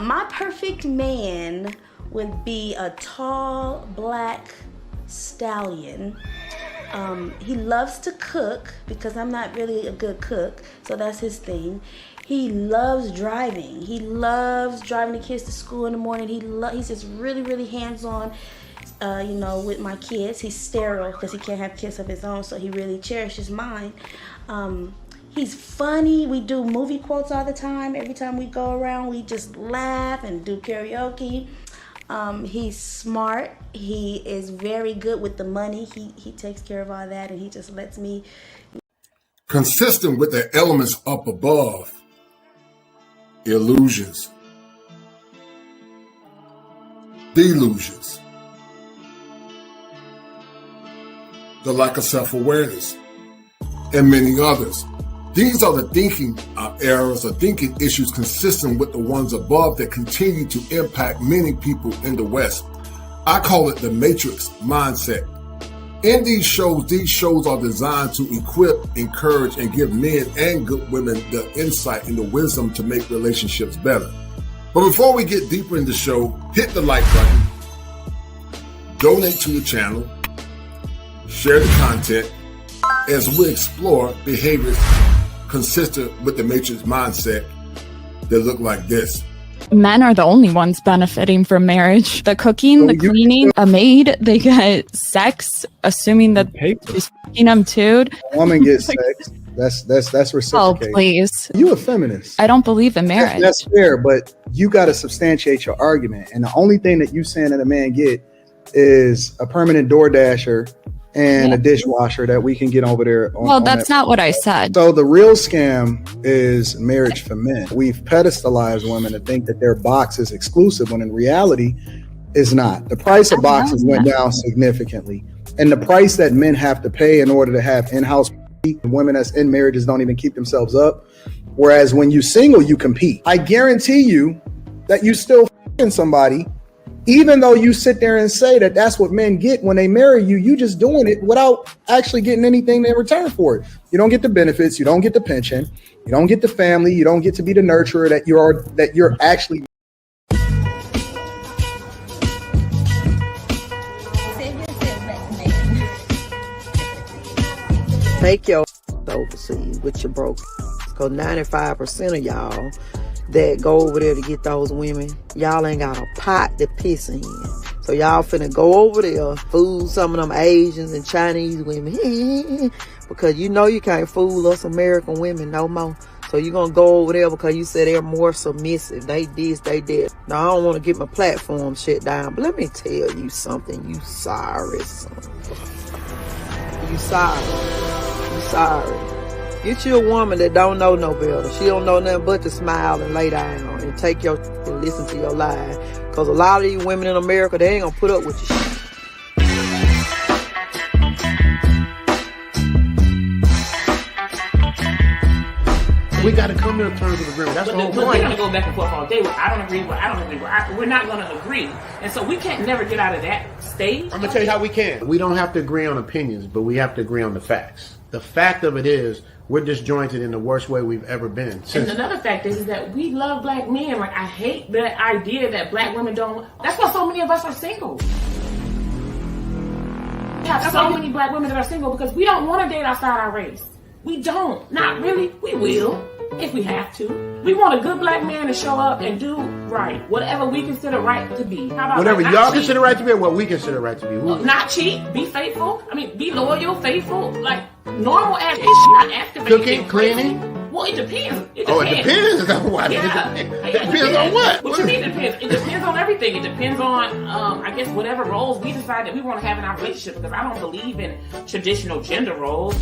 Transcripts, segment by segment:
My perfect man would be a tall black stallion. He loves to cook because I'm not really a good cook, so that's his thing. He loves driving. He loves driving the kids to school in the morning. He's just really, really hands-on, with my kids. He's sterile because he can't have kids of his own, so he really cherishes mine. He's funny. We do movie quotes all the time. Every time we go around, we just laugh and do karaoke. He's smart. He is very good with the money. He takes care of all that, and he just lets me. Consistent with the elements up above, illusions, delusions, the lack of self-awareness, and many others. These are the thinking errors or thinking issues consistent with the ones above that continue to impact many people in the West. I call it the matrix mindset. In these shows are designed to equip, encourage, and give men and good women the insight and the wisdom to make relationships better. But before we get deeper in the show, hit the like button, donate to the channel, share the content as we explore behaviors consistent with the matrix mindset that look like this. Men are the only ones benefiting from marriage. The cooking, the cleaning, a maid, they get sex, assuming that she's fucking them too. A woman gets sex. That's reciprocated. Oh, please. You a feminist. I don't believe in marriage. That's fair, but you got to substantiate your argument. And the only thing that you saying that a man get is a permanent DoorDasher and a dishwasher that we can get over there. That's not what I said. So the real scam is marriage for men. We've pedestalized women to think that their box is exclusive when in reality is not. The price of boxes went down significantly. And the price that men have to pay in order to have in-house women that's in marriages don't even keep themselves up. Whereas when you single, you compete. I guarantee you that you still f***ing somebody. Even though you sit there and say that that's what men get when they marry you, you just doing it without actually getting anything in return for it. You don't get the benefits, you don't get the pension, you don't get the family, you don't get to be the nurturer that you're actually. Take your overseas with your broke, because 95% of y'all that go over there to get those women, y'all ain't got a pot to piss in. So y'all finna go over there, fool some of them Asians and Chinese women, because you know you can't fool us American women no more. So you gonna go over there because you said they're more submissive. They this, they that. Now I don't want to get my platform shut down, but let me tell you something. You sorry, son. You sorry. You sorry. Get you a woman that don't know no better. She don't know nothing but to smile and lay down and take your and listen to your lies. Because a lot of these women in America, they ain't gonna put up with your shit. We got to come to terms with agreement. That's the whole point. We're going to go back and forth all day. I don't agree. I don't agree. We're not going to agree. And so we can't never get out of that stage. I'm going to tell you how we can. We don't have to agree on opinions, but we have to agree on the facts. The fact of it is, we're disjointed in the worst way we've ever been. And another fact is that we love black men. Like, I hate the idea that black women don't. That's why so many of us are single. We have so many black women that are single because we don't want to date outside our race. We don't. Not really. We will if we have to. We want a good black man to show up and do right. Whatever we consider right to be. How about whatever y'all y'all consider right to be or what we consider right to be. Not cheat. Be faithful. I mean, be loyal, faithful. Like, normal act. Not activating. Cooking, cleaning. Well, it depends. It depends on what? Yeah. It depends on what? What you mean it depends? It depends on everything. It depends on, I guess, whatever roles we decide that we want to have in our relationship, because I don't believe in traditional gender roles.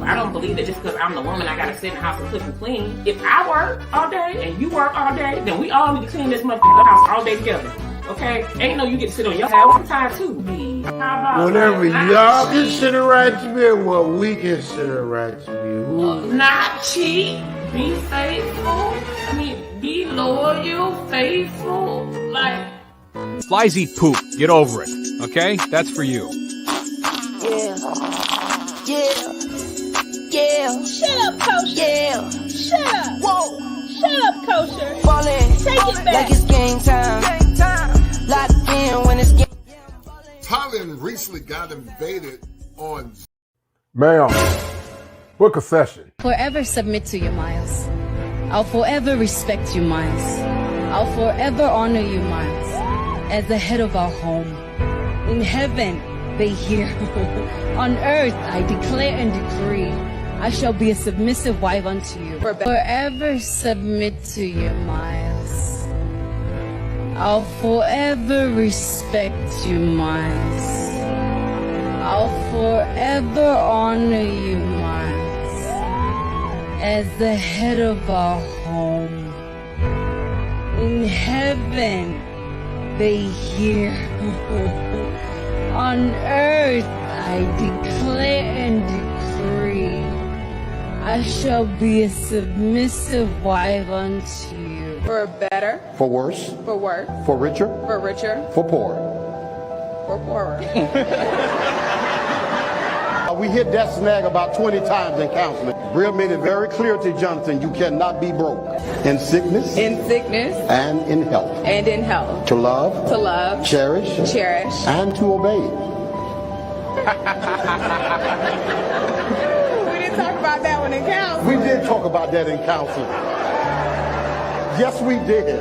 I don't believe that just because I'm the woman, I gotta sit in the house and cook and clean. If I work all day and you work all day, then we all need to clean this motherfucking house all day together. Okay? Ain't no you get to sit on your house. I'm tired too. Whatever y'all consider right to be and what we consider right to be. Not cheat. Be faithful. I mean, be loyal, faithful. Like. Flies eat poop. Get over it. Okay? That's for you. Yeah. Shut up, Coach. Yeah. Shut up. Whoa. Shut up, kosher. Ballin', Take it back. like it's game time. Locked in when it's game. Thailand recently got invaded on. Ma'am, book a session. Forever submit to you, Miles. I'll forever respect you, Miles. I'll forever honor you, Miles, as the head of our home. In heaven, they hear. On earth, I declare and decree, I shall be a submissive wife unto you. Forever submit to you, Miles. I'll forever respect you, Miles. I'll forever honor you, Miles, as the head of our home. In heaven, they hear. On earth, I declare and decree, I shall be a submissive wife unto you. For better. For worse. For worse. For richer. For richer. For poor. For poorer. We hit that snag about 20 times in counseling. Brill made it very clear to Jonathan, you cannot be broke. In sickness. In sickness. And in health. And in health. To love. To love. Cherish. Cherish. And to obey. We didn't talk about that one in counseling. We did talk about that in counseling. Yes, we did.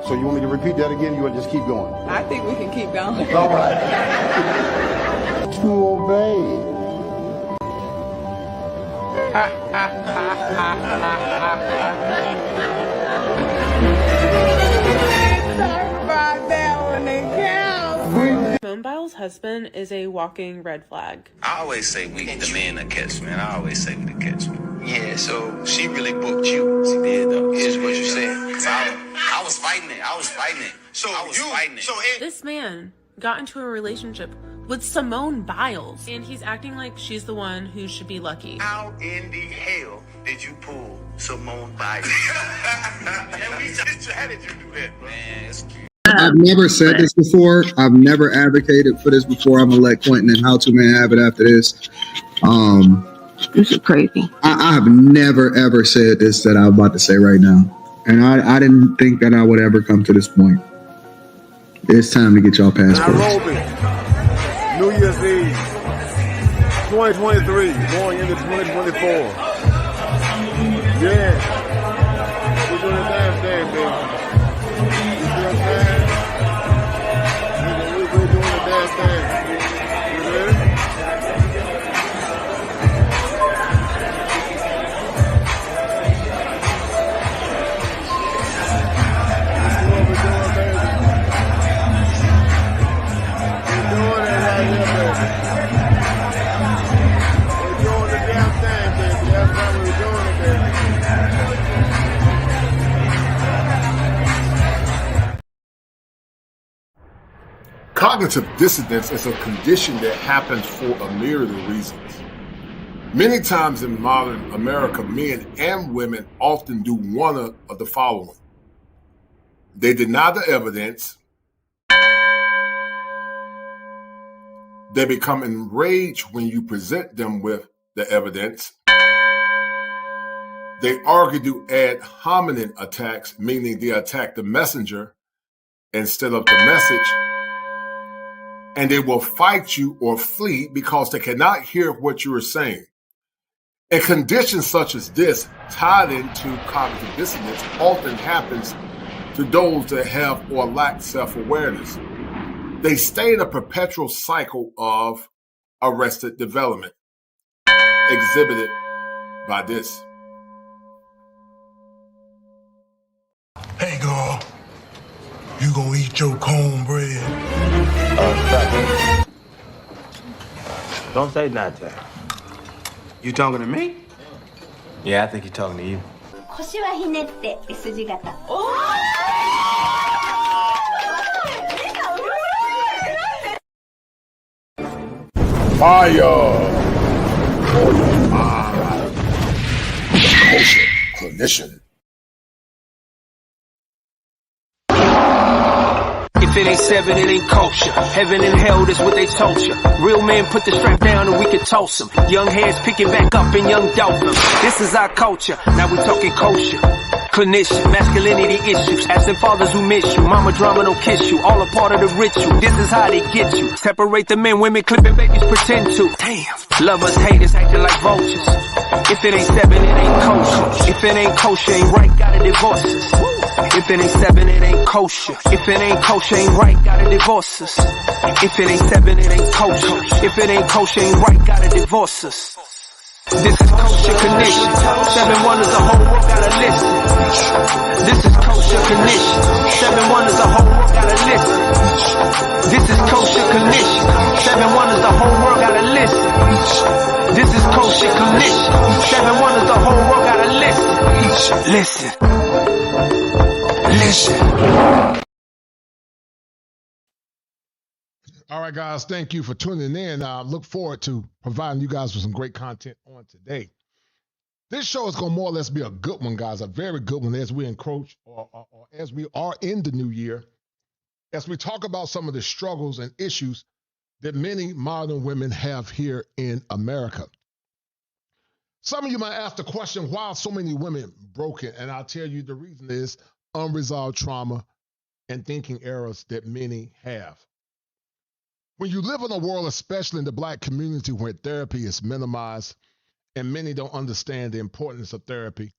So you want me to repeat that again? You want to just keep going? I think we can keep going. All right. To obey. Simone Biles' husband is a walking red flag. I always say we the man to catch, man. I always say we the catch, man. Yeah, so she really booked you. She did, though. Is what you're saying. I was fighting it. This man got into a relationship with Simone Biles, and he's acting like she's the one who should be lucky. How in the hell did you pull Simone Biles? How did you do that, bro? Man, it's cute. I've never said this before. I've never advocated for this before. I'm gonna let Quentin and How To Man have it after this. This is crazy. I have never ever said this that I'm about to say right now, and I didn't think that I would ever come to this point. It's time to get y'all passports. Nairobi, New Year's Eve, 2023, going into 2024. Yeah, we're doing the damn thing, baby. You see what I'm saying? We're doing the damn thing. You ready? Cognitive dissonance is a condition that happens for a myriad of reasons. Many times in modern America, men and women often do one of the following. They deny the evidence. They become enraged when you present them with the evidence. They argue to ad hominem attacks, meaning they attack the messenger instead of the message. And they will fight you or flee because they cannot hear what you are saying. A condition such as this, tied into cognitive dissonance, often happens to those that have or lack self-awareness. They stay in a perpetual cycle of arrested development, exhibited by this. Hey, girl, you gonna eat your cornbread? Don't say nothing. You talking to me? Yeah, I think you're talking to you. 腰はひねって S 字型。Fire for your mind. Kosher clinician. If it ain't seven, it ain't kosher. Heaven and hell, that's what they told you. Real men put the strap down and we can toss them. Young heads picking back up and young dope them. This is our culture. Now we talking kosher. Clinician, masculinity issues, absent fathers who miss you, mama drama don't kiss you, all a part of the ritual, this is how they get you, separate the men, women, clipping babies pretend to, damn, lovers, haters, acting like vultures, if it ain't 7, it ain't kosher, if it ain't kosher, ain't right, gotta divorce us, if it ain't 7, it ain't kosher, if it ain't kosher, ain't right, gotta divorce us, if it ain't 7, it ain't kosher, if it ain't kosher, ain't right, gotta divorce us. This is kosher condition. 7 wonders, the whole world gotta listen. This is kosher condition. 7 wonders, the whole world gotta listen. This is kosher condition. 7 wonders, the whole world gotta listen. This is kosher condition. 7 wonders, the whole world gotta listen. Listen. All right, guys, thank you for tuning in. I look forward to providing you guys with some great content on today. This show is going to more or less be a good one, guys, a very good one as we encroach or as we are in the new year, as we talk about some of the struggles and issues that many modern women have here in America. Some of you might ask the question, why are so many women broken? And I'll tell you the reason is unresolved trauma and thinking errors that many have. When you live in a world, especially in the Black community, where therapy is minimized and many don't understand the importance of therapy,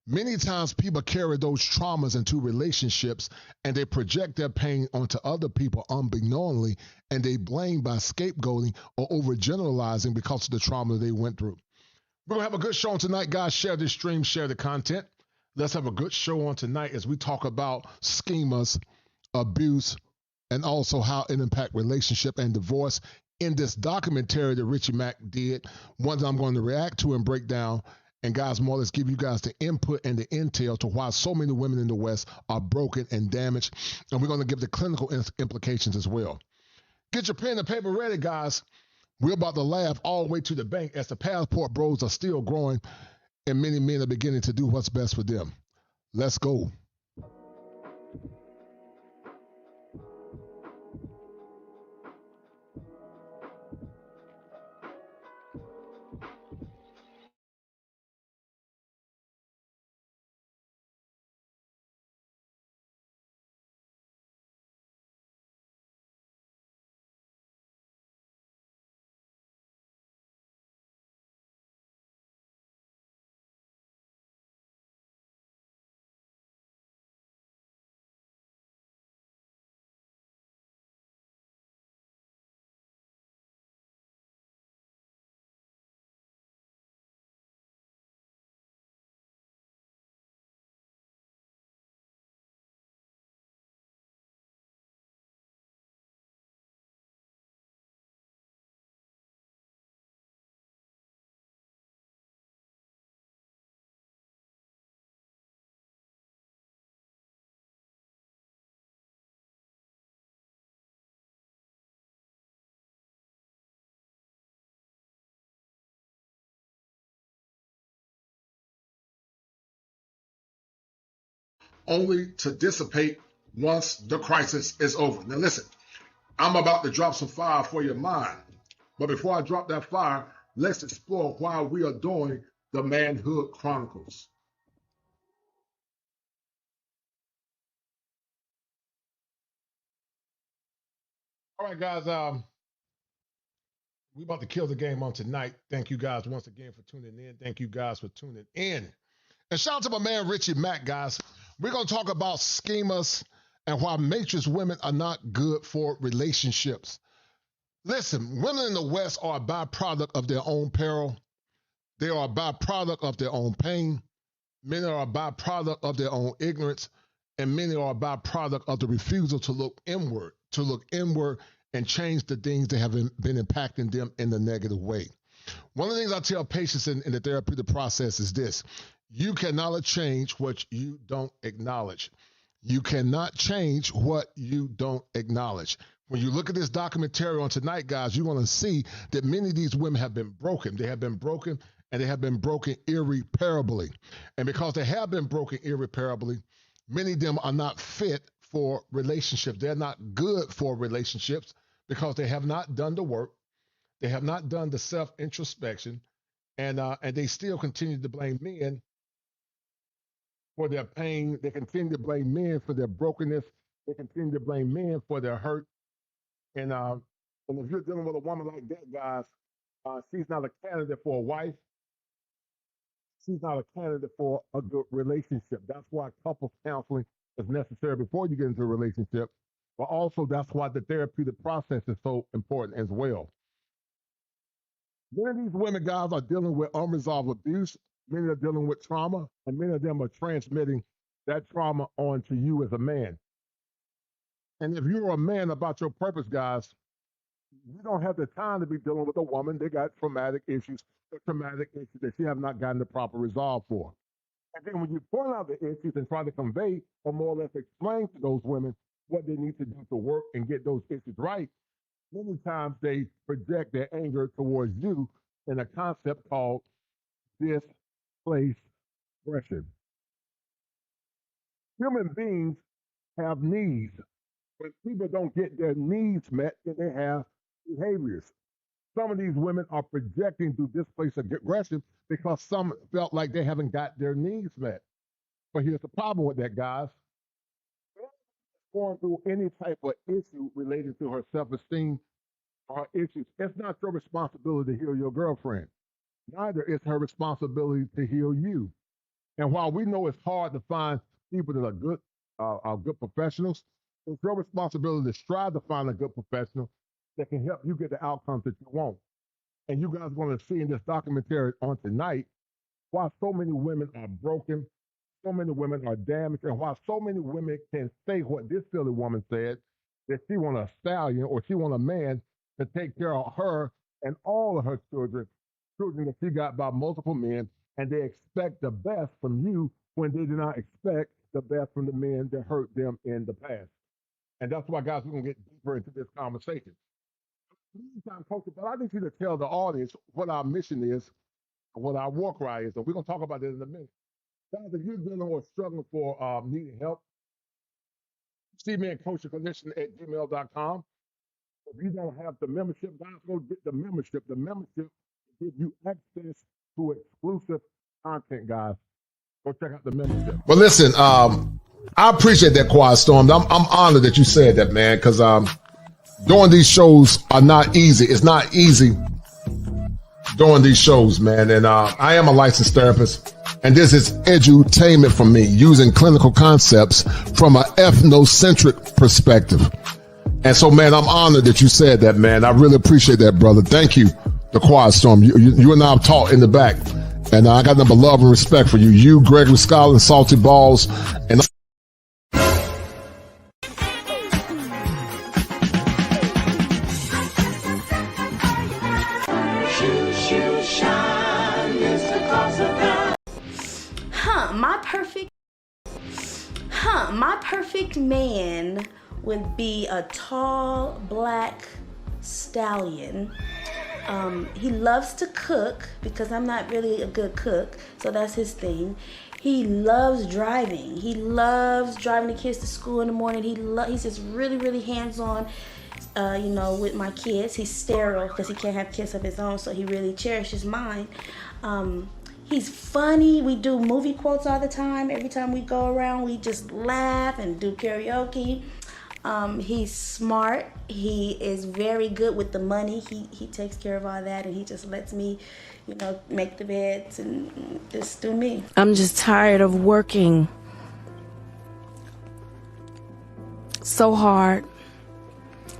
many times people carry those traumas into relationships and they project their pain onto other people unbeknowingly, and they blame by scapegoating or overgeneralizing because of the trauma they went through. We're going to have a good show on tonight, guys. Share this stream, share the content. Let's have a good show on tonight as we talk about schemas, abuse, and also how it impacts relationship and divorce in this documentary that Richie Mack did, one that I'm going to react to and break down. And guys, more or less give you guys the input and the intel to why so many women in the West are broken and damaged. And we're going to give the clinical implications as well. Get your pen and paper ready, guys. We're about to laugh all the way to the bank as the passport bros are still growing and many men are beginning to do what's best for them. Let's go. Only to dissipate once the crisis is over. Now listen, I'm about to drop some fire for your mind. But before I drop that fire, let's explore why we are doing the Manhood Chronicles. All right, guys, we about to kill the game on tonight. Thank you guys once again for tuning in. Thank you guys for tuning in. And shout out to my man Richie Mack, guys. We're going to talk about schemas and why matrix women are not good for relationships. Listen, women in the West are a byproduct of their own peril. They are a byproduct of their own pain. Many are a byproduct of their own ignorance. And many are a byproduct of the refusal to look inward and change the things that have been impacting them in the negative way. One of the things I tell patients in the therapeutic process is this: you cannot change what you don't acknowledge. You cannot change what you don't acknowledge. When you look at this documentary on tonight, guys, you're going to see that many of these women have been broken. They have been broken, and they have been broken irreparably. And because they have been broken irreparably, many of them are not fit for relationships. They're not good for relationships because they have not done the work. They have not done the self-introspection, and they still continue to blame men for their pain. They continue to blame men for their brokenness. They continue to blame men for their hurt. And if you're dealing with a woman like that, guys, she's not a candidate for a wife. She's not a candidate for a good relationship. That's why couples counseling is necessary before you get into a relationship. But also, that's why the therapeutic process is so important as well. Many of these women, guys, are dealing with unresolved abuse. Many are dealing with trauma, and many of them are transmitting that trauma onto you as a man. And if you're a man about your purpose, guys, you don't have the time to be dealing with a woman that got traumatic issues or traumatic issues that she have not gotten the proper resolve for. And then when you point out the issues and try to convey or more or less explain to those women what they need to do to work and get those issues right, many times they project their anger towards you in a concept called displaced aggression. Human beings have needs. When people don't get their needs met, then they have behaviors. Some of these women are projecting through displaced aggression because some felt like they haven't got their needs met. But here's the problem with that, guys. Going through any type of issue related to her self-esteem or her issues, it's not your responsibility to heal your girlfriend. Neither is her responsibility to heal you. And while we know it's hard to find people that are good professionals, it's your responsibility to strive to find a good professional that can help you get the outcomes that you want. And you guys want to see in this documentary on tonight why so many women are broken, so many women are damaged, and why so many women can say what this silly woman said, that she want a stallion or she want a man to take care of her and all of her children that she got by multiple men, and they expect the best from you when they do not expect the best from the men that hurt them in the past. And that's why, guys, we're going to get deeper into this conversation. Meantime, Coach, but I need you to tell the audience what our mission is, what our war cry is, and we're going to talk about it in a minute. Guys, if you're dealing or struggling for needing help, see me and Coach Condition at gmail.com. If you don't have the membership, guys, go get the membership. The membership will give you access to exclusive content, guys. Go check out the membership. Well, listen, I appreciate that, Quiet Storm. I'm honored that you said that, man, because doing these shows are not easy. It's not easy doing these shows, man. And I am a licensed therapist, and this is edutainment for me, using clinical concepts from an ethnocentric perspective. And so, man, I'm honored that you said that, man. I really appreciate that, brother. Thank you, the Quiet Storm. You and I have talked in the back, and I got nothing but love and respect for you. You, Gregory Scott, and Salty Balls, and My perfect man would be a tall black stallion. He loves to cook because I'm not really a good cook, so that's his thing. He loves driving. He loves driving the kids to school in the morning. He's just really hands-on, with my kids. He's sterile because he can't have kids of his own, so he really cherishes mine. He's funny. We do movie quotes all the time. Every time we go around, we just laugh and do karaoke. He's smart. He is very good with the money. He takes care of all that, and he just lets me, make the beds and just do me. I'm just tired of working so hard,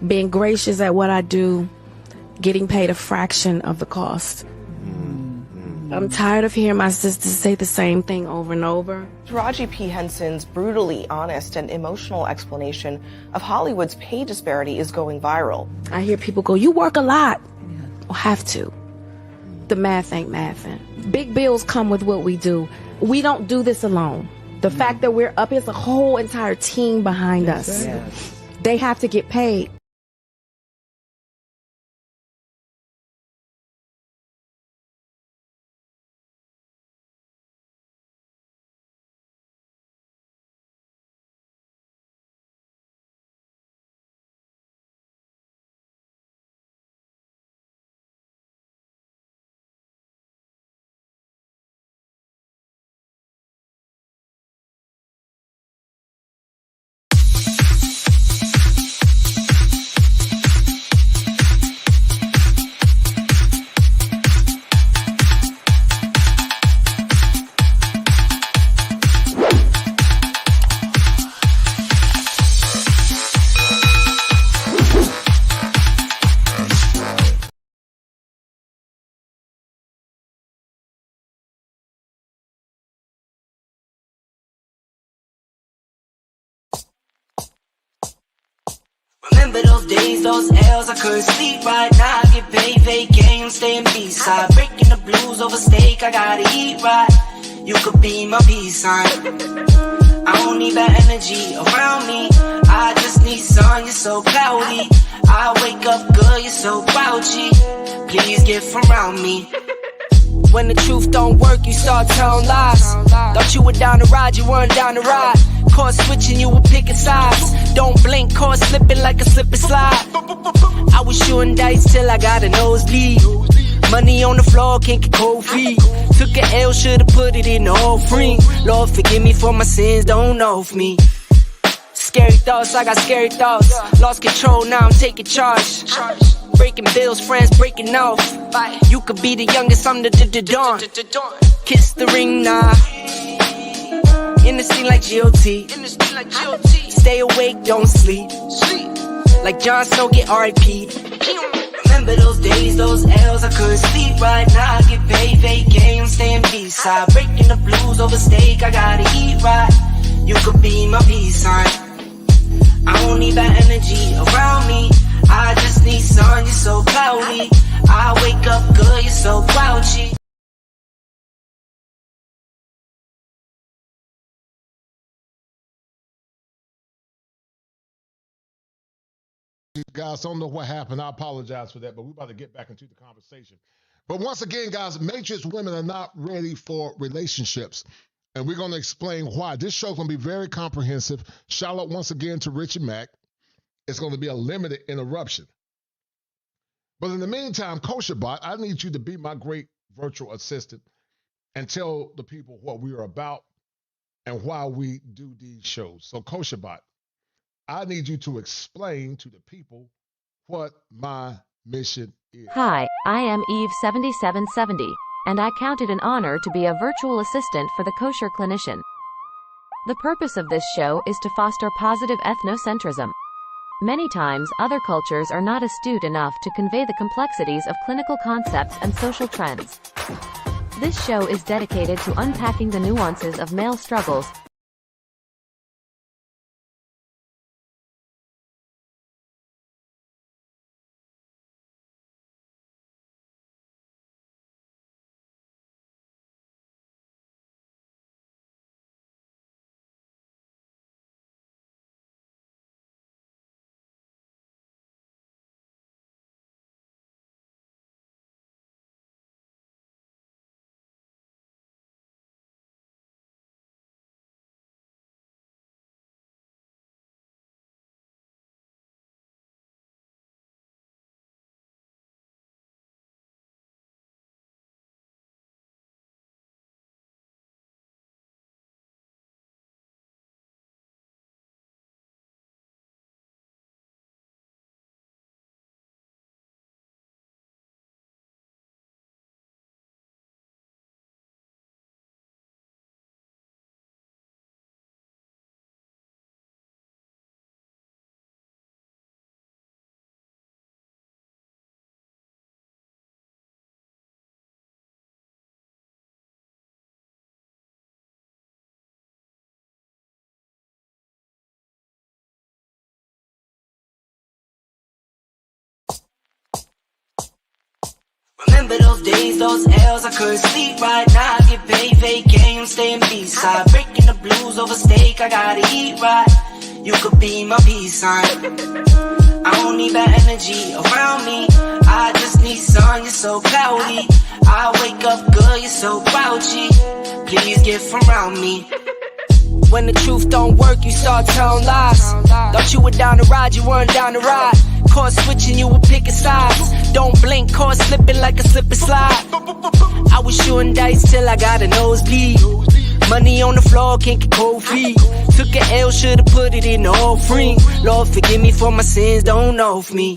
being gracious at what I do, getting paid a fraction of the cost. I'm tired of hearing my sisters say the same thing over and over. Taraji P. Henson's brutally honest and emotional explanation of Hollywood's pay disparity is going viral. I hear people go, "You work a lot." Well, have to. The math ain't mathing. Big bills come with what we do. We don't do this alone. The fact that we're up is a whole entire team behind us. They have to get paid. Remember those days, those L's, I couldn't sleep right now. I get paid, vacay, I'm staying B-side. Breaking the blues over steak, I gotta eat right. You could be my peace sign. I don't need that energy around me. I just need sun, you're so cloudy. I wake up good, you're so grouchy. Please get from around me. When the truth don't work, you start telling lies. Thought you were down to ride, you weren't down to ride. Caught switching, you were picking sides. Don't blink, caught slipping like a slip and slide. I was shooting dice till I got a nosebleed. Money on the floor, can't get cold feet. Took a L, should've put it in the offering. Lord, forgive me for my sins, don't know of me. Scary thoughts, I got scary thoughts. Lost control, now I'm taking charge. Breaking bills, friends breaking off. You could be the youngest, I'm the dawn. Kiss the ring now. In the scene like GOT. Stay awake, don't sleep. Like Jon Snow, get R.I.P. Remember those days, those L's, I couldn't sleep right now. I get paid, vacay, I'm staying B-side. Breaking the blues over steak, I gotta eat right. You could be my peace sign. I don't need that energy around me. I just need sun, you're so cloudy. I wake up good, you're so grouchy. Guys, don't know what happened. I apologize for that, but we're about to get back into the conversation. But once again, guys, matrix women are not ready for relationships. And we're going to explain why. This show's going to be very comprehensive. Shout out once again to Richie Mack. It's going to be a limited interruption. But in the meantime, KosherBot, I need you to be my great virtual assistant and tell the people what we are about and why we do these shows. So KosherBot, I need you to explain to the people what my mission is. Hi, I am Eve7770, and I count it an honor to be a virtual assistant for the kosher clinician. The purpose of this show is to foster positive ethnocentrism. Many times, other cultures are not astute enough to convey the complexities of clinical concepts and social trends. This show is dedicated to unpacking the nuances of male struggles, Remember those days, those L's, I couldn't sleep right now. I get paid, vacay, I'm staying B-side. Breaking the blues over steak, I gotta eat right. You could be my peace sign. I don't need that energy around me. I just need sun, you're so cloudy. I wake up good, you're so grouchy. Please get from around me. When the truth don't work, you start telling lies. Thought you were down to ride, you weren't down to ride. Caught switching, you were picking sides. Don't blink, caught slipping like a slip and slide. I was shooting dice till I got a nosebleed. Money on the floor, can't get cold feet. Took a L, should've put it in the offering. Lord, forgive me for my sins, don't know of me.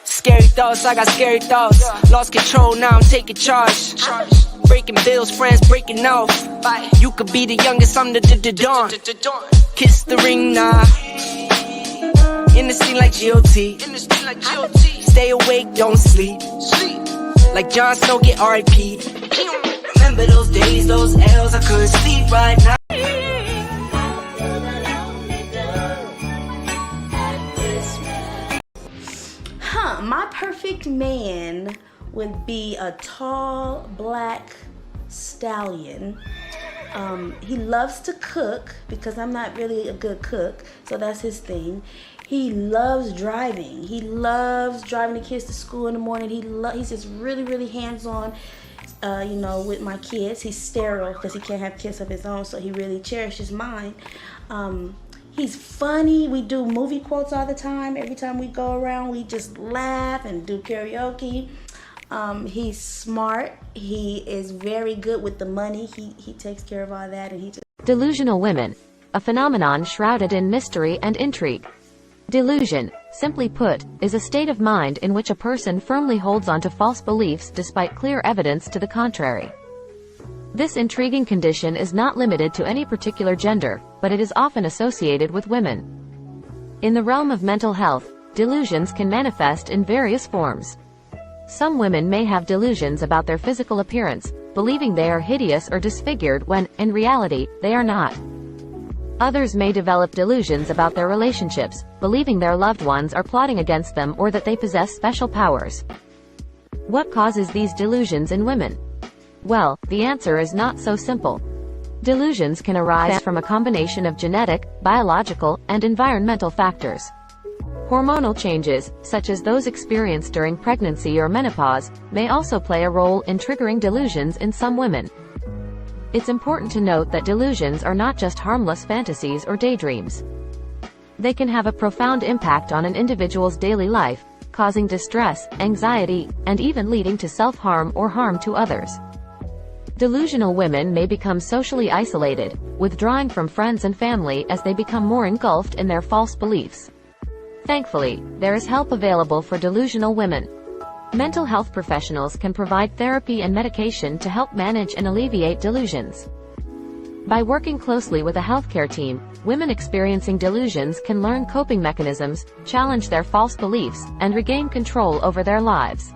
Scary thoughts, I got scary thoughts. Lost control, now I'm taking charge. Breaking bills, friends breaking off. You could be the youngest, I'm the dawn. Kiss the ring now. In the scene like GOT. Stay awake, don't sleep. Like Jon Snow, get R.I.P. Remember those days, those L's, I couldn't sleep right now. perfect man would be a tall black stallion. He loves to cook because I'm not really a good cook, so that's his thing. He loves driving. He loves driving the kids to school in the morning. He's just really, really hands-on, with my kids. He's sterile because he can't have kids of his own, so he really cherishes mine. He's funny. We do movie quotes all the time. Every time we go around, we just laugh and do karaoke. He's smart. He is very good with the money. He takes care of all that, and he just... Delusional women. A phenomenon shrouded in mystery and intrigue. Delusion, simply put, is a state of mind in which a person firmly holds on to false beliefs despite clear evidence to the contrary. This intriguing condition is not limited to any particular gender, but it is often associated with women. In the realm of mental health, delusions can manifest in various forms. Some women may have delusions about their physical appearance, believing they are hideous or disfigured when, in reality, they are not. Others may develop delusions about their relationships, believing their loved ones are plotting against them or that they possess special powers. What causes these delusions in women? Well, the answer is not so simple. Delusions can arise from a combination of genetic, biological, and environmental factors. Hormonal changes, such as those experienced during pregnancy or menopause, may also play a role in triggering delusions in some women. It's important to note that delusions are not just harmless fantasies or daydreams. They can have a profound impact on an individual's daily life, causing distress, anxiety, and even leading to self-harm or harm to others. Delusional women may become socially isolated, withdrawing from friends and family as they become more engulfed in their false beliefs. Thankfully, there is help available for delusional women. Mental health professionals can provide therapy and medication to help manage and alleviate delusions. By working closely with a healthcare team, women experiencing delusions can learn coping mechanisms, challenge their false beliefs, and regain control over their lives.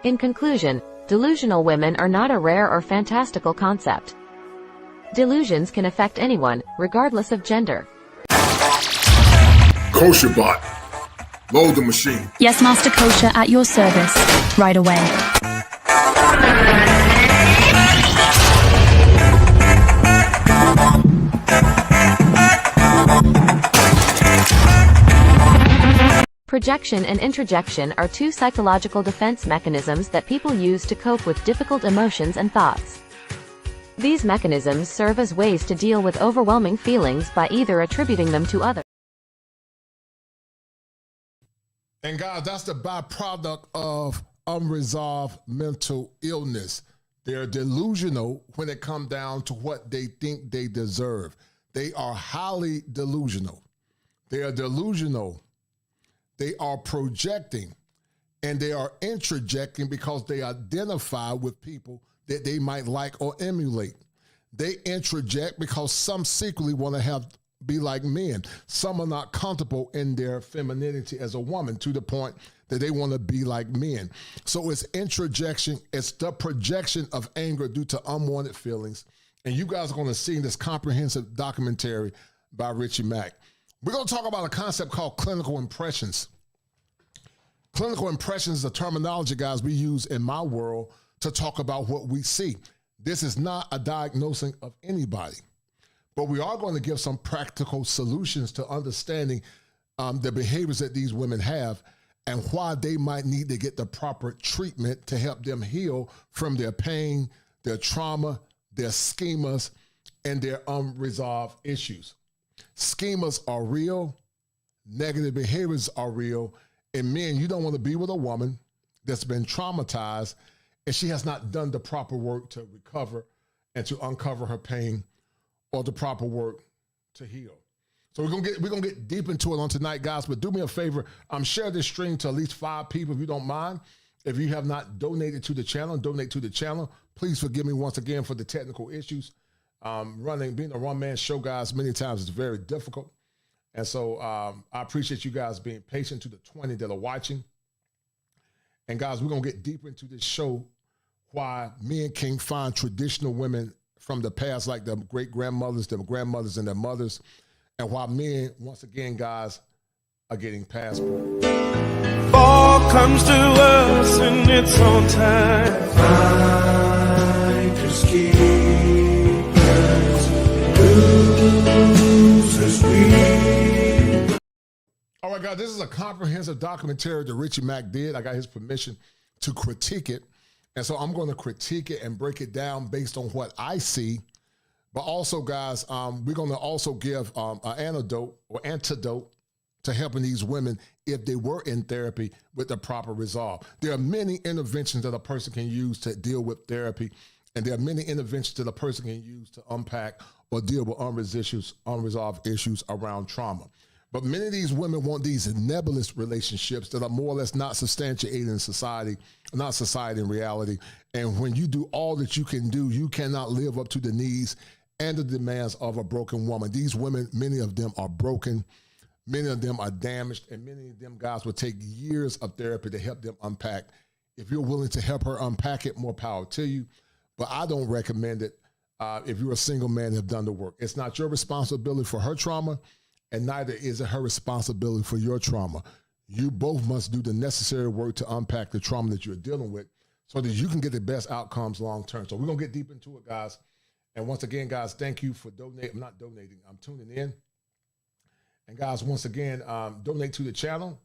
In conclusion, delusional women are not a rare or fantastical concept. Delusions can affect anyone, regardless of gender. Kosher bot. Load the machine. Yes, Master Kosher, at your service. Right away. Projection and introjection are two psychological defense mechanisms that people use to cope with difficult emotions and thoughts. These mechanisms serve as ways to deal with overwhelming feelings by either attributing them to others. And guys, that's the byproduct of unresolved mental illness. They're delusional when it comes down to what they think they deserve. They are highly delusional. They are delusional. They are projecting, and they are introjecting because they identify with people that they might like or emulate. They introject because some secretly want to be like men. Some are not comfortable in their femininity as a woman to the point that they want to be like men. So it's introjection. It's the projection of anger due to unwanted feelings. And you guys are going to see this comprehensive documentary by Richie Mack. We're going to talk about a concept called clinical impressions. Clinical impressions is a terminology, guys, we use in my world to talk about what we see. This is not a diagnosing of anybody. But we are going to give some practical solutions to understanding the behaviors that these women have and why they might need to get the proper treatment to help them heal from their pain, their trauma, their schemas, and their unresolved issues. Schemas are real. Negative behaviors are real. And men, you don't want to be with a woman that's been traumatized and she has not done the proper work to recover and to uncover her pain or the proper work to heal. So we're gonna get deep into it on tonight, guys. But do me a favor, share this stream to at least 5 people if you don't mind. If you have not donated to the channel, donate to the channel. Please forgive me once again for the technical issues. Being a one-man show, guys, many times is very difficult. And so I appreciate you guys being patient to the 20 that are watching. And guys, we're gonna get deeper into this show, why men can't find traditional women from the past, like the great-grandmothers, their grandmothers, and their mothers, and why men, once again, guys, are getting passport. For all comes to us in its own time. Finders keepers, losers we. All right, guys, this is a comprehensive documentary that Richie Mack did. I got his permission to critique it. And so I'm going to critique it and break it down based on what I see. But also, guys, we're going to also give an antidote to helping these women if they were in therapy with the proper resolve. There are many interventions that a person can use to deal with therapy, and there are many interventions that a person can use to unpack or deal with unresolved issues around trauma. But many of these women want these nebulous relationships that are more or less not substantiated in society, not society in reality. And when you do all that you can do, you cannot live up to the needs and the demands of a broken woman. These women, many of them are broken. Many of them are damaged, and many of them guys will take years of therapy to help them unpack. If you're willing to help her unpack it, more power to you. But I don't recommend it if you're a single man and have done the work. It's not your responsibility for her trauma, and neither is it her responsibility for your trauma. You both must do the necessary work to unpack the trauma that you're dealing with so that you can get the best outcomes long term. So we're going to get deep into it, guys. And once again, guys, thank you for donating. I'm not donating. I'm tuning in. And guys, once again, donate to the channel.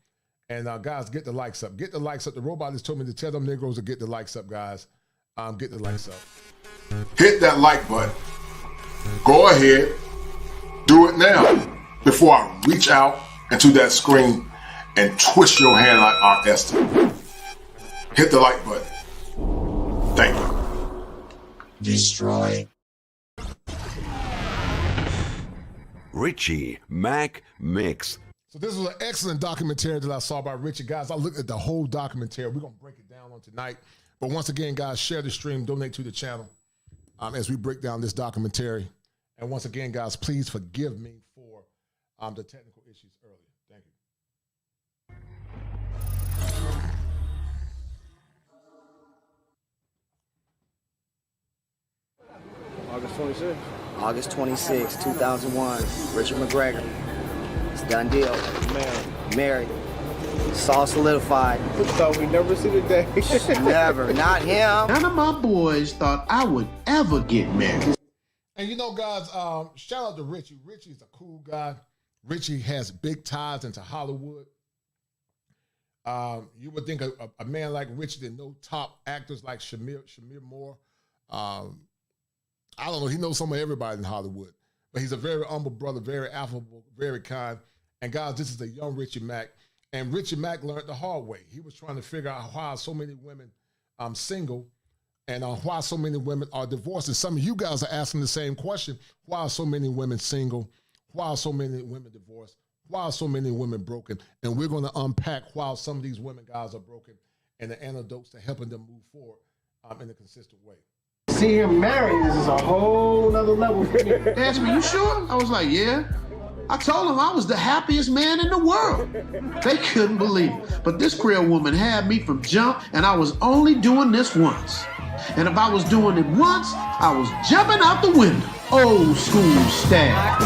And guys, get the likes up. Get the likes up. The robot has told me to tell them Negroes to get the likes up, guys. Get the likes up. Hit that like button. Go ahead. Do it now before I reach out into that screen and twist your hand like Aunt Esther. Hit the like button. Thank you. Destroy. Richie Mack Mix. So this was an excellent documentary that I saw by Richie. Guys, I looked at the whole documentary. We're going to break it down on tonight. But once again, guys, share the stream, donate to the channel as we break down this documentary. And once again, guys, please forgive me for the technical issues earlier. Thank you. August 26th. August 26, 2001. Richard McGregor. It's a done deal. Married. It's all solidified. We thought we'd never see the day. Never. Not him. None of my boys thought I would ever get married. And you know, guys, shout out to Richie. Richie's a cool guy. Richie has big ties into Hollywood. You would think a man like Richie that know top actors like Shamir Moore. I don't know. He knows some of everybody in Hollywood. But he's a very humble brother, very affable, very kind. And guys, this is a young Richie Mack. And Richie Mack learned the hard way. He was trying to figure out why so many women single and why so many women are divorced. And some of you guys are asking the same question. Why are so many women single? Why are so many women divorced? Why are so many women broken? And we're going to unpack why some of these women, guys, are broken and the antidotes to helping them move forward in a consistent way. See him married, this is a whole nother level for me. They asked me, you sure? I was like, yeah. I told them I was the happiest man in the world. They couldn't believe it. But this Creole woman had me from jump, and I was only doing this once. And if I was doing it once, I was jumping out the window. Old school style.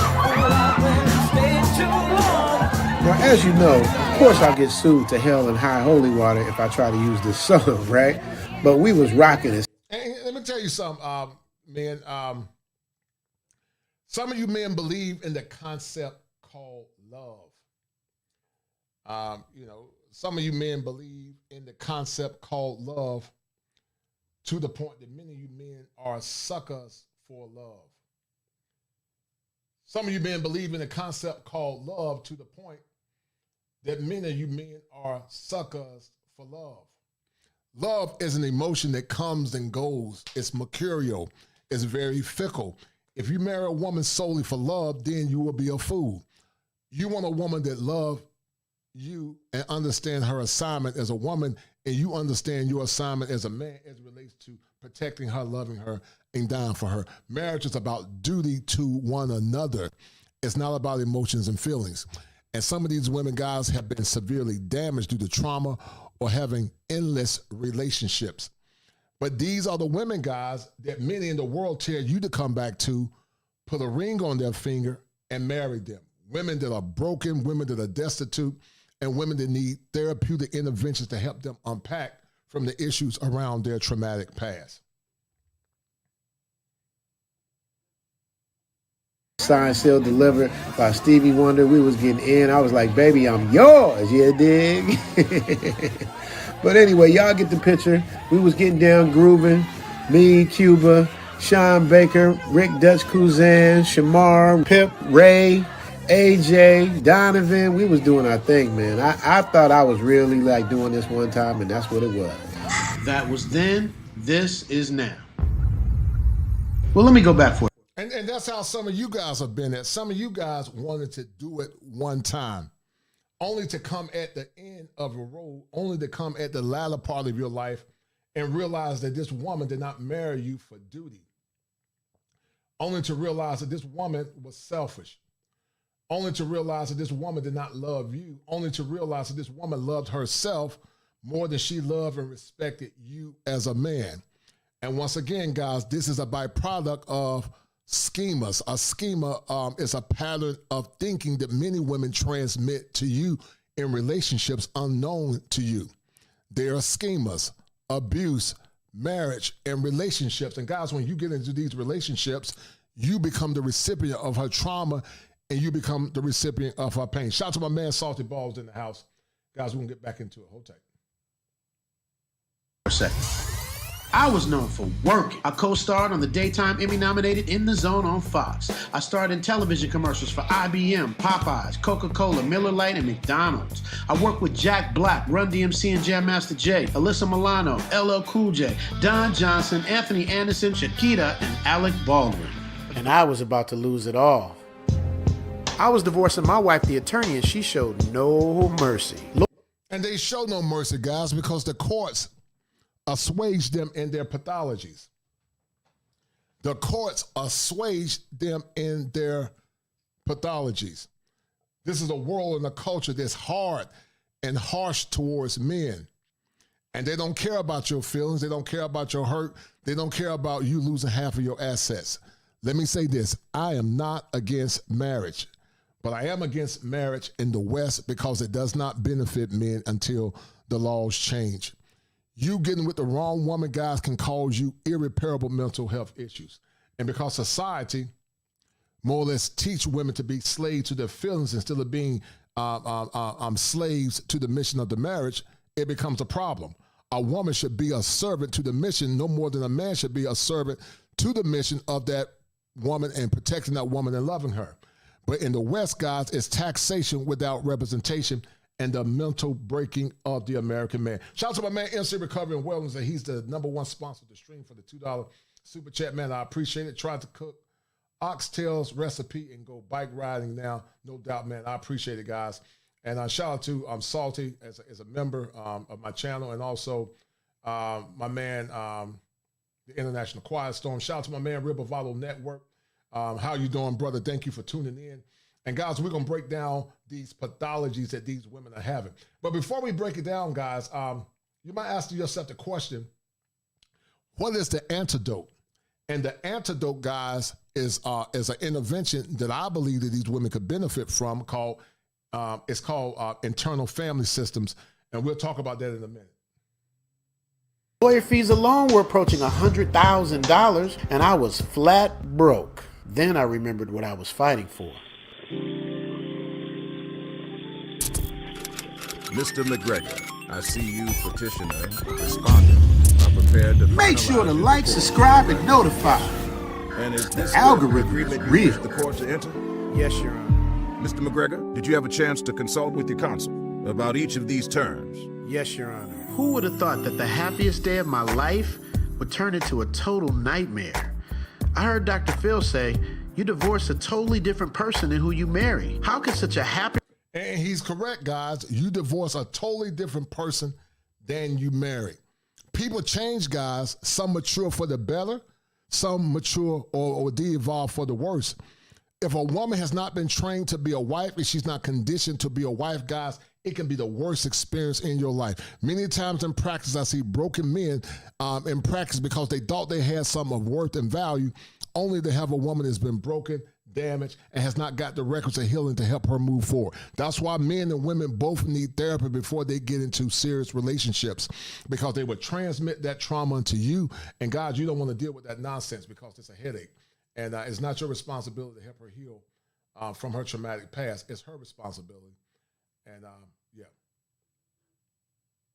Now, as you know, of course I'll get sued to hell in high holy water if I try to use this song, right? But we was rocking it. And let me tell you something, men. Some of you men believe in the concept called love. Some of you men believe in the concept called love to the point that many of you men are suckers for love. Some of you men believe in the concept called love to the point that many of you men are suckers for love. Love is an emotion that comes and goes. It's mercurial. It's very fickle. If you marry a woman solely for love, then you will be a fool. You want a woman that loves you and understand her assignment as a woman, and you understand your assignment as a man as it relates to protecting her, loving her, and dying for her. Marriage is about duty to one another. It's not about emotions and feelings. And some of these women, guys, have been severely damaged due to trauma or having endless relationships. But these are the women, guys, that many in the world tell you to come back to, put a ring on their finger, and marry them. Women that are broken, women that are destitute, and women that need therapeutic interventions to help them unpack from the issues around their traumatic past. Signed, sealed, delivered by Stevie Wonder. We was getting in. I was like, baby, I'm yours. You dig? But anyway, y'all get the picture. We was getting down grooving. Me, Cuba, Sean Baker, Rick Dutch Kuzan, Shamar, Pip, Ray, AJ, Donovan. We was doing our thing, man. I thought I was really like doing this one time, and that's what it was. That was then. This is now. Well, let me go back for it. And that's how some of you guys have been at. Some of you guys wanted to do it one time, only to come at the end of a road, only to come at the latter part of your life and realize that this woman did not marry you for duty, only to realize that this woman was selfish, only to realize that this woman did not love you, only to realize that this woman loved herself more than she loved and respected you as a man. And once again, guys, this is a byproduct of schemas. A schema is a pattern of thinking that many women transmit to you in relationships unknown to you. There are schemas, abuse, marriage, and relationships. And guys, when you get into these relationships, you become the recipient of her trauma and you become the recipient of her pain. Shout out to my man Salty Balls in the house. Guys, we're going to get back into it. Hold tight. For a second. I was known for working. I co-starred on the daytime Emmy-nominated In the Zone on Fox. I starred in television commercials for IBM, Popeyes, Coca-Cola, Miller Lite, and McDonald's. I worked with Jack Black, Run DMC and Jam Master Jay, Alyssa Milano, LL Cool J, Don Johnson, Anthony Anderson, Shakira, and Alec Baldwin. And I was about to lose it all. I was divorcing my wife, the attorney, and she showed no mercy. And they show no mercy, guys, because the courts assuage them in their pathologies. The courts assuage them in their pathologies. This is a world and a culture that's hard and harsh towards men. And they don't care about your feelings. They don't care about your hurt. They don't care about you losing half of your assets. Let me say this. I am not against marriage, but I am against marriage in the West because it does not benefit men until the laws change. You getting with the wrong woman, guys, can cause you irreparable mental health issues. And because society more or less teach women to be slaves to their feelings instead of being slaves to the mission of the marriage, it becomes a problem. A woman should be a servant to the mission no more than a man should be a servant to the mission of that woman and protecting that woman and loving her. But in the West, guys, it's taxation without representation and the mental breaking of the American man. Shout out to my man, MC Recovery and Wellness, and he's the #1 sponsor of the stream for the $2 super chat, man. I appreciate it. Tried to cook oxtails recipe and go bike riding now. No doubt, man. I appreciate it, guys. And shout out to Salty as a member of my channel, and also my man, the International Quiet Storm. Shout out to my man, Real Bravado Network. How you doing, brother? Thank you for tuning in. And guys, we're going to break down these pathologies that these women are having. But before we break it down, guys, you might ask yourself the question, what is the antidote? And the antidote, guys, is an intervention that I believe that these women could benefit from called internal family systems. And we'll talk about that in a minute. Lawyer fees alone were approaching $100,000, and I was flat broke. Then I remembered what I was fighting for. Mr. McGregor, I see you, petitioner, respondent, are prepared to make sure to like, subscribe, and notify. And is this the algorithm is real. The court to enter? Yes, Your Honor. Mr. McGregor, did you have a chance to consult with your counsel about each of these terms? Yes, Your Honor. Who would have thought that the happiest day of my life would turn into a total nightmare? I heard Dr. Phil say, you divorce a totally different person than who you marry. How could such a happy... And he's correct, guys. You divorce a totally different person than you marry. People change, guys. Some mature for the better. Some mature or de-evolve for the worse. If a woman has not been trained to be a wife and she's not conditioned to be a wife, guys, it can be the worst experience in your life. Many times in practice, I see broken men in practice because they thought they had something of worth and value, only to have a woman that's been broken, damaged, and has not got the records of healing to help her move forward. That's why men and women both need therapy before they get into serious relationships, because they would transmit that trauma into you, and God, you don't want to deal with that nonsense because it's a headache, and it's not your responsibility to help her heal from her traumatic past. It's her responsibility, and yeah.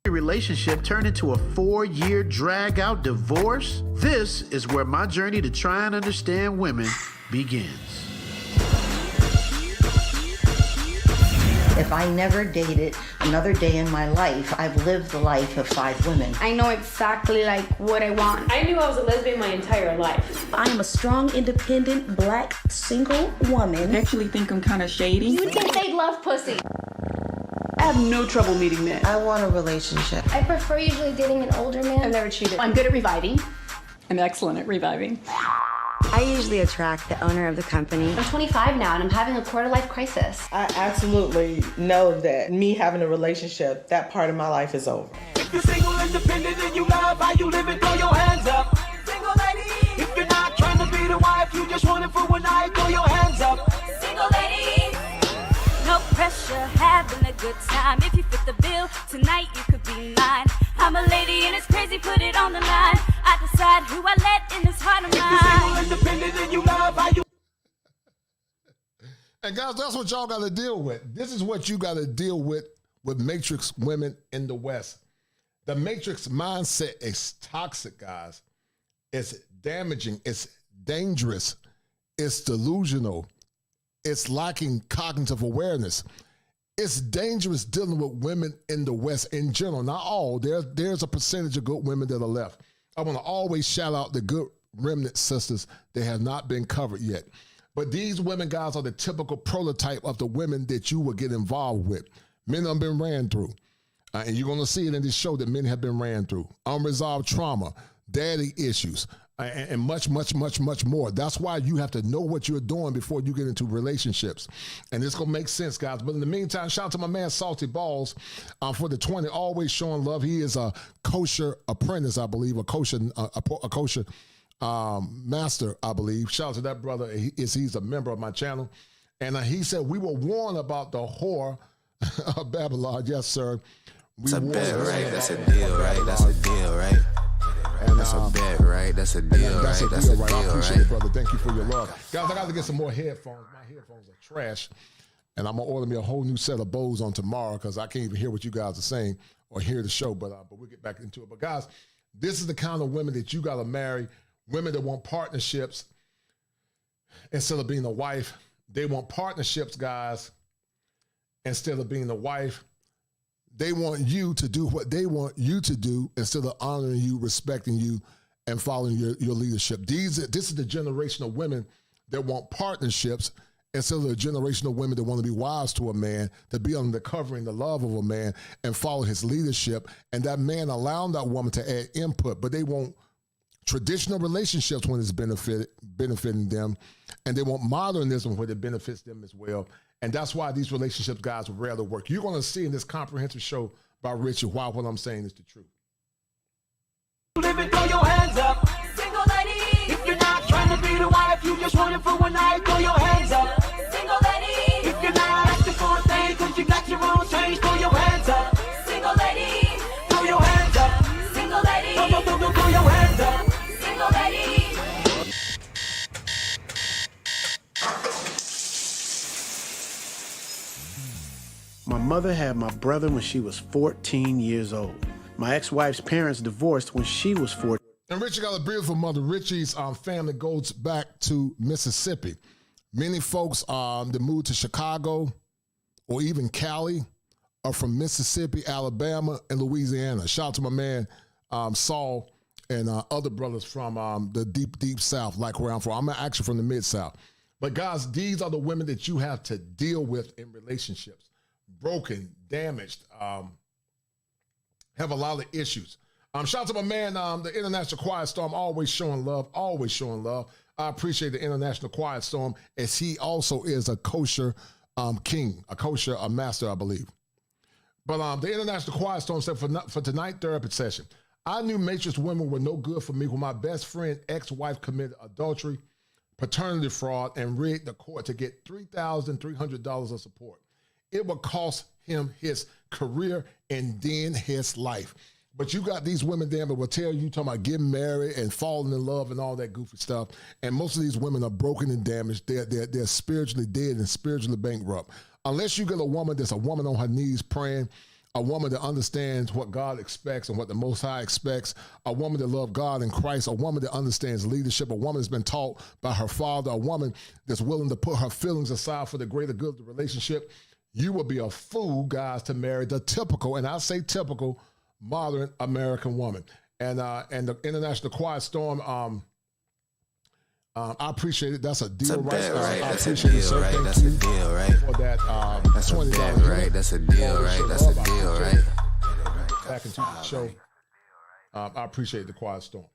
Relationship turned into a 4-year drag-out divorce? This is where my journey to try and understand women begins. If I never dated another day in my life, I've lived the life of 5 women. I know exactly like what I want. I knew I was a lesbian my entire life. I am a strong, independent, black, single woman. I actually think I'm kind of shady. You think they love pussy? I have no trouble meeting men. I want a relationship. I prefer usually dating an older man. I've never cheated. I'm good at reviving. I'm excellent at reviving. I usually attract the owner of the company. I'm 25 now and I'm having a quarter-life crisis. I absolutely know that me having a relationship, that part of my life is over. If you're single, independent, and you love how you live, and throw your hands up. Single lady. If you're not trying to be the wife, you just want it for one night, throw your hands up. Single lady. No pressure, having a good time. If you fit the bill, tonight you could be mine. I'm a lady and it's crazy, put it on the line. I decide who I let in this heart of mine. If you're single, independent, and you love how you... And guys, that's what y'all got to deal with. This is what you got to deal with matrix women in the West. The matrix mindset is toxic, guys. It's damaging. It's dangerous. It's delusional. It's lacking cognitive awareness. It's dangerous dealing with women in the West in general. Not all. There's a percentage of good women that are left. I want to always shout out the good remnant sisters that have not been covered yet. But these women, guys, are the typical prototype of the women that you will get involved with. Men have been ran through. And you're going to see it in this show that men have been ran through. Unresolved trauma, daddy issues, and much, much, much, much more. That's why you have to know what you're doing before you get into relationships. And it's going to make sense, guys. But in the meantime, shout out to my man, Salty Balls, for the 20, always showing love. He is a kosher apprentice, I believe, a kosher master, I believe. Shout out to that brother. He's a member of my channel. And he said, we were warned about the whore of Babylon. Yes, sir. That's a bet, right? That's a deal, right? That's a deal, right? And that's a bet, right? That's a deal, right? That's a deal, right? I appreciate it, brother. Thank you for your love. Guys, I got to get some more headphones. My headphones are trash. And I'm going to order me a whole new set of Bose on tomorrow because I can't even hear what you guys are saying or hear the show. But we'll get back into it. But guys, this is the kind of women that you got to marry. Women that want partnerships instead of being a wife. They want partnerships, guys, instead of being a wife. They want you to do what they want you to do instead of honoring you, respecting you, and following your leadership. This is the generation of women that want partnerships instead of the generation of women that want to be wives to a man, to be under the covering, the love of a man, and follow his leadership. And that man allowing that woman to add input, but they want traditional relationships when it's benefiting them, and they want modernism when it benefits them as well. And that's why these relationships, guys, will rarely work. You're going to see in this comprehensive show by Richard why what I'm saying is the truth. Live it, throw your hands up. Single lady. If you're not trying to be the wife, you just want it for one night, throw your hands up. Single lady. If you're not asking for a thing, cause you got your own change, throw your hands up. Single lady. Throw your hands up. Single lady. Throw your hands up. Single lady. My mother had my brother when she was 14 years old. My ex-wife's parents divorced when she was 14. And Richie got a beautiful mother. Richie's family goes back to Mississippi. Many folks that moved to Chicago or even Cali are from Mississippi, Alabama, and Louisiana. Shout out to my man Saul and other brothers from the deep, deep South, like where I'm from. I'm actually from the Mid-South. But guys, these are the women that you have to deal with in relationships. Broken, damaged, have a lot of issues. Shout out to my man, the International Quiet Storm, always showing love, always showing love. I appreciate the International Quiet Storm, as he also is a kosher king, a kosher master, I believe. But the International Quiet Storm said for tonight's therapy session, I knew matrix women were no good for me when my best friend, ex-wife committed adultery, paternity fraud, and rigged the court to get $3,300 of support. It would cost him his career and then his life. But you got these women there that will tell you, talking about getting married and falling in love and all that goofy stuff. And most of these women are broken and damaged. They're spiritually dead and spiritually bankrupt. Unless you get a woman that's a woman on her knees praying, a woman that understands what God expects and what the Most High expects, a woman that loves God and Christ, a woman that understands leadership, a woman that's been taught by her father, a woman that's willing to put her feelings aside for the greater good of the relationship, you will be a fool, guys, to marry the typical, and I say typical, modern American woman. And the International Quiet Storm, I appreciate it. That's a deal, right? I appreciate it, sir. Thank you for that $20. Right, that's a deal, right? That's a deal, right? Back into the show. I appreciate the Quiet Storm.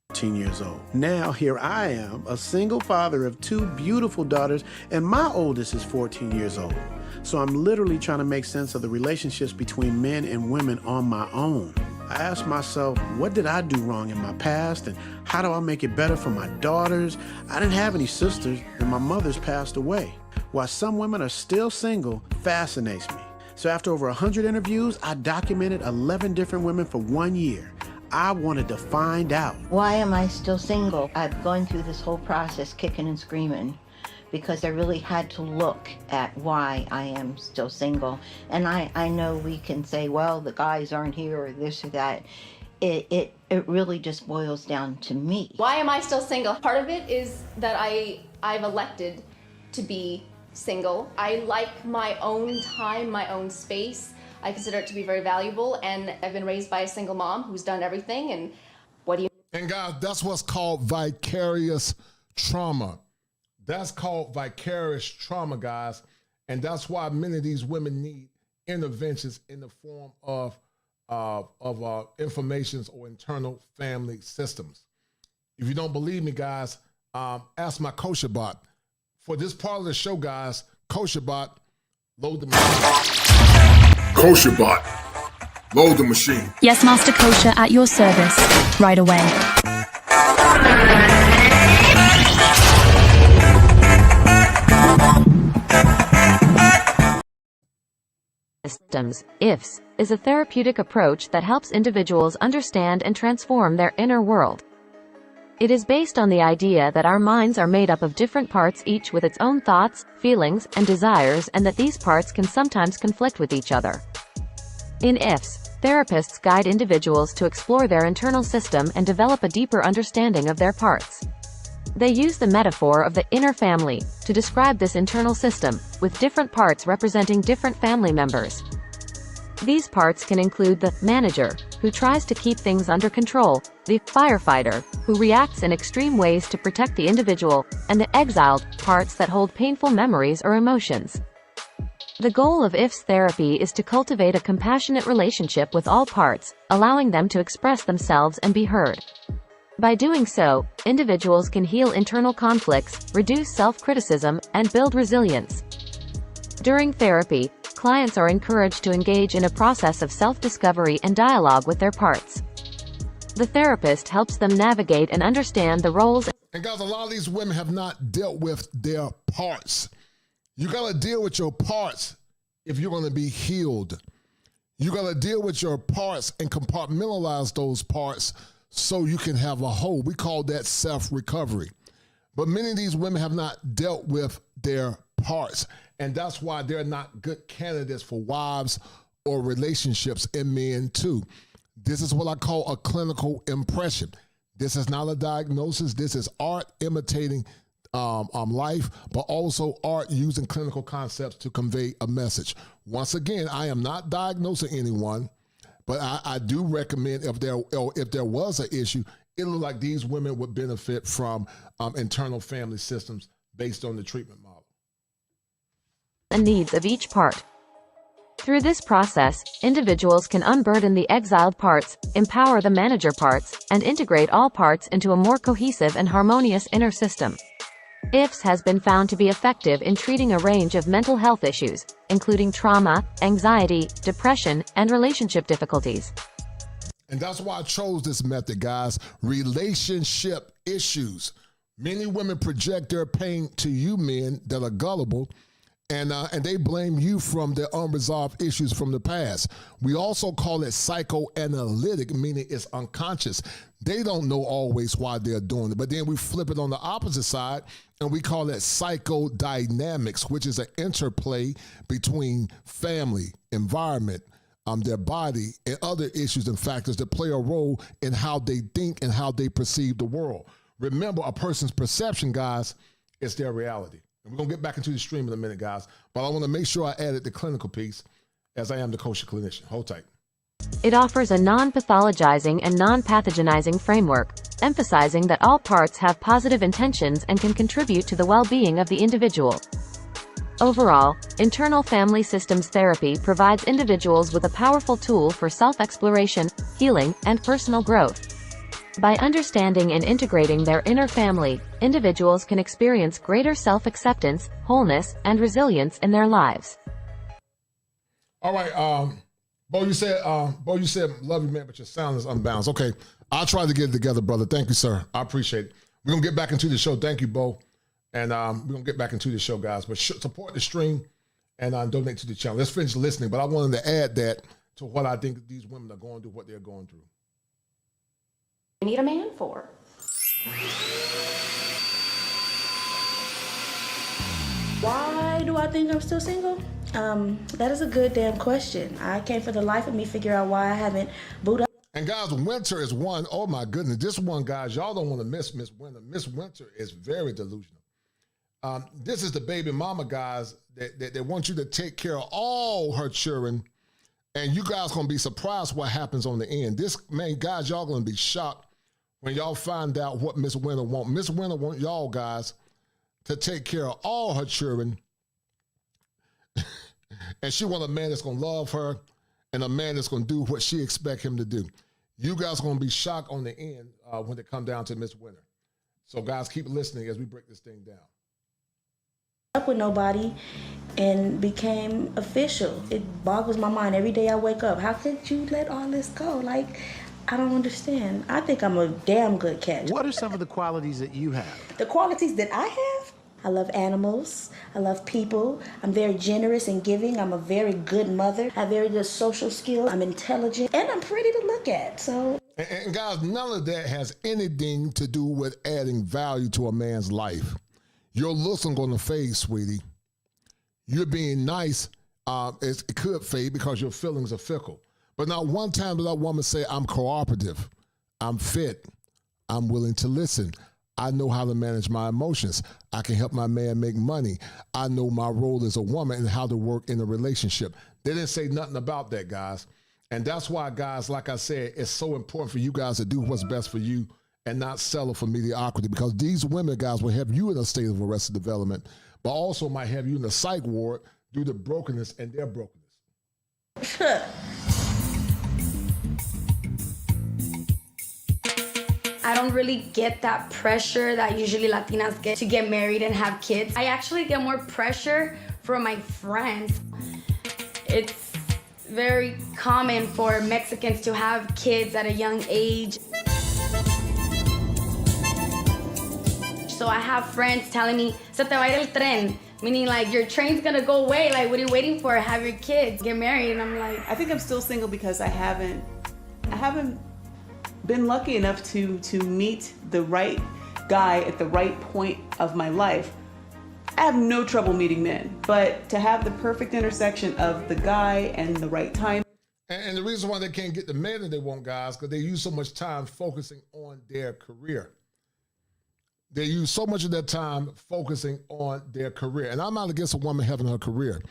14 years old. Now here I am, a single father of 2 beautiful daughters, and my oldest is 14 years old. So I'm literally trying to make sense of the relationships between men and women on my own. I ask myself, what did I do wrong in my past, and how do I make it better for my daughters? I didn't have any sisters, and my mother's passed away. Why some women are still single fascinates me. So after over 100 interviews, I documented 11 different women for 1 year. I wanted to find out. Why am I still single? I've gone through this whole process kicking and screaming because I really had to look at why I am still single. And I know we can say, well, the guys aren't here or this or that. It really just boils down to me. Why am I still single? Part of it is that I've elected to be single. I like my own time, my own space. I consider it to be very valuable, and I've been raised by a single mom who's done everything, and what do you... And guys, that's what's called vicarious trauma. That's called vicarious trauma, guys, and that's why many of these women need interventions in the form of informations or internal family systems. If you don't believe me, guys, ask my kosher bot. For this part of the show, guys, kosher bot, load the machine. Kosher bot, load the machine. Yes, Master Kosher, at your service, right away. Systems, IFS, is a therapeutic approach that helps individuals understand and transform their inner world. It is based on the idea that our minds are made up of different parts, each with its own thoughts, feelings, and desires, and that these parts can sometimes conflict with each other. In IFS, therapists guide individuals to explore their internal system and develop a deeper understanding of their parts. They use the metaphor of the inner family to describe this internal system, with different parts representing different family members. These parts can include the manager, who tries to keep things under control, the firefighter, who reacts in extreme ways to protect the individual, and the exiled, parts that hold painful memories or emotions. The goal of IFS therapy is to cultivate a compassionate relationship with all parts, allowing them to express themselves and be heard. By doing so, individuals can heal internal conflicts, reduce self-criticism, and build resilience. During therapy, clients are encouraged to engage in a process of self-discovery and dialogue with their parts. The therapist helps them navigate and understand the roles. And guys, a lot of these women have not dealt with their parts. You got to deal with your parts if you're going to be healed. You got to deal with your parts and compartmentalize those parts so you can have a whole. We call that self-recovery. But many of these women have not dealt with their parts, and that's why they're not good candidates for wives or relationships, and men too. This is what I call a clinical impression. This is not a diagnosis. This is art imitating life, but also art using clinical concepts to convey a message. Once again, I am not diagnosing anyone, but I do recommend if there was an issue, it looks like these women would benefit from internal family systems based on the treatment model. And needs of each part. Through this process, individuals can unburden the exiled parts, empower the manager parts, and integrate all parts into a more cohesive and harmonious inner system. IFS has been found to be effective in treating a range of mental health issues, including trauma, anxiety, depression, and relationship difficulties. And that's why I chose this method, guys. Relationship issues. Many women project their pain to you men that are gullible, and they blame you from their unresolved issues from the past. We also call it psychoanalytic, meaning it's unconscious. They don't know always why they're doing it, but then we flip it on the opposite side, and we call it psychodynamics, which is an interplay between family, environment, their body, and other issues and factors that play a role in how they think and how they perceive the world. Remember, a person's perception, guys, is their reality. And we're going to get back into the stream in a minute, guys. But I want to make sure I added the clinical piece, as I am the kosher clinician. Hold tight. It offers a non-pathologizing and non-pathogenizing framework, emphasizing that all parts have positive intentions and can contribute to the well-being of the individual. Overall, internal family systems therapy provides individuals with a powerful tool for self-exploration, healing, and personal growth. By understanding and integrating their inner family, individuals can experience greater self-acceptance, wholeness, and resilience in their lives. All right, Bo, you said, love you, man, but your sound is unbalanced. Okay, I'll try to get it together, brother. Thank you, sir. I appreciate it. We're going to get back into the show. Thank you, Bo. And we're going to get back into the show, guys. But support the stream and donate to the channel. Let's finish listening. But I wanted to add that to what I think these women are going through, what they're going through. You need a man for. Why do I think I'm still single? That is a good damn question. I can't for the life of me figure out why I haven't booed up. And guys, Winter is one. Oh my goodness, this one, guys, y'all don't want to miss Miss Winter. Miss Winter is very delusional. This is the baby mama, guys, that want you to take care of all her children, and you guys gonna be surprised what happens on the end. This, man, guys, y'all gonna be shocked when y'all find out what Miss Winter want. Miss Winter want y'all guys to take care of all her children, and she want a man that's gonna love her and a man that's gonna do what she expect him to do. You guys are gonna be shocked on the end when it come down to Miss Winter. So guys, keep listening as we break this thing down. Up with nobody and became official. It boggles my mind every day I wake up. How could you let all this go? Like, I don't understand. I think I'm a damn good catch. What are some of the qualities that you have? The qualities that I have? I love animals. I love people. I'm very generous and giving. I'm a very good mother. I have very good social skills. I'm intelligent. And I'm pretty to look at. So. And guys, none of that has anything to do with adding value to a man's life. Your looks are going to fade, sweetie. You're being nice, it could fade because your feelings are fickle. But not one time did that woman say, I'm cooperative, I'm fit, I'm willing to listen. I know how to manage my emotions. I can help my man make money. I know my role as a woman and how to work in a relationship. They didn't say nothing about that, guys. And that's why, guys, like I said, it's so important for you guys to do what's best for you and not settle for mediocrity, because these women, guys, will have you in a state of arrested development, but also might have you in the psych ward due to brokenness and their brokenness. I don't really get that pressure that usually Latinas get to get married and have kids. I actually get more pressure from my friends. It's very common for Mexicans to have kids at a young age. So I have friends telling me, se te va a ir el tren, meaning like your train's gonna go away, like what are you waiting for? Have your kids, get married. And I'm like, I think I'm still single because I haven't been lucky enough to meet the right guy at the right point of my life. I have no trouble meeting men, but to have the perfect intersection of the guy and the right time. And the reason why they can't get the men that they want, guys, because they use so much time focusing on their career. They use so much of their time focusing on their career. And I'm not against a woman having her career.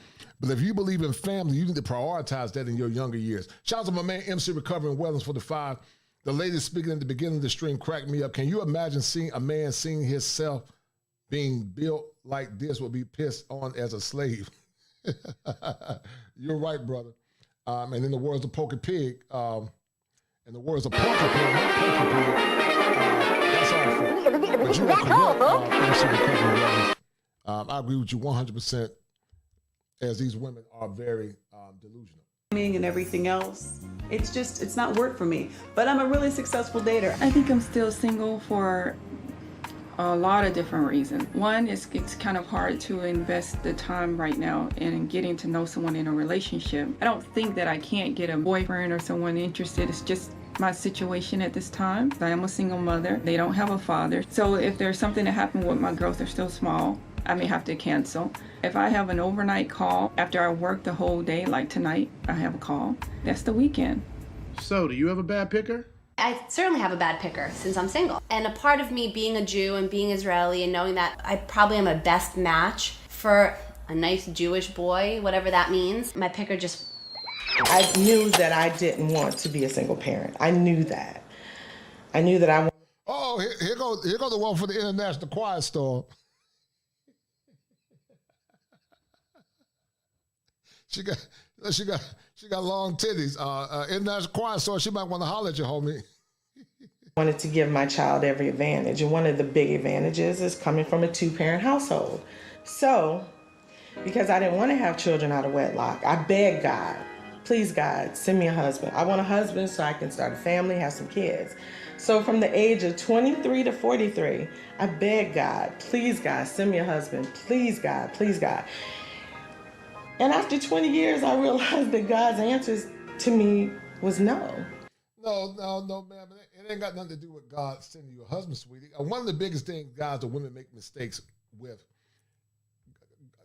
But if you believe in family, you need to prioritize that in your younger years. Shout out to my man, MC Recovering Wellness for the 5. The lady speaking at the beginning of the stream cracked me up. Can you imagine seeing a man seeing himself being built like this would be pissed on as a slave? You're right, brother. And in the words of Pokey Pig, in the words of Pokey Pig, not Pokey Pig, that's all for it. But you are correct, MC Recovering Wellness. I agree with you 100%, as these women are very delusional. and everything else. It's not work for me. But I'm a really successful dater. I think I'm still single for a lot of different reasons. One is it's kind of hard to invest the time right now in getting to know someone in a relationship. I don't think that I can't get a boyfriend or someone interested. It's just my situation at this time. I am a single mother. They don't have a father. So if there's something that happened with my girls, they're still small, I may have to cancel. If I have an overnight call after I work the whole day, like tonight, I have a call. That's the weekend. So, do you have a bad picker? I certainly have a bad picker since I'm single. And a part of me being a Jew and being Israeli and knowing that I probably am a best match for a nice Jewish boy, whatever that means, my picker just... I knew that I didn't want to be a single parent. I knew that. I knew that I... Oh, here goes the one for the International Quiet Storm. She got long titties. International Quiet Storm, she might want to holler at you, homie. Wanted to give my child every advantage, and one of the big advantages is coming from a two-parent household. So, because I didn't want to have children out of wedlock, I begged God, please God, send me a husband. I want a husband so I can start a family, have some kids. So from the age of 23 to 43, I begged God, please God, send me a husband. Please God, please God. And after 20 years, I realized that God's answers to me was no. No, ma'am. It ain't got nothing to do with God sending you a husband, sweetie. One of the biggest things guys or women make mistakes with,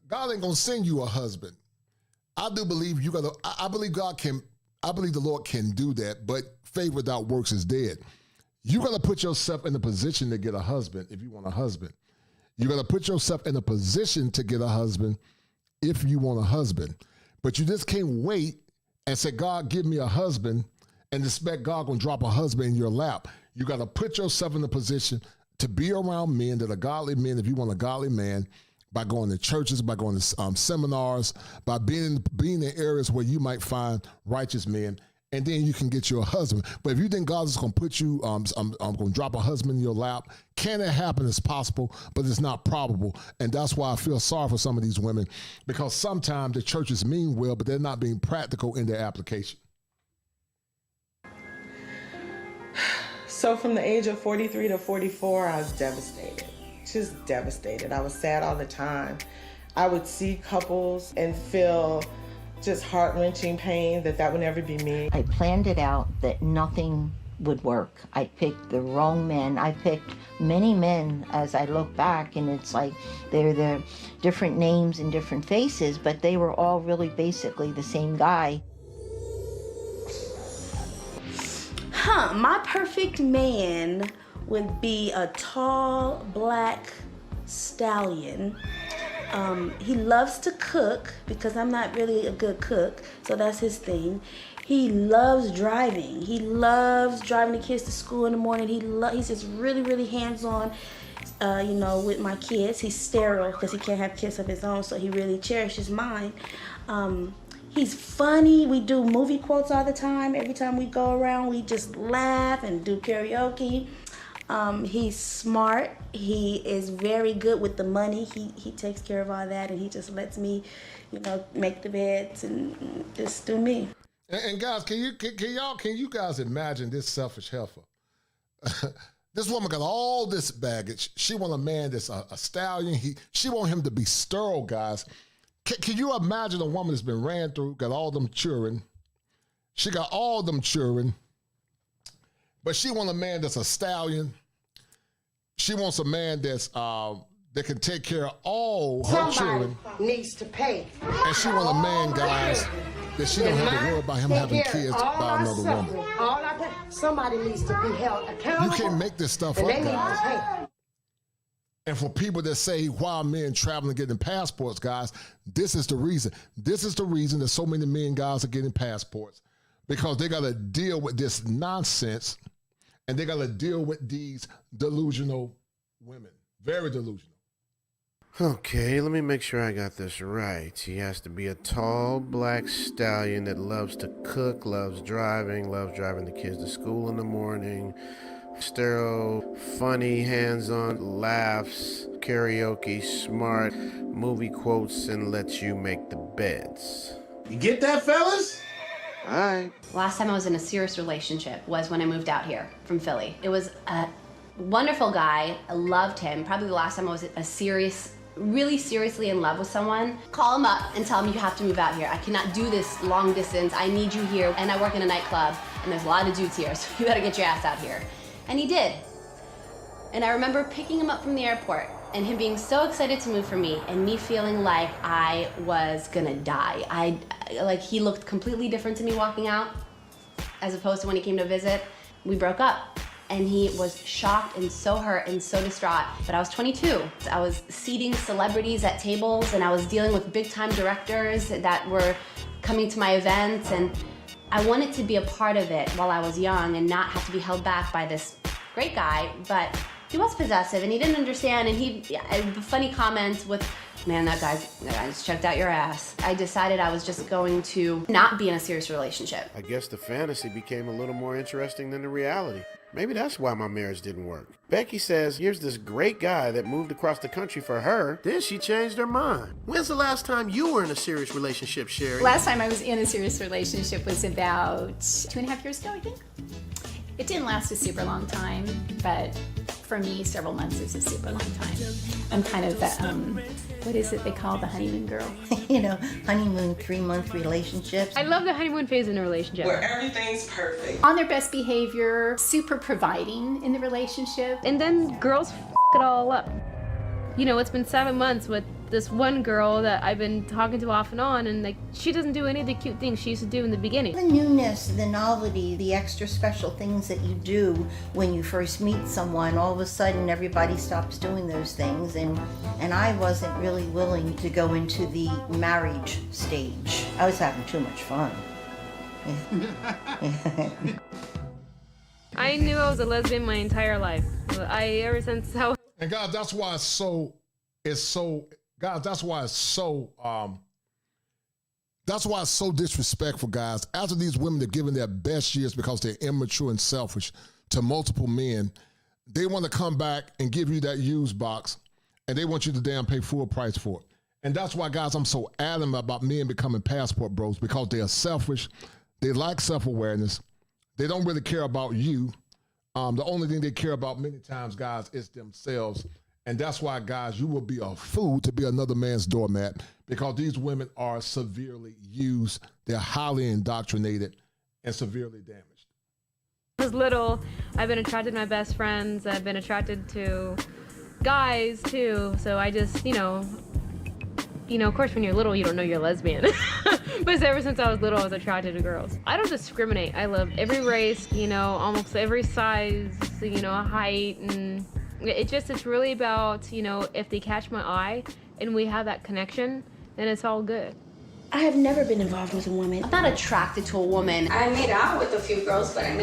God ain't gonna send you a husband. I do believe I believe the Lord can do that, but faith without works is dead. You gotta put yourself in a position to get a husband if you want a husband. You gotta put yourself in a position to get a husband if you want a husband. But you just can't wait and say, God, give me a husband, and expect God gonna drop a husband in your lap. You gotta put yourself in a position to be around men that are godly men if you want a godly man, by going to churches, by going to seminars, by being in areas where you might find righteous men, and then you can get you a husband. But if you think God is going to put you, I'm going to drop a husband in your lap, can it happen? It's possible, but it's not probable. And that's why I feel sorry for some of these women, because sometimes the churches mean well, but they're not being practical in their application. So from the age of 43 to 44, I was devastated. Just devastated. I was sad all the time. I would see couples and feel just heart-wrenching pain that would never be me. I planned it out that nothing would work. I picked the wrong men. I picked many men as I look back, and it's like they're different names and different faces, but they were all really basically the same guy. My perfect man would be a tall black stallion. He loves to cook because I'm not really a good cook, so that's his thing. He loves driving. He loves driving the kids to school in the morning. He's just really, really hands-on, with my kids. He's sterile because he can't have kids of his own, so he really cherishes mine. He's funny. We do movie quotes all the time. Every time we go around, we just laugh and do karaoke. He's smart. He is very good with the money. He takes care of all that, and he just lets me, make the beds and just do me. And guys, can you guys imagine this selfish heifer? This woman got all this baggage. She want a man that's a stallion. She want him to be sterile, guys. Can you imagine a woman that's been ran through, got all them children? She got all them children, but she want a man that's a stallion. She wants a man that's that can take care of all her children. Needs to pay. And she want a man, guys, that she don't have to worry about him having kids by another woman. Somebody needs to be held accountable. You can't make this stuff up, guys. And for people that say, why men traveling getting passports, guys, this is the reason. This is the reason that so many men, guys, are getting passports, because they got to deal with this nonsense, and they got to deal with these delusional women. Very delusional. Okay, let me make sure I got this right. He has to be a tall black stallion that loves to cook, loves driving the kids to school in the morning, sterile, funny, hands-on, laughs, karaoke, smart, movie quotes, and lets you make the beds. You get that, fellas? All right. Last time I was in a serious relationship was when I moved out here from Philly. It was a wonderful guy. I loved him. Probably the last time I was really seriously in love with someone. Call him up and tell him you have to move out here. I cannot do this long distance. I need you here. And I work in a nightclub and there's a lot of dudes here, so you better get your ass out here. And he did. And I remember picking him up from the airport and him being so excited to move for me and me feeling like I was gonna die. He looked completely different to me walking out as opposed to when he came to visit. We broke up and he was shocked and so hurt and so distraught. But I was 22. I was seating celebrities at tables and I was dealing with big time directors that were coming to my events, and I wanted to be a part of it while I was young and not have to be held back by this great guy, but he was possessive and he didn't understand, and the funny comments with, man, that guy just checked out your ass. I decided I was just going to not be in a serious relationship. I guess the fantasy became a little more interesting than the reality. Maybe that's why my marriage didn't work. Becky says here's this great guy that moved across the country for her. Then she changed her mind. When's the last time you were in a serious relationship, Sherry? Last time I was in a serious relationship was about 2.5 years ago, I think. It didn't last a super long time, but for me, several months is a super long time. I'm kind of the, what is it they call the honeymoon girl? Honeymoon 3-month relationships. I love the honeymoon phase in a relationship. Where everything's perfect. On their best behavior, super providing in the relationship. And then girls f it all up. It's been 7 months with this one girl that I've been talking to off and on, and she doesn't do any of the cute things she used to do in the beginning. The newness, the novelty, the extra special things that you do when you first meet someone, all of a sudden everybody stops doing those things, and I wasn't really willing to go into the marriage stage. I was having too much fun. I knew I was a lesbian my entire life. Ever since I was... And guys, that's why it's so disrespectful, guys. After these women are giving their best years because they're immature and selfish to multiple men, they want to come back and give you that used box, and they want you to damn pay full price for it. And that's why, guys, I'm so adamant about men becoming passport bros, because they are selfish. They lack self-awareness. They don't really care about you. The only thing they care about many times, guys, is themselves. And that's why, guys, you will be a fool to be another man's doormat, because these women are severely used. They're highly indoctrinated and severely damaged. I was little, I've been attracted to my best friends. I've been attracted to guys, too. So I just, of course, when you're little, you don't know you're a lesbian. But ever since I was little, I was attracted to girls. I don't discriminate. I love every race, almost every size, height, and it's really about, if they catch my eye and we have that connection, then it's all good. I have never been involved with a woman. I'm not attracted to a woman. I made out with a few girls, but I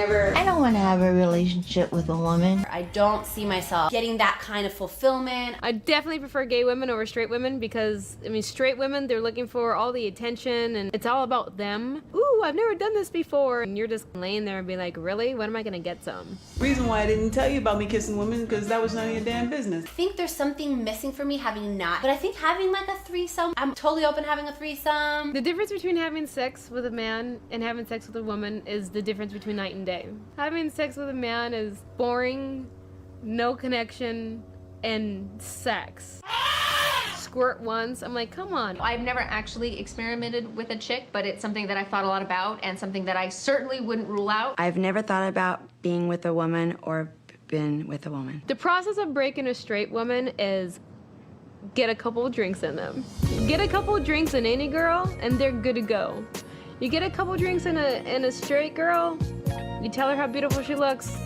don't want to have a relationship with a woman. I don't see myself getting that kind of fulfillment. I definitely prefer gay women over straight women because, straight women, they're looking for all the attention and it's all about them. Ooh, I've never done this before. And you're just laying there and be like, really? When am I going to get some? Reason why I didn't tell you about me kissing women, because that was none of your damn business. I think there's something missing for me having not. But I think having like a threesome, I'm totally open to having a threesome. The difference between having sex with a man and having sex with a woman is the difference between night and day. Having sex with a man is boring, no connection, and sex. Squirt once, I'm like, come on. I've never actually experimented with a chick, but it's something that I thought a lot about and something that I certainly wouldn't rule out. I've never thought about being with a woman or been with a woman. The process of breaking a straight woman is get a couple of drinks in them. Get a couple of drinks in any girl, and they're good to go. You get a couple of drinks in a straight girl, you tell her how beautiful she looks,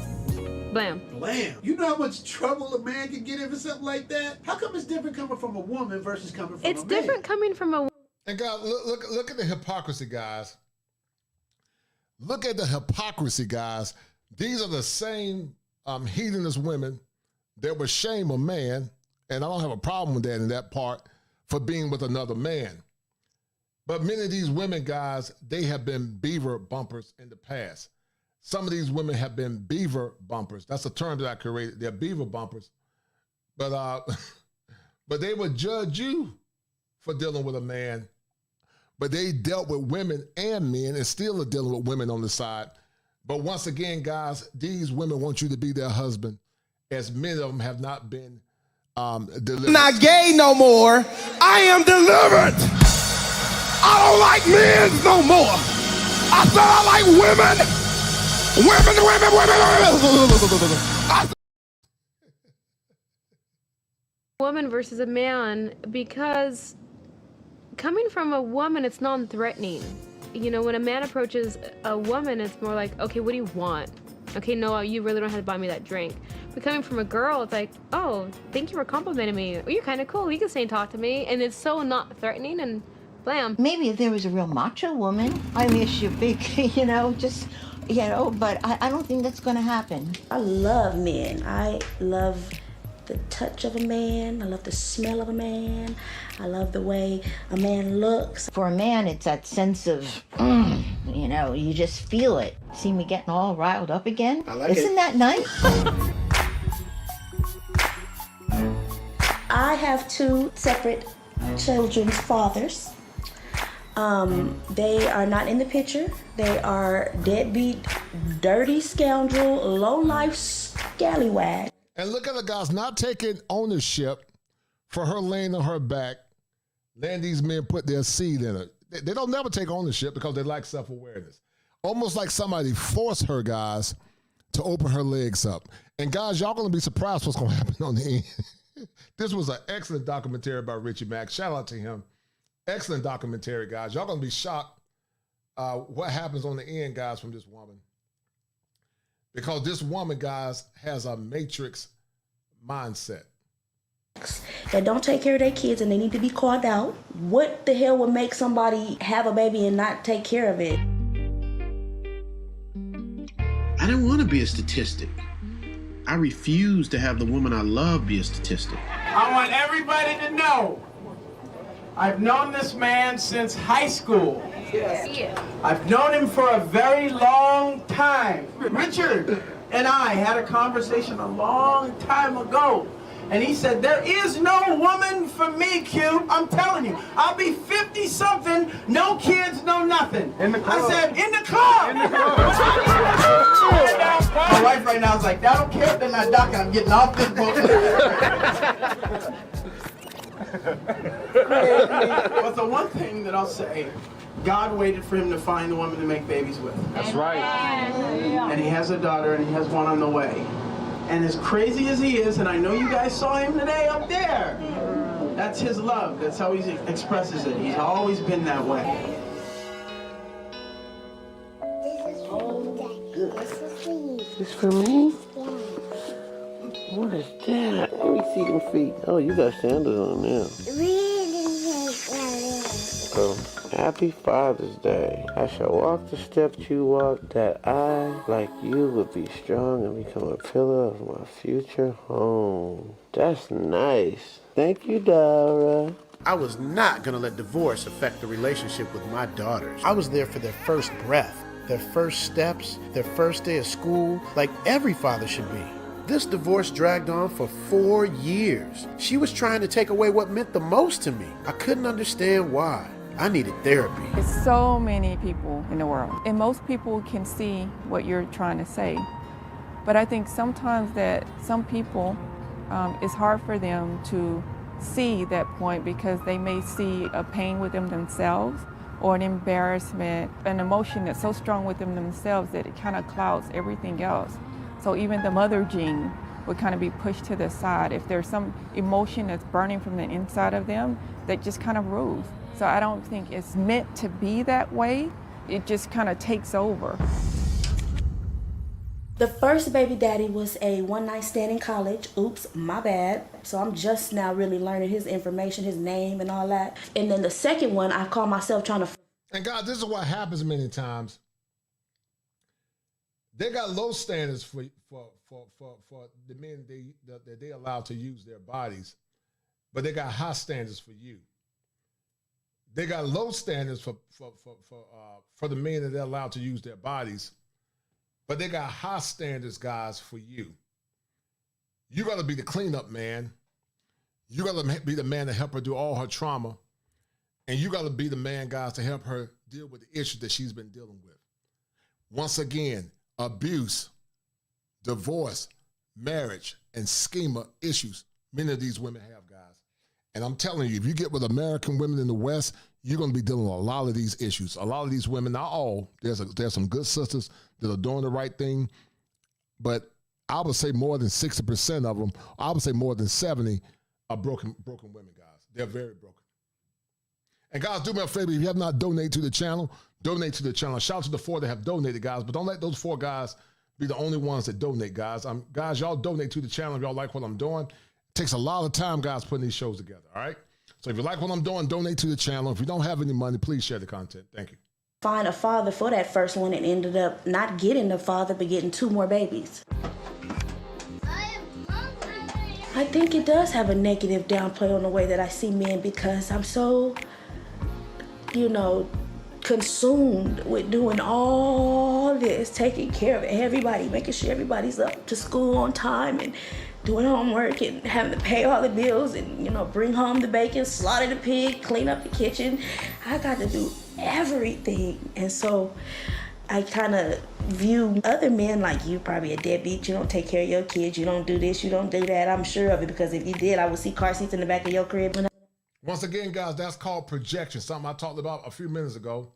blam. Blam. You know how much trouble a man can get in for something like that? How come it's different coming from a woman versus coming from a man? It's different coming from a woman. And God, look at the hypocrisy, guys. Look at the hypocrisy, guys. These are the same heathenist women that would shame a man, and I don't have a problem with that in that part, for being with another man. But many of these women, guys, they have been beaver bumpers in the past. Some of these women have been beaver bumpers. That's a term that I created. They're beaver bumpers. But but they would judge you for dealing with a man. but they dealt with women and men and still are dealing with women on the side. But once again, guys, these women want you to be their husband, as many of them have not been delivered. I'm not gay no more. I am delivered. I don't like men no more. I said I like women. Woman versus a man, because coming from a woman, it's non-threatening. You know, when a man approaches a woman, it's more like, okay, what do you want? Okay, no, you really don't have to buy me that drink. But coming from a girl, it's like, oh, thank you for complimenting me. Oh, you're kind of cool. You can stay and talk to me. And it's so not threatening, and blam. Maybe if there was a real macho woman, I miss you big, but I don't think that's going to happen. I love men. I love the touch of a man. I love the smell of a man. I love the way a man looks. For a man, it's that sense of, you just feel it. See me getting all riled up again? Isn't that nice? I have 2 separate children's fathers. They are not in the picture. They are deadbeat, dirty scoundrel, low-life scallywag. And look at the guys not taking ownership for her laying on her back, letting these men put their seed in her. They don't never take ownership because they lack self-awareness. Almost like somebody forced her, guys, to open her legs up. And guys, y'all gonna be surprised what's gonna happen on the end. This was an excellent documentary by Richie Mack. Shout out to him. Excellent documentary, guys. Y'all gonna be shocked what happens on the end, guys, from this woman. Because this woman, guys, has a matrix mindset. That don't take care of their kids and they need to be called out. What the hell would make somebody have a baby and not take care of it? I didn't want to be a statistic. I refuse to have the woman I love be a statistic. I want everybody to know I've known this man since high school. Yes. I've known him for a very long time. Richard and I had a conversation a long time ago. And he said, there is no woman for me, Q. I'm telling you. I'll be 50-something, no kids, no nothing. In the club. I said, in the club. In the club. My wife right now is like, I don't care if they're not docking. I'm getting off this boat. But the one thing that I'll say, God waited for him to find the woman to make babies with. That's right. And he has a daughter and he has one on the way. And as crazy as he is, and I know you guys saw him today up there, that's his love. That's how he expresses it. He's always been that way. This for me? What is that? Let me see them feet. Oh, you got sandals on now. Oh, happy Father's Day. I shall walk the steps you walk, that I, like you, would be strong and become a pillar of my future home. That's nice. Thank you, Dara. I was not going to let divorce affect the relationship with my daughters. I was there for their first breath, their first steps, their first day of school, like every father should be. This divorce dragged on for 4 years. She was trying to take away what meant the most to me. I couldn't understand why. I needed therapy. There's so many people in the world, and most people can see what you're trying to say. But I think sometimes that some people, it's hard for them to see that point because they may see a pain within themselves or an embarrassment, an emotion that's so strong within themselves that it kind of clouds everything else. So even the mother gene would kind of be pushed to the side if there's some emotion that's burning from the inside of them that just kind of rules. So I don't think it's meant to be that way. It just kind of takes over. The first baby daddy was a one-night stand in college. Oops, my bad. So I'm just now really learning his information, his name and all that. And then the second one, I call myself trying to... And God, this is what happens many times. They got low standards for the men that they allow to use their bodies, but they got high standards for you. They got low standards for the men that they're allowed to use their bodies, but they got high standards, guys, for you. You got to be the cleanup man. You got to be the man to help her do all her trauma And you got to be the man, guys, to help her deal with the issues that she's been dealing with. Once again, abuse, divorce, marriage, and schema issues many of these women have, guys. And I'm telling you, if you get with American women in the West, you're going to be dealing with a lot of these issues. A lot of these women, not all, there's some good sisters that are doing the right thing, but I would say more than 60% of them, I would say more than 70 are broken women, guys. They're very broken. And guys, do me a favor, if you have not donated to the channel, donate to the channel. Shout out to the 4 that have donated, guys, but don't let those 4 guys be the only ones that donate, guys. Guys, y'all donate to the channel if y'all like what I'm doing. It takes a lot of time, guys, putting these shows together, all right? So if you like what I'm doing, donate to the channel. If you don't have any money, please share the content. Thank you. Find a father for that first one and ended up not getting the father, but getting 2 more babies. I think it does have a negative downplay on the way that I see men because I'm so, consumed with doing all this, taking care of everybody, making sure everybody's up to school on time and doing homework and having to pay all the bills and, bring home the bacon, slaughter the pig, clean up the kitchen. I got to do everything. And so I kind of view other men like, you probably a deadbeat, you don't take care of your kids, you don't do this, you don't do that. I'm sure of it because if you did, I would see car seats in the back of your crib. Once again, guys, that's called projection, something I talked about a few minutes ago.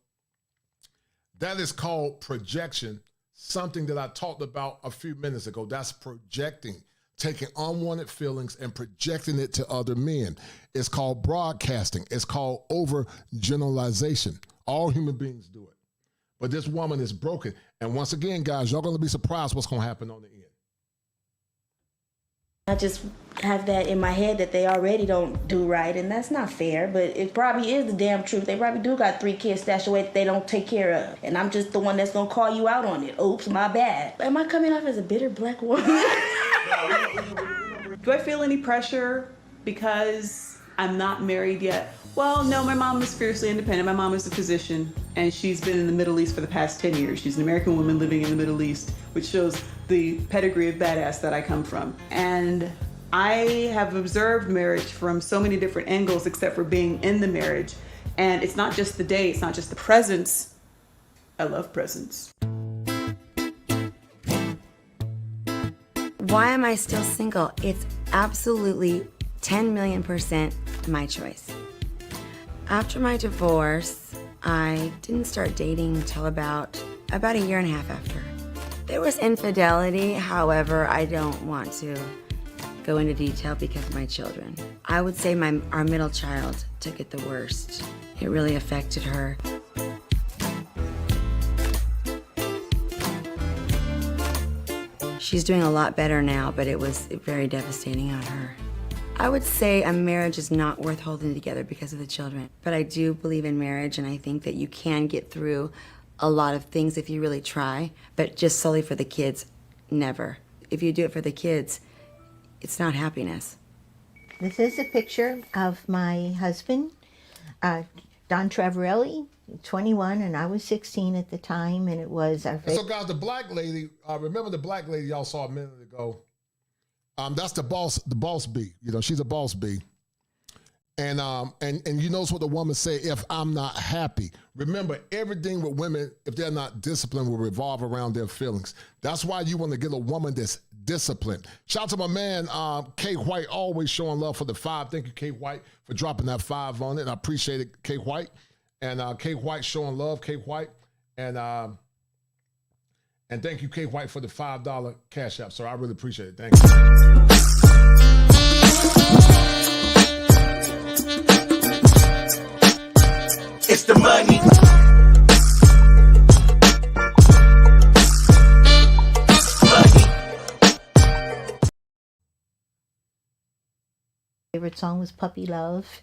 That is called projection, something that I talked about a few minutes ago. That's projecting, taking unwanted feelings and projecting it to other men. It's called broadcasting. It's called overgeneralization. All human beings do it. But this woman is broken. And once again, guys, y'all going to be surprised what's going to happen on the end. I just have that in my head that they already don't do right, and that's not fair, but it probably is the damn truth. They probably do got 3 kids stashed away that they don't take care of, and I'm just the one that's going to call you out on it. Oops, my bad. Am I coming off as a bitter black woman? Do I feel any pressure because I'm not married yet? Well, no, my mom is fiercely independent. My mom is a physician, and she's been in the Middle East for the past 10 years. She's an American woman living in the Middle East, which shows the pedigree of badass that I come from. And I have observed marriage from so many different angles except for being in the marriage. And it's not just the day, it's not just the presence. I love presence. Why am I still single? It's absolutely 10 million % my choice. After my divorce, I didn't start dating until about a year and a half after. There was infidelity, however, I don't want to go into detail because of my children. I would say our middle child took it the worst. It really affected her. She's doing a lot better now, but it was very devastating on her. I would say a marriage is not worth holding together because of the children. But I do believe in marriage, and I think that you can get through a lot of things if you really try, but just solely for the kids, never. If you do it for the kids, it's not happiness. This is a picture of my husband, Don Travarelli, 21, and I was 16 at the time, and it was our So guys, the black lady, remember the black lady y'all saw a minute ago? That's the boss bee. She's a boss bee. And you notice what the woman say, if I'm not happy. Remember, everything with women, if they're not disciplined, will revolve around their feelings. That's why you want to get a woman that's disciplined. Shout out to my man, K White, always showing love for the 5. Thank you, K White, for dropping that 5 on it. I appreciate it, K White. And K White showing love, K White. And thank you, K White, for the $5 cash app, sir. I really appreciate it. Thank you. It's the money. Favorite song was Puppy Love,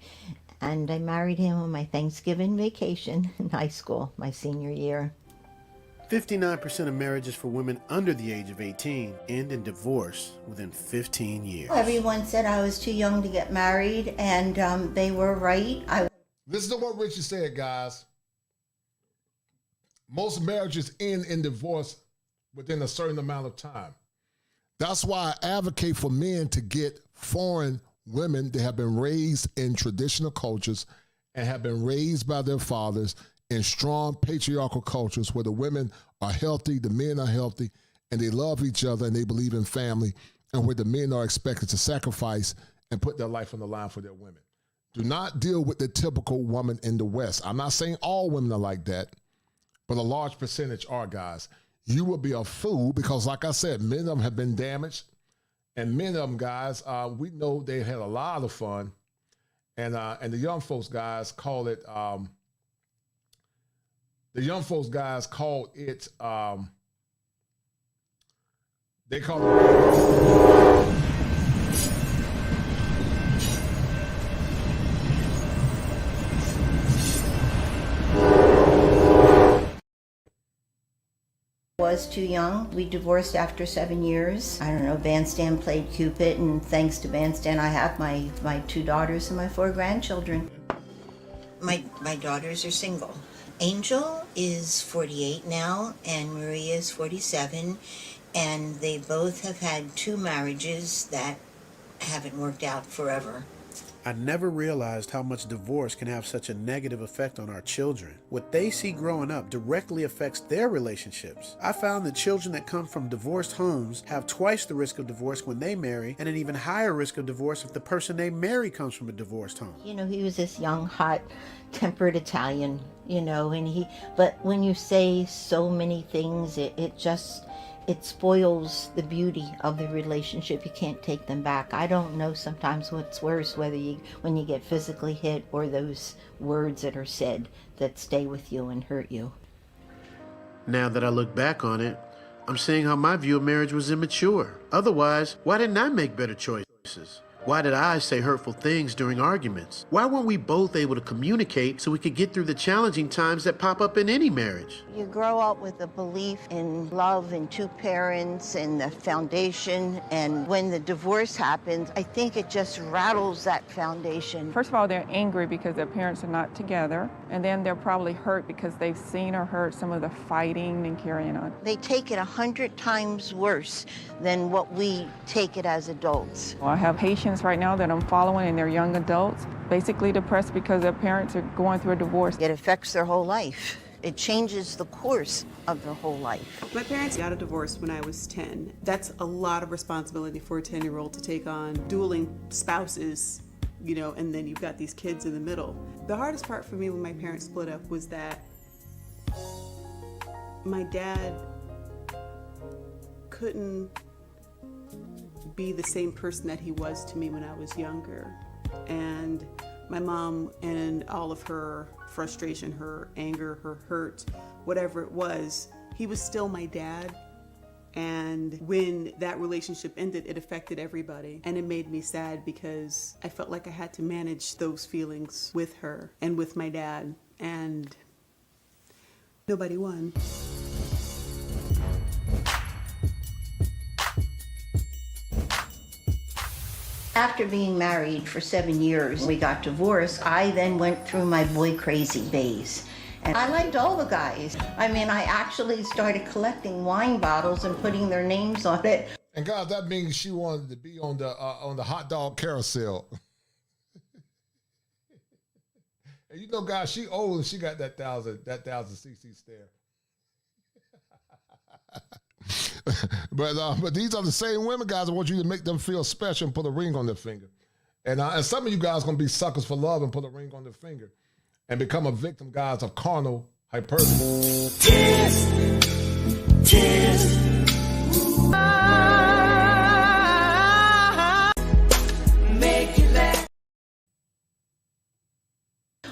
and I married him on my Thanksgiving vacation in high school, my senior year. 59% of marriages for women under the age of 18 end in divorce within 15 years. Everyone said I was too young to get married, and they were right. Listen to what Richie said, guys. Most marriages end in divorce within a certain amount of time. That's why I advocate for men to get foreign women that have been raised in traditional cultures and have been raised by their fathers in strong patriarchal cultures where the women are healthy, the men are healthy, and they love each other and they believe in family, and where the men are expected to sacrifice and put their life on the line for their women. Do not deal with the typical woman in the West. I'm not saying all women are like that, but a large percentage are, guys. You will be a fool because, like I said, many of them have been damaged, and many of them, guys, we know they had a lot of fun, and the young folks, guys, call it. The young folks, guys, call it. They call it. Was too young. We divorced after 7 years. I don't know, Bandstand played Cupid, and thanks to Bandstand I have my 2 daughters and my 4 grandchildren. My daughters are single. Angel is 48 now and Maria is 47, and they both have had 2 marriages that haven't worked out forever. I never realized how much divorce can have such a negative effect on our children. What they see growing up directly affects their relationships. I found that children that come from divorced homes have twice the risk of divorce when they marry, and an even higher risk of divorce if the person they marry comes from a divorced home. You know, he was this young, hot, tempered Italian, you know, but when you say so many things, it spoils the beauty of the relationship. You can't take them back. I don't know sometimes what's worse, when you get physically hit or those words that are said that stay with you and hurt you. Now that I look back on it, I'm seeing how my view of marriage was immature. Otherwise, why didn't I make better choices? Why did I say hurtful things during arguments? Why weren't we both able to communicate so we could get through the challenging times that pop up in any marriage? You grow up with a belief in love and 2 parents and the foundation, and when the divorce happens, I think it just rattles that foundation. First of all, they're angry because their parents are not together, and then they're probably hurt because they've seen or heard some of the fighting and carrying on. They take it 100 times worse than what we take it as adults. Well, I have patients right now that I'm following, and they're young adults, basically depressed because their parents are going through a divorce. It affects their whole life. It changes the course of their whole life. My parents got a divorce when I was 10. That's a lot of responsibility for a 10-year-old to take on, dueling spouses, you know, and then you've got these kids in the middle. The hardest part for me when my parents split up was that my dad couldn't be the same person that he was to me when I was younger. And my mom, and all of her frustration, her anger, her hurt, whatever it was, he was still my dad. And when that relationship ended, it affected everybody. And it made me sad because I felt like I had to manage those feelings with her and with my dad. And nobody won. After being married for 7 years, we got divorced. I then went through my boy crazy phase. And I liked all the guys. I mean, I actually started collecting wine bottles and putting their names on it. And guys, that means she wanted to be on the hot dog carousel. And you know, guys, she old and she got that 1,000cc stare. But these are the same women, guys. I want you to make them feel special and put a ring on their finger. And some of you guys are going to be suckers for love and put a ring on their finger and become a victim, guys, of carnal hyperbole.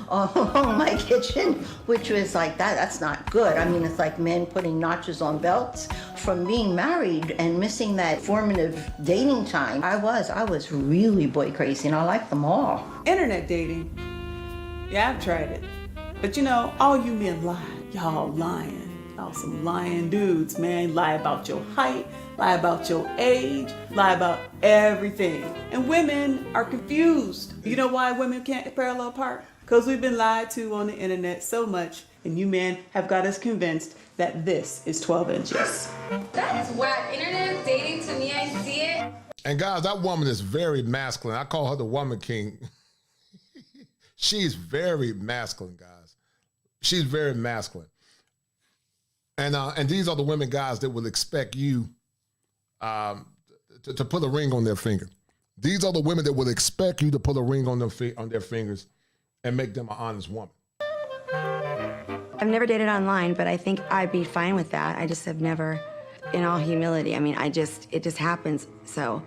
On my kitchen, which was like that's not good. I mean, it's like men putting notches on belts. From being married and missing that formative dating time, I was really boy crazy, and I liked them all. Internet dating. Yeah, I've tried it. But you know, all you men lie. Y'all lying. Y'all some lying dudes, man. Lie about your height, lie about your age, lie about everything. And women are confused. You know why women can't parallel park? Because we've been lied to on the internet so much, and you men have got us convinced that this is 12 inches. That is whack. Internet dating, to me, I see it. And guys, that woman is very masculine. I call her the woman king. She's very masculine, guys. She's very masculine. And these are the women, guys, that will expect you to put a ring on their finger. These are the women that will expect you to put a ring on their fingers and make them an honest woman. I've never dated online, but I think I'd be fine with that. I just have never, in all humility, I mean, it just happens, so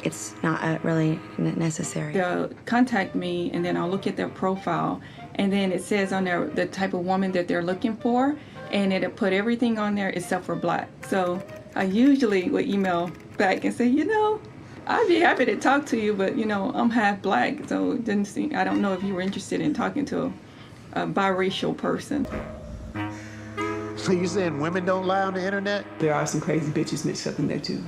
it's not really necessary. They'll contact me, and then I'll look at their profile, and then it says on there the type of woman that they're looking for, and it'll put everything on there except for black. So I usually would email back and say, you know, I'd be happy to talk to you, but, you know, I'm half black, so it didn't seem, I don't know if you were interested in talking to a biracial person. So you saying women don't lie on the internet? There are some crazy bitches mixed up in there too.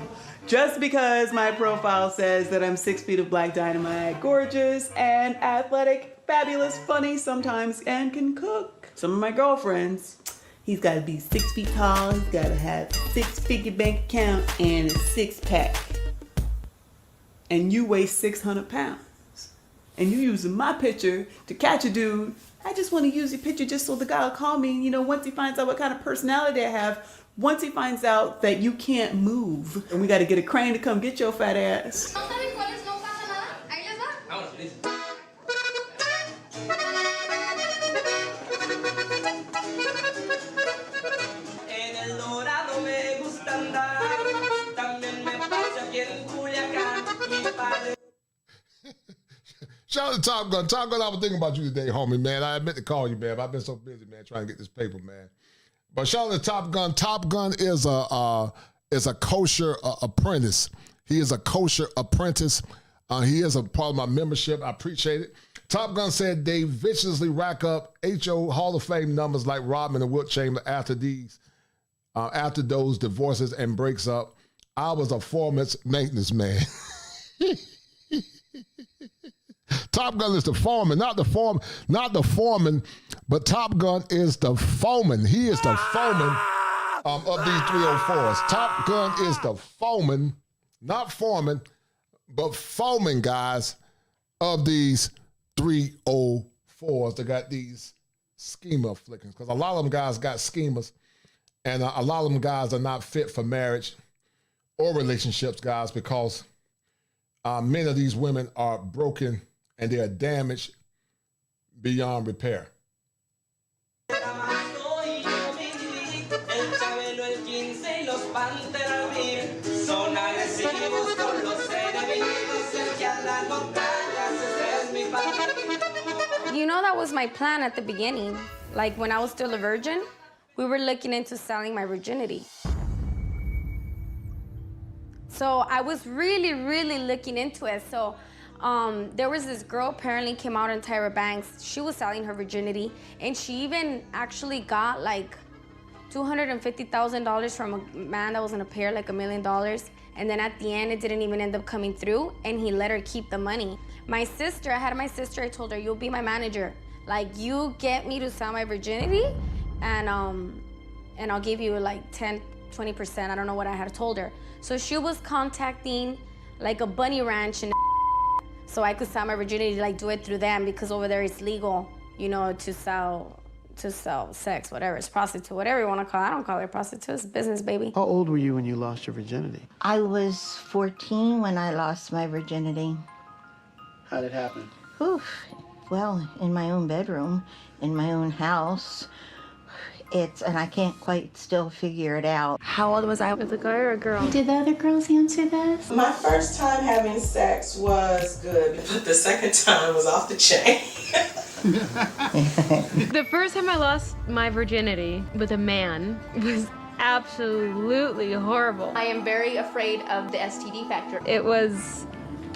Just because my profile says that I'm 6 feet of black dynamite, gorgeous and athletic, fabulous, funny sometimes, and can cook. Some of my girlfriends, he's got to be 6 feet tall, he's got to have a 6-figure bank account and a 6-pack. And you weigh 600 pounds. And you using my picture to catch a dude. I just want to use your picture just so the guy will call me. You know, once he finds out what kind of personality I have, once he finds out that you can't move, and we got to get a crane to come get your fat ass. Shout out to Top Gun. Top Gun, I was thinking about you today, homie, man. I meant to call you, man. I've been so busy, man, trying to get this paper, man. But shout out to Top Gun. Top Gun is a kosher apprentice. He is a kosher apprentice. He is a part of my membership. I appreciate it. Top Gun said they viciously rack up HO Hall of Fame numbers like Rodman and Wilt Chamberlain after those divorces and breaks up. I was a foreman maintenance man. Top Gun is the foreman, not the foreman, but Top Gun is the foreman. He is the foreman of these 304s. Top Gun is the foreman, not foreman, but foreman, guys, of these 304s that got these schema afflictions. Because a lot of them guys got schemas, and a lot of them guys are not fit for marriage or relationships, guys, because many of these women are broken and they are damaged beyond repair. You know, that was my plan at the beginning. Like when I was still a virgin, we were looking into selling my virginity. So I was really, really looking into it. So there was this girl apparently came out in Tyra Banks. She was selling her virginity, and she even actually got like $250,000 from a man that was gonna pay her like $1 million. And then at the end, it didn't even end up coming through, and he let her keep the money. My sister, I told her, you'll be my manager. Like, you get me to sell my virginity, and I'll give you like 10, 20%. I don't know what I had told her. So she was contacting like a bunny ranch and so I could sell my virginity, like do it through them, because over there it's legal, you know, to sell sex, whatever. It's prostitute, whatever you want to call it. I don't call it prostitute. It's business, baby. How old were you when you lost your virginity? I was 14 when I lost my virginity. How did it happen? Oof. Well, in my own bedroom, in my own house. And I can't quite still figure it out. How old was I? Was a guy or a girl? Did the other girls answer this? My first time having sex was good, but the second time was off the chain. The first time I lost my virginity with a man was absolutely horrible. I am very afraid of the STD factor. It was,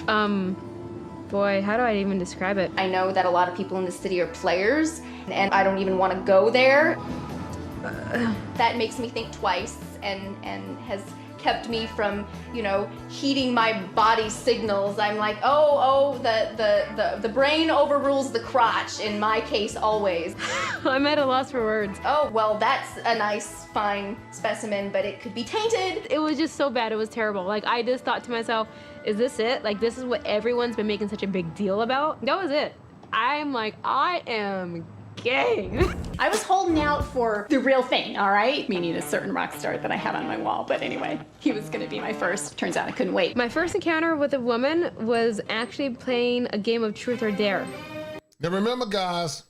boy, how do I even describe it? I know that a lot of people in the city are players, and I don't even want to go there. That makes me think twice and has kept me from, you know, heeding my body signals. I'm like, the brain overrules the crotch in my case always. I'm at a loss for words. Oh, well, that's a nice, fine specimen, but it could be tainted. It was just so bad. It was terrible. Like, I just thought to myself, is this it? Like, this is what everyone's been making such a big deal about? That was it. I'm like, I am game. I was holding out for the real thing, all right? Meaning a certain rock star that I have on my wall. But anyway, he was going to be my first. Turns out I couldn't wait. My first encounter with a woman was actually playing a game of truth or dare. Now remember, guys,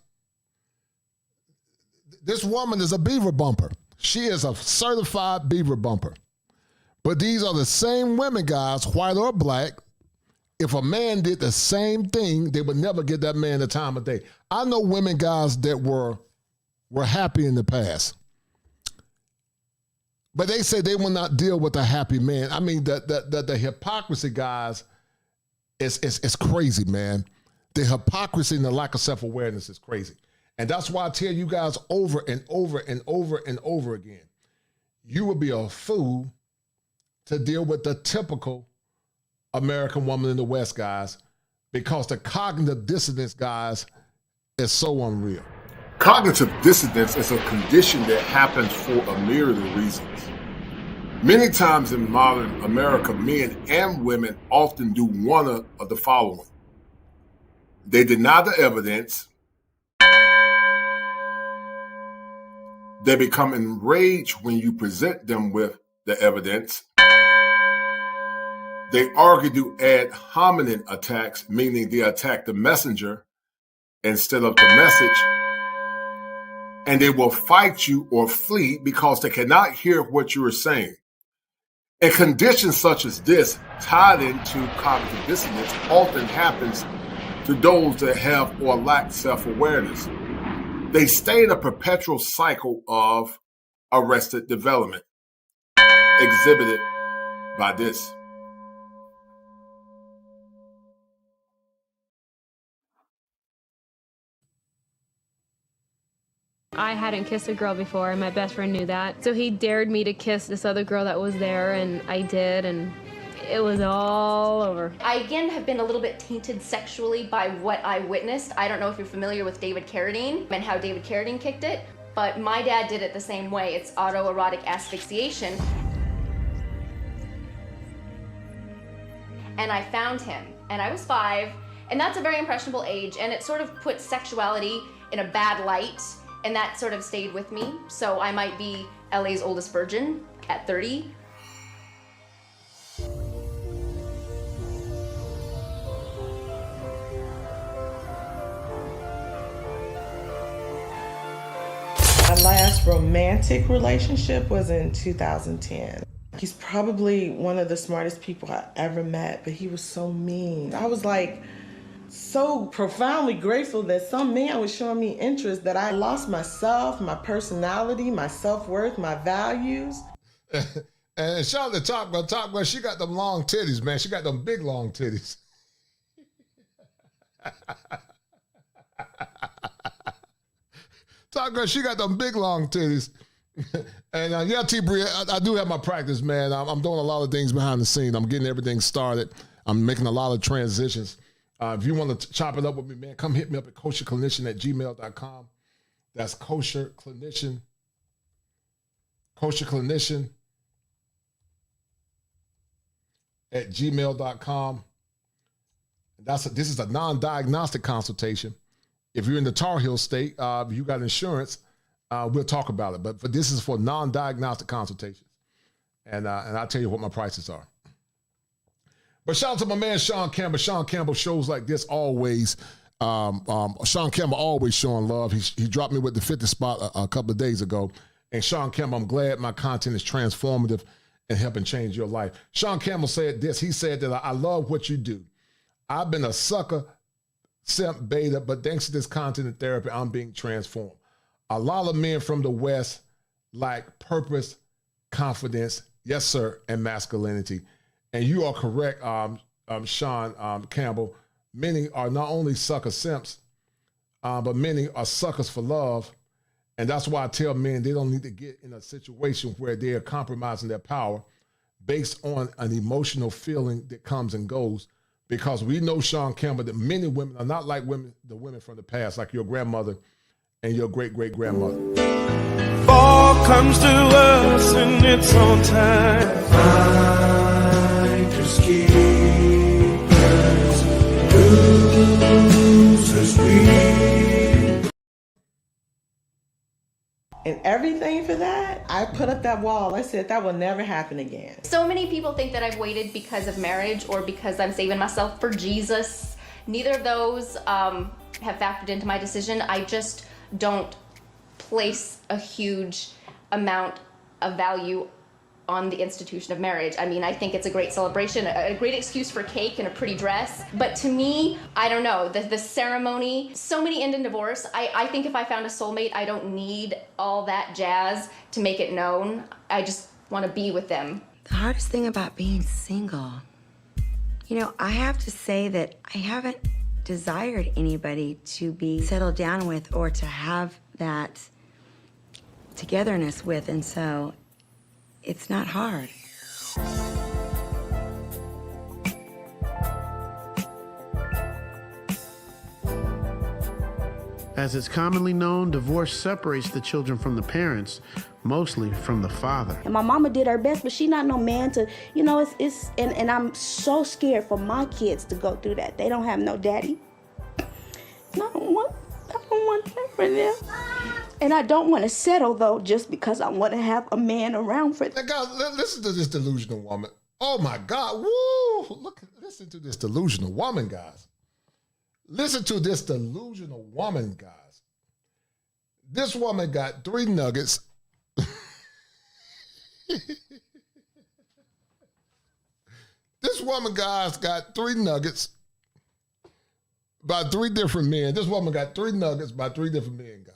this woman is a beaver bumper. She is a certified beaver bumper. But these are the same women, guys, white or black. If a man did the same thing, they would never give that man the time of day. I know women, guys, that were happy in the past. But they say they will not deal with a happy man. I mean, the hypocrisy, guys, is crazy, man. The hypocrisy and the lack of self-awareness is crazy. And that's why I tell you guys over and over and over and over again, you would be a fool to deal with the typical American woman in the West, guys, because the cognitive dissonance, guys, is so unreal. Cognitive dissonance is a condition that happens for a myriad of reasons. Many times in modern America, men and women often do one of the following. They deny the evidence. They become enraged when you present them with the evidence. They argue to ad hominem attacks, meaning they attack the messenger instead of the message. And they will fight you or flee because they cannot hear what you are saying. A condition such as this, tied into cognitive dissonance, often happens to those that have or lack self-awareness. They stay in a perpetual cycle of arrested development, exhibited by this. I hadn't kissed a girl before, and my best friend knew that. So he dared me to kiss this other girl that was there, and I did, and it was all over. I, again, have been a little bit tainted sexually by what I witnessed. I don't know if you're familiar with David Carradine and how David Carradine kicked it, but my dad did it the same way. It's autoerotic asphyxiation. And I found him, and I was 5, and that's a very impressionable age, and it sort of puts sexuality in a bad light, and that sort of stayed with me. So I might be LA's oldest virgin at 30. My last romantic relationship was in 2010. He's probably one of the smartest people I ever met, but he was so mean. I was like so profoundly grateful that some man was showing me interest that I lost myself, my personality, my self-worth, my values. And shout out to Top Girl, she got them long titties, man. She got them big long titties. Top Girl, she got them big long titties. And yeah, T-Bree, I do have my practice, man. I'm doing a lot of things behind the scene. I'm getting everything started. I'm making a lot of transitions. If you want to chop it up with me, man, come hit me up at kosherclinician@gmail.com. That's kosherclinician. kosherclinician@gmail.com. This is a non-diagnostic consultation. If you're in the Tar Heel state, if you got insurance, we'll talk about it. But this is for non-diagnostic consultations. And I'll tell you what my prices are. But shout out to my man, Sean Campbell. Sean Campbell shows like this always. Sean Campbell always showing love. He dropped me with the 50 spot a couple of days ago. And Sean Campbell, I'm glad my content is transformative and helping change your life. Sean Campbell said this. He said that I love what you do. I've been a sucker, simp, beta, but thanks to this content and therapy, I'm being transformed. A lot of men from the West lack purpose, confidence, yes, sir, and masculinity. And you are correct, Sean Campbell. Many are not only sucker simps, but many are suckers for love. And that's why I tell men they don't need to get in a situation where they are compromising their power based on an emotional feeling that comes and goes. Because we know, Sean Campbell, that many women are not like the women from the past, like your grandmother and your great-great-grandmother. Fall comes to us in its own time. Fighters, keepers, losers, we and everything for that, I put up that wall. I said that will never happen again. So many people think that I've waited because of marriage or because I'm saving myself for Jesus. Neither of those have factored into my decision. I just don't place a huge amount of value on the institution of marriage. I mean, I think it's a great celebration, a great excuse for cake and a pretty dress. But to me, I don't know, the ceremony, so many end in divorce. I think if I found a soulmate, I don't need all that jazz to make it known. I just want to be with them. The hardest thing about being single, you know, I have to say that I haven't desired anybody to be settled down with or to have that togetherness with, and so it's not hard. As it's commonly known, divorce separates the children from the parents, mostly from the father. And my mama did her best, but she not no man to, you know, and I'm so scared for my kids to go through that. They don't have no daddy. I don't want that for them. And I don't want to settle, though, just because I want to have a man around for them. Now, guys, listen to this delusional woman. Oh, my God. Woo! Listen to this delusional woman, guys. Listen to this delusional woman, guys. This woman got 3 nuggets. This woman, guys, got 3 nuggets by 3 different men. This woman got 3 nuggets by 3 different men, guys.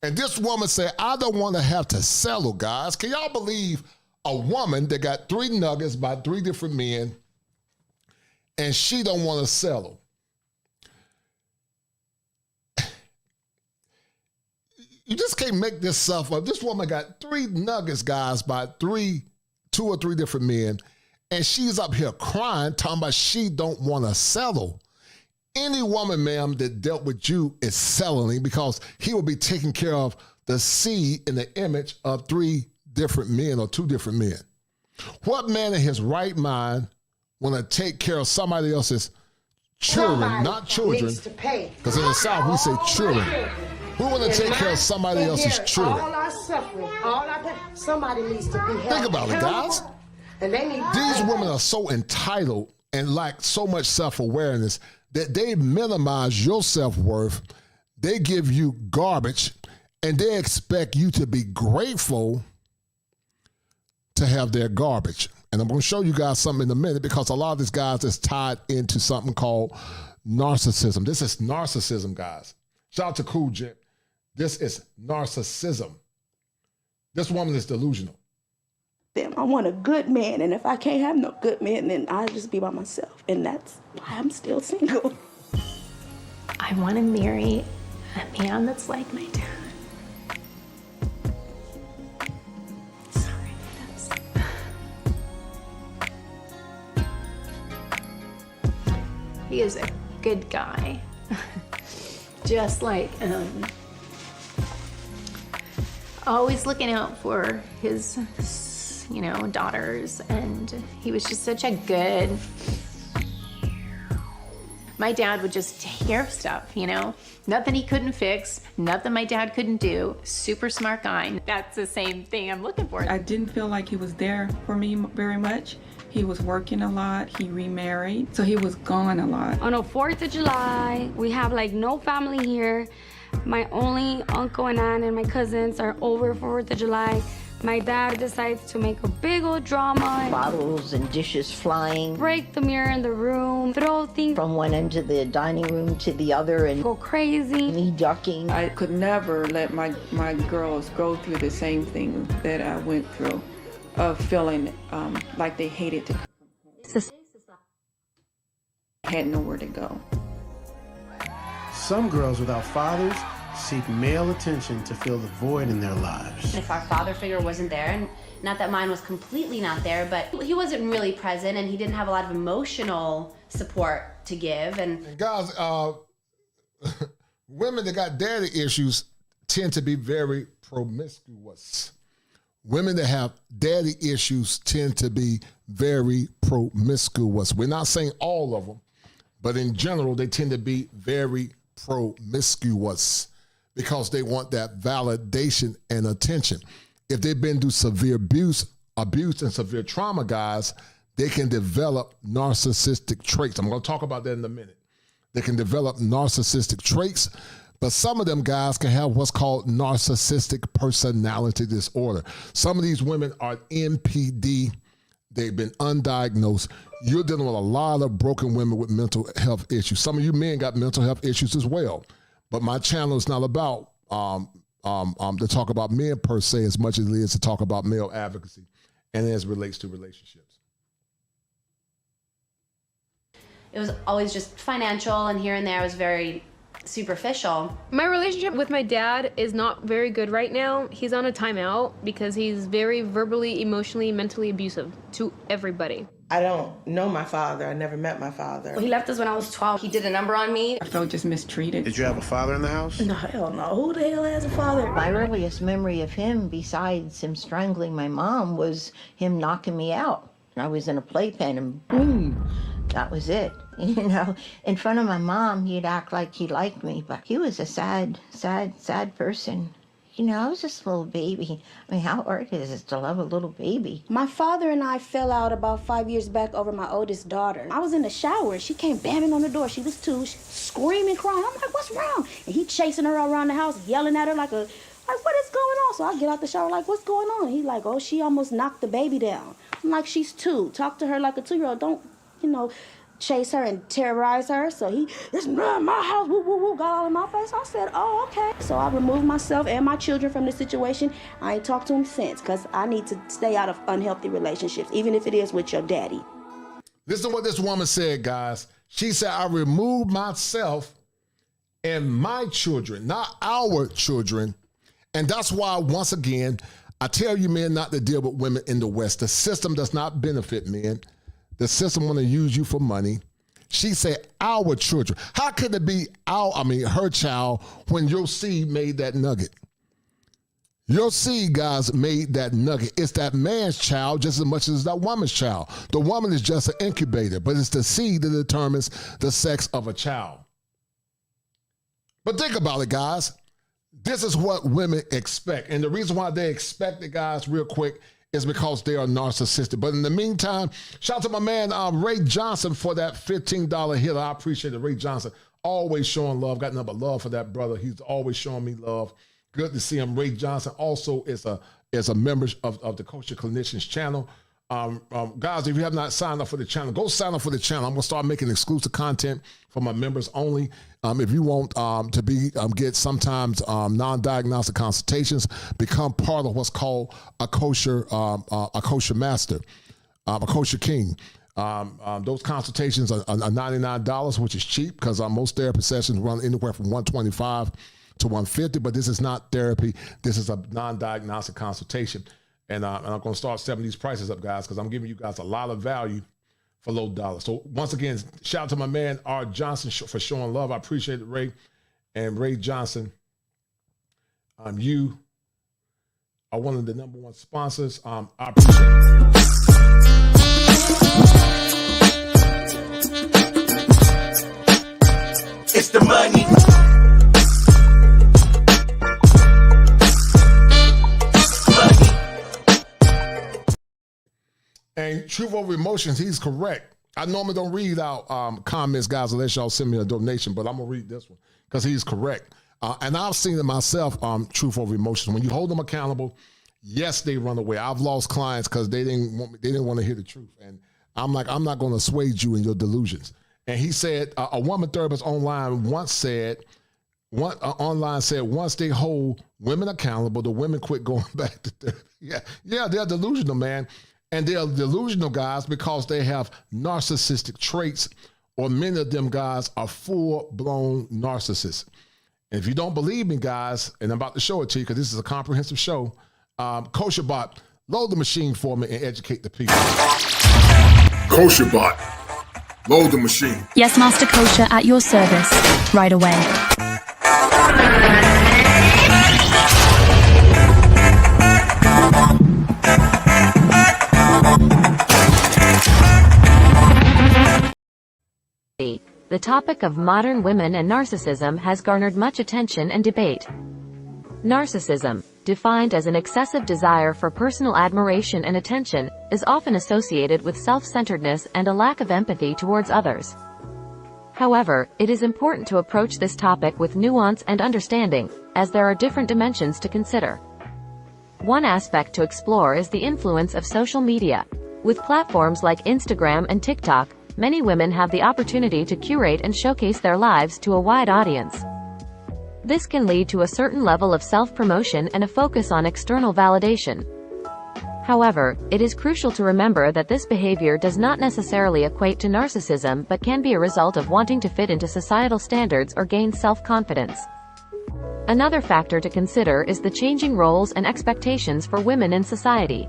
And this woman said, I don't want to have to settle, guys. Can y'all believe a woman that got 3 nuggets by 3 different men and she don't want to settle? You just can't make this stuff up. This woman got 3 nuggets, guys, by 2 or 3 different men, and she's up here crying, talking about she don't want to settle. Any woman, ma'am, that dealt with you is settling because he will be taking care of the seed in the image of 3 different men or 2 different men. What man in his right mind want to take care of somebody else's children, not children? Because in the South, we say children. Who want to take care of somebody else's children? All our suffering, all our pain, somebody needs to be helped. Think about it, guys. And they need These women are so entitled and lack so much self-awareness that they minimize your self-worth. They give you garbage, and they expect you to be grateful to have their garbage. And I'm going to show you guys something in a minute because a lot of these guys is tied into something called narcissism. This is narcissism, guys. Shout out to Cool Jet. This is narcissism. This woman is delusional. I want a good man, and if I can't have no good man, then I'll just be by myself, and that's why I'm still single. I want to marry a man that's like my dad. Sorry, he is a good guy. Just like, always looking out for his, daughters, and he was just such a good. My dad would just take care of stuff, nothing he couldn't fix, nothing my dad couldn't do. Super smart guy. That's the same thing I'm looking for. I didn't feel like he was there for me very much. He was working a lot, he remarried, so he was gone a lot. On the 4th of July, we have no family here. My only uncle and aunt and my cousins are over 4th of July. My dad decides to make a big old drama. Bottles and dishes flying. Break the mirror in the room, throw things from one end of the dining room to the other and go crazy. Me ducking. I could never let my girls go through the same thing that I went through, of feeling like they hated to come home. Had nowhere to go. Some girls without fathers seek male attention to fill the void in their lives. If our father figure wasn't there, and not that mine was completely not there, but he wasn't really present and he didn't have a lot of emotional support to give. And guys, women that got daddy issues tend to be very promiscuous. Women that have daddy issues tend to be very promiscuous. We're not saying all of them, but in general, they tend to be very promiscuous because they want that validation and attention. If they've been through severe abuse and severe trauma, guys, they can develop narcissistic traits. I'm going to talk about that in a minute. They can develop narcissistic traits, but some of them guys can have what's called narcissistic personality disorder. Some of these women are NPD. They've been undiagnosed. You're dealing with a lot of broken women with mental health issues. Some of you men got mental health issues as well. But my channel is not about to talk about men per se as much as it is to talk about male advocacy and as it relates to relationships. It was always just financial, and here and there was very superficial. My relationship with my dad is not very good right now. He's on a timeout because he's very verbally, emotionally, mentally abusive to everybody. I don't know my father. I never met my father. Well, he left us when I was 12. He did a number on me. I felt just mistreated. Did you have a father in the house? No, hell no. Who the hell has a father? My earliest memory of him, besides him strangling my mom, was him knocking me out. I was in a playpen and boom, that was it. You know, in front of my mom, he'd act like he liked me, but he was a sad person. You know, I was just a little baby. I mean, how hard is it to love a little baby? My father and I fell out about 5 years back over my oldest daughter. I was in the shower. She came banging on the door. She was 2, screaming, crying. I'm like, what's wrong? And he chasing her around the house, yelling at her like, what is going on? So I get out the shower like, what's going on? He's like, oh, she almost knocked the baby down. I'm like, she's 2. Talk to her like a 2-year-old. Don't, chase her and terrorize her. So it's not my house, woo, woo, woo, got all in my face. I said, oh, okay. So I removed myself and my children from the situation. I ain't talked to him since because I need to stay out of unhealthy relationships, even if it is with your daddy. Listen to what this woman said, guys. She said, I removed myself and my children, not our children. And that's why, once again, I tell you men not to deal with women in the West. The system does not benefit men. The system want to use you for money. She said, our children. How could it be her child when your seed made that nugget? Your seed, guys, made that nugget. It's that man's child just as much as that woman's child. The woman is just an incubator, but it's the seed that determines the sex of a child. But think about it, guys. This is what women expect. And the reason why they expect it, guys, real quick, is because they are narcissistic. But in the meantime, shout out to my man Ray Johnson for that $15 hit. I appreciate it. Ray Johnson, always showing love. Got nothing but love for that brother. He's always showing me love. Good to see him. Ray Johnson also is a member of the Kosher Clinicians channel. Guys, if you have not signed up for the channel, go sign up for the channel. I'm going to start making exclusive content for my members only. If you want to get sometimes non-diagnostic consultations, become part of what's called a kosher master, a kosher king. Those consultations are $99, which is cheap because most therapy sessions run anywhere from $125 to $150. But this is not therapy. This is a non-diagnostic consultation. And I'm going to start stepping these prices up, guys, because I'm giving you guys a lot of value for low dollars. So once again, shout out to my man, R. Johnson, for showing love. I appreciate it, Ray. And Ray Johnson, you are one of the #1 sponsors. I appreciate it. It's the money. And Truth Over Emotions, he's correct. I normally don't read out comments, guys, unless y'all send me a donation, but I'm going to read this one because he's correct. And I've seen it myself, Truth Over Emotions. When you hold them accountable, yes, they run away. I've lost clients because they didn't want to hear the truth. And I'm like, I'm not going to assuage you in your delusions. And he said, a woman therapist once said, once they hold women accountable, the women quit going back to therapy. Yeah, they're delusional, man. And they are delusional, guys, because they have narcissistic traits, or many of them, guys, are full-blown narcissists. And if you don't believe me, guys, and I'm about to show it to you because this is a comprehensive show, KosherBot, load the machine for me and educate the people. KosherBot, load the machine. Yes, Master Kosher, at your service, right away. the topic of modern women and narcissism has garnered much attention and debate. Narcissism, defined as an excessive desire for personal admiration and attention, is often associated with self-centeredness and a lack of empathy towards others. However, it is important to approach this topic with nuance and understanding, as there are different dimensions to consider. One aspect to explore is the influence of social media. With platforms like Instagram and TikTok, many women have the opportunity to curate and showcase their lives to a wide audience. This can lead to a certain level of self-promotion and a focus on external validation. However, it is crucial to remember that this behavior does not necessarily equate to narcissism but can be a result of wanting to fit into societal standards or gain self-confidence. Another factor to consider is the changing roles and expectations for women in society.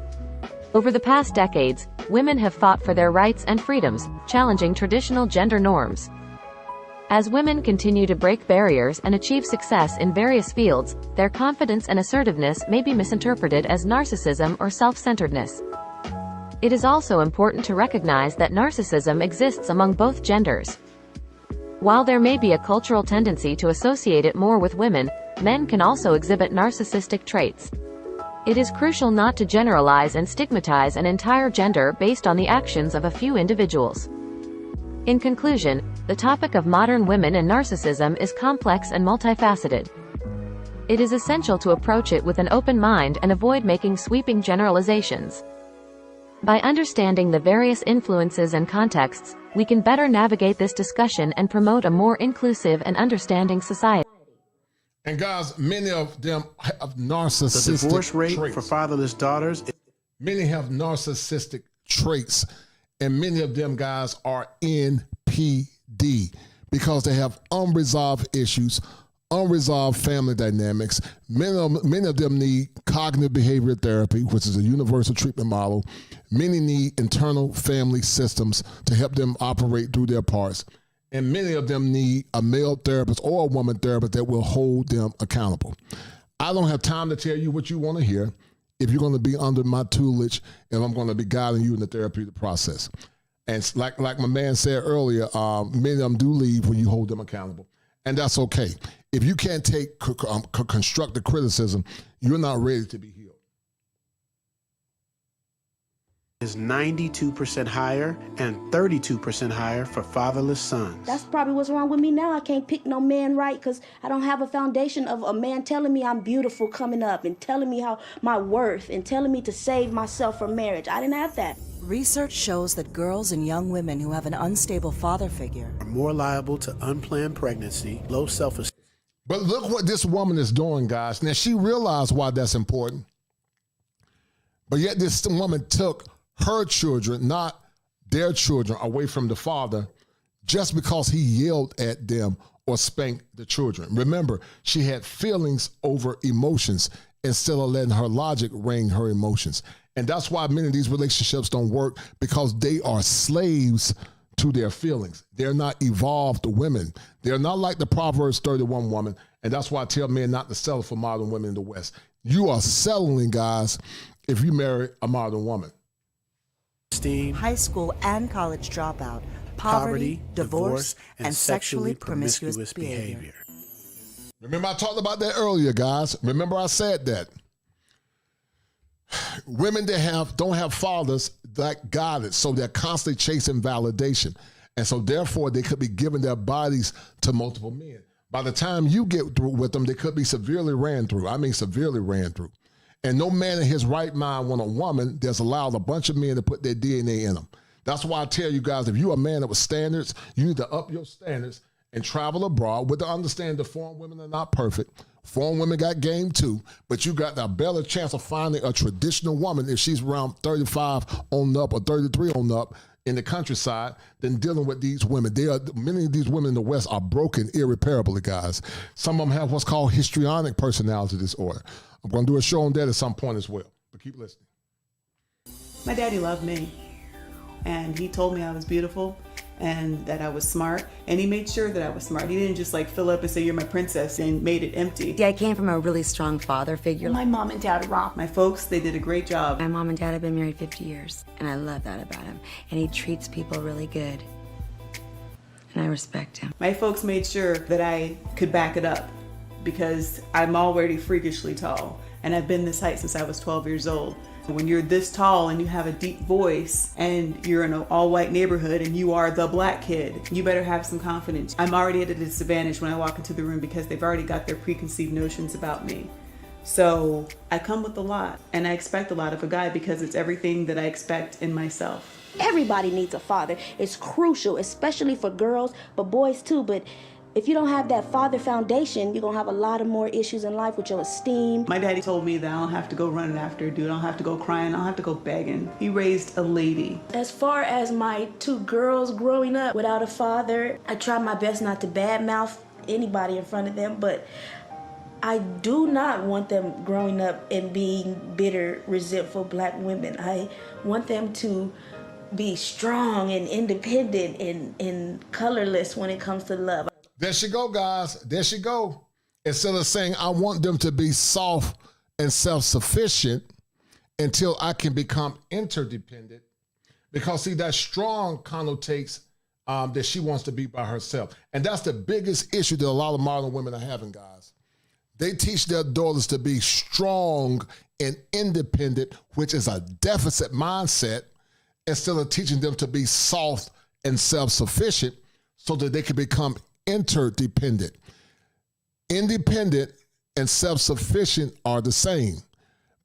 Over the past decades, women have fought for their rights and freedoms, challenging traditional gender norms. As women continue to break barriers and achieve success in various fields, their confidence and assertiveness may be misinterpreted as narcissism or self-centeredness. It is also important to recognize that narcissism exists among both genders. While there may be a cultural tendency to associate it more with women, men can also exhibit narcissistic traits. It is crucial not to generalize and stigmatize an entire gender based on the actions of a few individuals. In conclusion, the topic of modern women and narcissism is complex and multifaceted. It is essential to approach it with an open mind and avoid making sweeping generalizations. By understanding the various influences and contexts, we can better navigate this discussion and promote a more inclusive and understanding society. And guys, many of them have narcissistic The divorce rate traits. for fatherless daughters. Many have narcissistic traits, and many of them guys are NPD because they have unresolved issues, unresolved family dynamics. Many of them need cognitive behavioral therapy, which is a universal treatment model. Many need internal family systems to help them operate through their parts. And many of them need a male therapist or a woman therapist that will hold them accountable. I don't have time to tell you what you want to hear if you're going to be under my tutelage and I'm going to be guiding you in the therapeutic process. And like my man said earlier, many of them do leave when you hold them accountable. And that's okay. If you can't take constructive criticism, you're not ready to be healed. Is 92% higher and 32% higher for fatherless sons. That's probably what's wrong with me now. I can't pick no man right because I don't have a foundation of a man telling me I'm beautiful coming up and telling me how my worth and telling me to save myself for marriage. I didn't have that. Research shows that girls and young women who have an unstable father figure are more liable to unplanned pregnancy, low self-esteem. But look what this woman is doing, guys. Now, she realized why that's important. But yet this woman took her children, not their children, away from the father just because he yelled at them or spanked the children. Remember, she had feelings over emotions instead of letting her logic rein her emotions. And that's why many of these relationships don't work, because they are slaves to their feelings. They're not evolved women. They're not like the Proverbs 31 woman. And that's why I tell men not to settle for modern women in the West. You are settling, guys, if you marry a modern woman. high school and college dropout, poverty, divorce, and sexually promiscuous behavior. Remember I talked about that earlier, guys. Remember I said that. Women that don't have fathers that got it, so they're constantly chasing validation. And so therefore they could be giving their bodies to multiple men. By the time you get through with them, they could be severely ran through. I mean severely ran through. And no man in his right mind want a woman that's allowed a bunch of men to put their DNA in them. That's why I tell you guys, if you're a man with standards, you need to up your standards and travel abroad with the understanding that foreign women are not perfect. Foreign women got game too, but you got a better chance of finding a traditional woman if she's around 35 on up or 33 on up in the countryside than dealing with these women. Many of these women in the West are broken irreparably, guys. Some of them have what's called histrionic personality disorder. I'm going to do a show on that at some point as well, but keep listening. My daddy loved me, and he told me I was beautiful and that I was smart, and he made sure that I was smart. He didn't just like fill up and say, "You're my princess," and made it empty. Yeah, I came from a really strong father figure. My mom and dad rock. My folks, they did a great job. My mom and dad have been married 50 years, and I love that about him. And he treats people really good. and I respect him. My folks made sure that I could back it up because I'm already freakishly tall, and I've been this height since I was 12 years old. When you're this tall and you have a deep voice and you're in an all-white neighborhood and you are the black kid, you better have some confidence. I'm already at a disadvantage when I walk into the room because they've already got their preconceived notions about me. So I come with a lot, and I expect a lot of a guy because it's everything that I expect in myself. Everybody needs a father. It's crucial, especially for girls, but boys too. But if you don't have that father foundation, you're gonna have a lot of more issues in life with your esteem. My daddy told me that I don't have to go running after a dude, I don't have to go crying, I don't have to go begging. He raised a lady. As far as my two girls growing up without a father, I try my best not to badmouth anybody in front of them, but I do not want them growing up and being bitter, resentful black women. I want them to be strong and independent and colorless when it comes to love. There she go, guys. There she go. Instead of saying, I want them to be soft and self-sufficient until I can become interdependent. Because, see, that strong connotates that she wants to be by herself. And that's the biggest issue that a lot of modern women are having, guys. They teach their daughters to be strong and independent, which is a deficit mindset, instead of teaching them to be soft and self-sufficient so that they can become interdependent. Independent and self-sufficient are the same,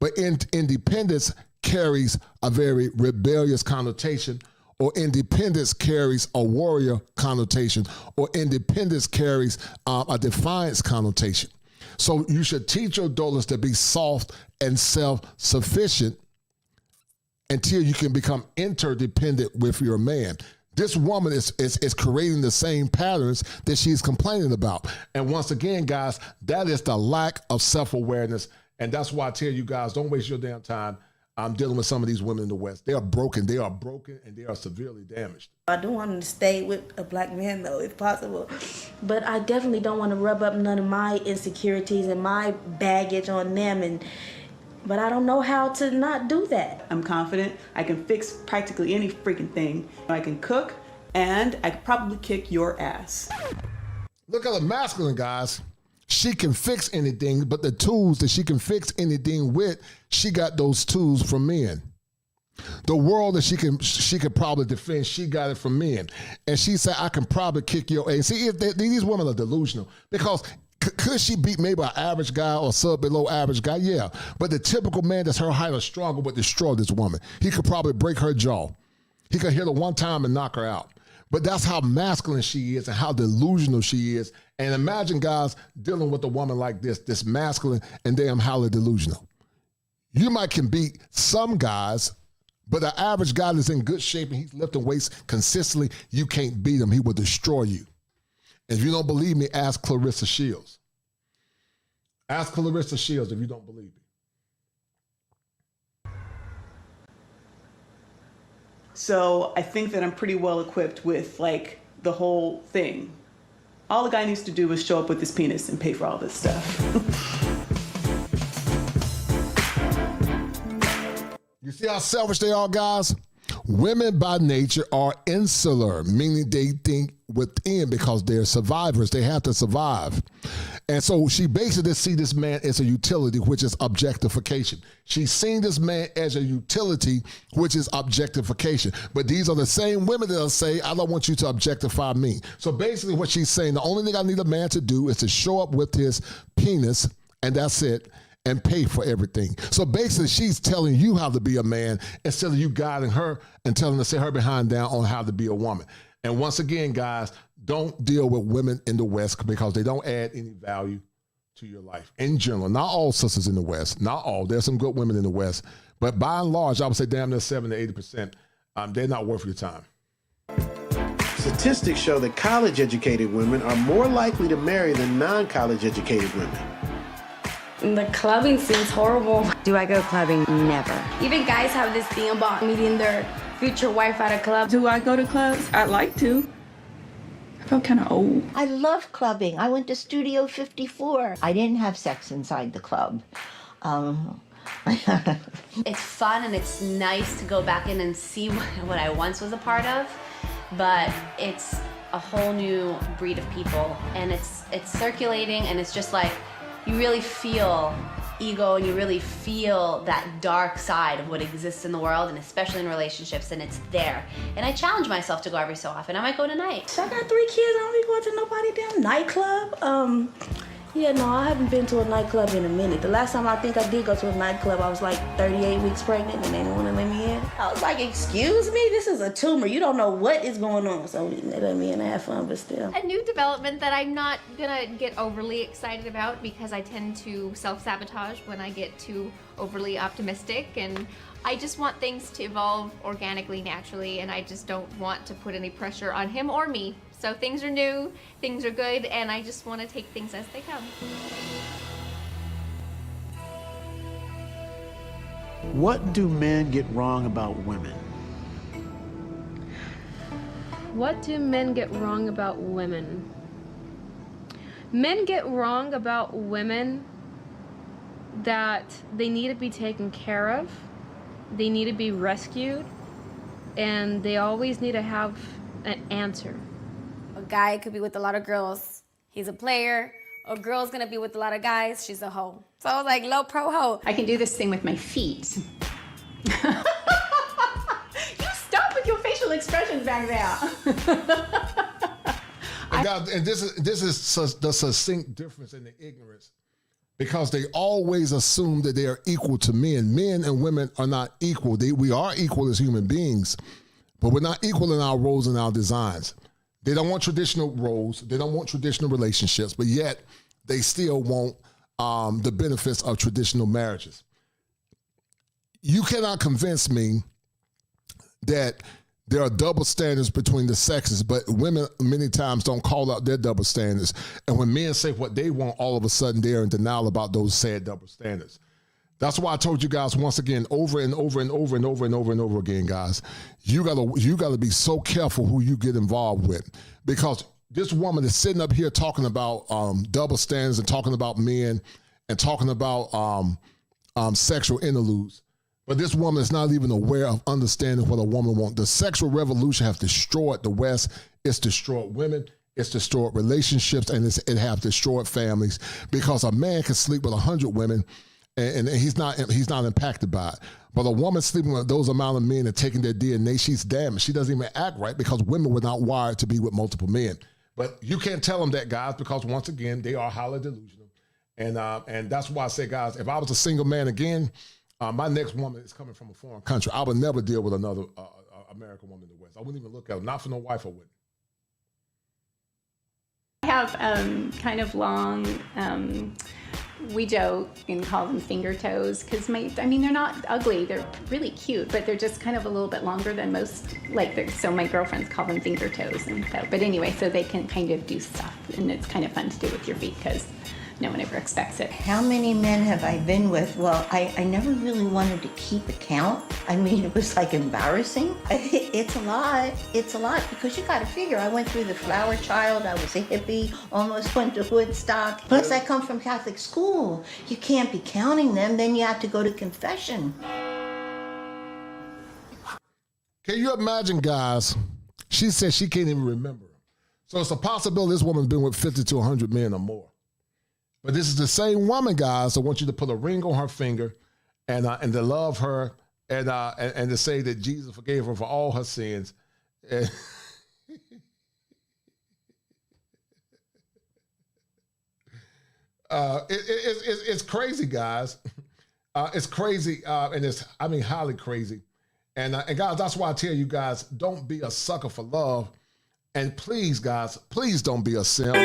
but independence carries a very rebellious connotation, or independence carries a warrior connotation, or independence carries a defiance connotation. So you should teach your daughters to be soft and self-sufficient until you can become interdependent with your man. This woman is creating the same patterns that she's complaining about. And once again, guys, that is the lack of self-awareness. And that's why I tell you guys, don't waste your damn time dealing with some of these women in the West. They are broken, and they are severely damaged. I do want to stay with a black man, though, if possible. But I definitely don't want to rub up none of my insecurities and my baggage on them. But I don't know how to not do that. I'm confident I can fix practically any freaking thing. I can cook, and I could probably kick your ass. Look at the masculine, guys. She can fix anything, but the tools that she can fix anything with, she got those tools from men. The world that she could probably defend, she got it from men. And she said, I can probably kick your ass. See, these women are delusional because could she beat maybe an average guy or sub below average guy? Yeah. But the typical man that's her height or stronger would destroy this woman. He could probably break her jaw. He could hit her one time and knock her out. But that's how masculine she is and how delusional she is. And imagine, guys, dealing with a woman like this masculine and damn highly delusional. You might can beat some guys, but the average guy that's in good shape and he's lifting weights consistently, you can't beat him. He will destroy you. If you don't believe me, ask Clarissa Shields. Ask Clarissa Shields if you don't believe me. So I think that I'm pretty well equipped with like the whole thing. All the guy needs to do is show up with his penis and pay for all this stuff. You see how selfish they are, guys? Women by nature are insular, meaning they think within because they're survivors. They have to survive. And so she basically sees this man as a utility, which is objectification. She's seen this man as a utility, which is objectification. But these are the same women that'll say, I don't want you to objectify me. So basically what she's saying, the only thing I need a man to do is to show up with his penis, and that's it, and pay for everything. So basically she's telling you how to be a man instead of you guiding her and telling her to sit her behind down on how to be a woman. And once again, guys, don't deal with women in the West because they don't add any value to your life. In general, not all sisters in the West, not all. There's some good women in the West, but by and large, I would say damn near 70 to 80%, they're not worth your time. Statistics show that college-educated women are more likely to marry than non-college educated women. The clubbing seems horrible. Do I go clubbing? Never. Even guys have this thing about meeting their future wife at a club. Do I go to clubs? I'd like to. I felt kind of old. I love clubbing. I went to Studio 54. I didn't have sex inside the club. It's fun and it's nice to go back in and see what I once was a part of, but it's a whole new breed of people, and it's circulating, and it's just like you really feel ego, and you really feel that dark side of what exists in the world, and especially in relationships, and it's there. And I challenge myself to go every so often. I might go tonight. I got 3 kids. I don't be going to nobody damn nightclub. Yeah, no, I haven't been to a nightclub in a minute. The last time I think I did go to a nightclub, I was like 38 weeks pregnant and they didn't want to let me in. I was like, excuse me, this is a tumor. You don't know what is going on. So they let me in and have fun, but still. A new development that I'm not gonna get overly excited about because I tend to self-sabotage when I get too overly optimistic, and I just want things to evolve organically, naturally, and I just don't want to put any pressure on him or me. So things are new, things are good, and I just want to take things as they come. What do men get wrong about women? What do men get wrong about women? Men get wrong about women that they need to be taken care of, they need to be rescued, and they always need to have an answer. A guy could be with a lot of girls, he's a player. A girl's gonna be with a lot of guys, she's a hoe. So I was like, low pro hoe. I can do this thing with my feet. You stop with your facial expressions back there. And this is the succinct difference in the ignorance, because they always assume that they are equal to men. Men and women are not equal. We are equal as human beings, but we're not equal in our roles and our designs. They don't want traditional roles. They don't want traditional relationships, but yet they still want the benefits of traditional marriages. You cannot convince me that there are double standards between the sexes, but women many times don't call out their double standards. And when men say what they want, all of a sudden they're in denial about those said double standards. That's why I told you guys once again, over and over and over and over and over and over again, guys, you gotta be so careful who you get involved with, because this woman is sitting up here talking about double standards and talking about men and talking about sexual interludes. But this woman is not even aware of understanding what a woman wants. The sexual revolution has destroyed the West. It's destroyed women. It's destroyed relationships, and it has destroyed families, because a man can sleep with 100 women and he's not impacted by it. But a woman sleeping with those amount of men and taking their DNA, she's damaged. She doesn't even act right, because women were not wired to be with multiple men. But you can't tell them that, guys, because once again, they are highly delusional. And that's why I say, guys, if I was a single man again, my next woman is coming from a foreign country. I would never deal with another American woman in the West. I wouldn't even look at her. Not for no wife, I wouldn't. I have kind of long, we joke and call them finger toes, because they're not ugly, they're really cute, but they're just kind of a little bit longer than most, so my girlfriends call them finger toes. But anyway, so they can kind of do stuff, and it's kind of fun to do with your feet, because no one ever expects it. How many men have I been with? Well, I never really wanted to keep account. I mean, it was like embarrassing. It's a lot. It's a lot, because you got to figure, I went through the flower child, I was a hippie, almost went to Woodstock. Plus, I come from Catholic school. You can't be counting them, then you have to go to confession. Can you imagine, guys? She said she can't even remember. So it's a possibility this woman's been with 50 to 100 men or more. But this is the same woman, guys, that wants you to put a ring on her finger and to love her and to say that Jesus forgave her for all her sins. It's crazy, guys. It's crazy, and it's highly crazy. And guys, that's why I tell you guys, don't be a sucker for love. And please, guys, please don't be a simp.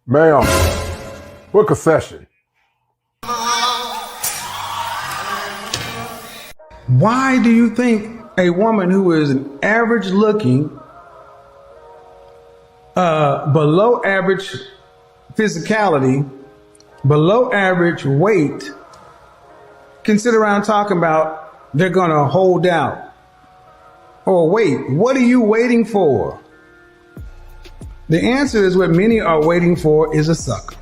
Ma'am, book a session. Why do you think a woman who is an average looking, below average physicality, below average weight, can sit around talking about they're going to hold out? Or wait, what are you waiting for? The answer is what many are waiting for is a sucker.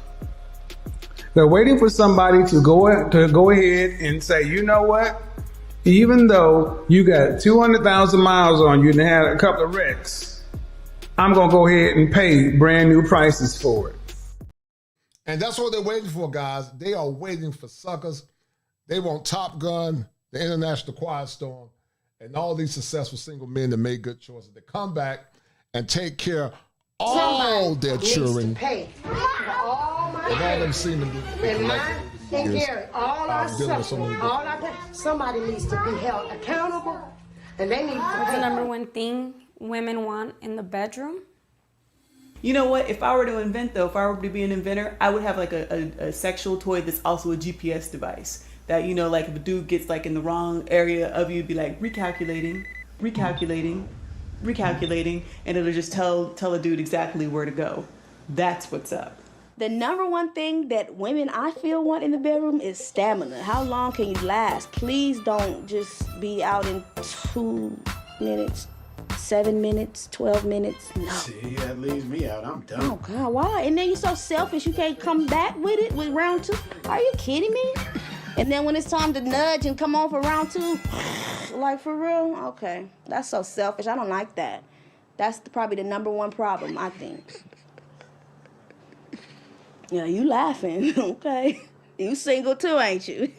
They're waiting for somebody to go ahead and say, you know what? Even though you got 200,000 miles on you and had a couple of wrecks, I'm going to go ahead and pay brand new prices for it. And that's what they're waiting for, guys. They are waiting for suckers. They want Top Gun, the International Quiet Storm, and all these successful single men that made good choices to come back and take care of all their children. All my And all them seeming to be collected over the years. All our dealing with so many suffering, all our somebody needs to be held accountable, and they need to What's pay. the number one thing women want in the bedroom? You know what? If I were to invent, though, if I were to be an inventor, I would have like a sexual toy that's also a GPS device. That, you know, like if a dude gets like in the wrong area of you, it'd be like recalculating, and it'll just tell a dude exactly where to go. That's what's up. The number one thing that women I feel want in the bedroom is stamina. How long can you last? Please don't just be out in 2 minutes, 7 minutes, 12 minutes. No. See, that leaves me out. I'm done. Oh God, why? And then you're so selfish you can't come back with it with round 2. Are you kidding me? And then when it's time to nudge and come on for round 2, like for real? Okay, that's so selfish. I don't like that. That's probably the number one problem, I think. Yeah, you laughing, okay. You single too, ain't you?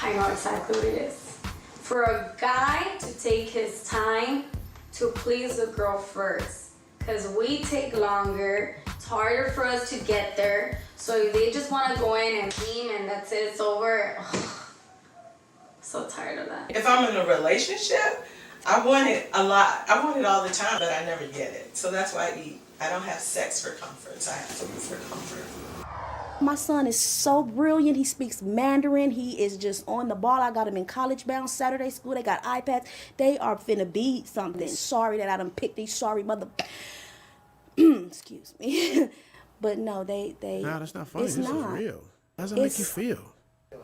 I know exactly what it is. For a guy to take his time to please the girl first, because we take longer, it's harder for us to get there, so if they just want to go in and beam and that's it, it's over. So tired of that. If I'm in a relationship, I want it a lot. I want it all the time, but I never get it. So that's why I eat. I don't have sex for comfort, I have food for comfort. My son is so brilliant. He speaks Mandarin. He is just on the ball. I got him in college-bound Saturday school. They got iPads. They are finna be something. Sorry that I done picked these sorry mother... Excuse me. But no, they... No, that's not funny. It's This not. is real. How does it make you feel?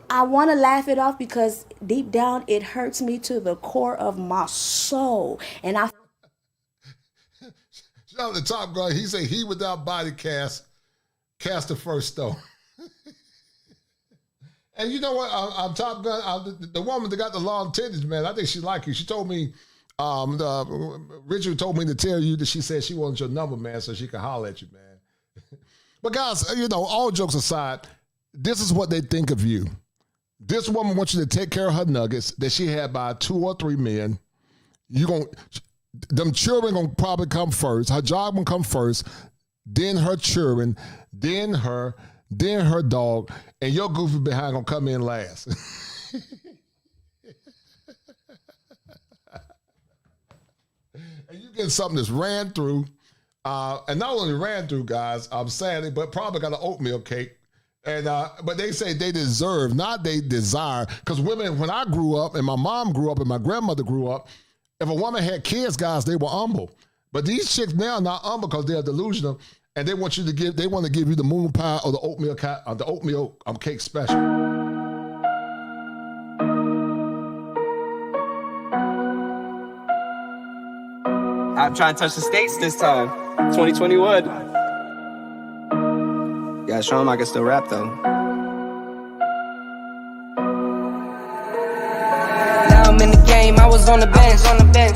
I want to laugh it off because deep down it hurts me to the core of my soul. And I... Shout out to Top Gun. He said he without body cast the first stone. And you know what? I'm Top Gun. The woman that got the long titties, man, I think she like you. She told me, Richard told me to tell you that she said she wants your number, man, so she can holler at you, man. But guys, you know, all jokes aside, this is what they think of you. This woman wants you to take care of her nuggets that she had by 2 or 3 men. Them children gonna probably come first. Her job gonna come first, then her children, then her dog, and your goofy behind gonna come in last. And you get something that's ran through, and not only ran through, guys, sadly, but probably got an oatmeal cake. And but they say they deserve, not they desire. Because women, when I grew up, and my mom grew up, and my grandmother grew up, if a woman had kids, guys, they were humble. But these chicks now are not humble because they're delusional, and they want to give you the moon pie or the oatmeal cake special. I'm trying to touch the States this time. 2021. Gotta show them I can still rap though. Now I'm in the game, I was on the bench.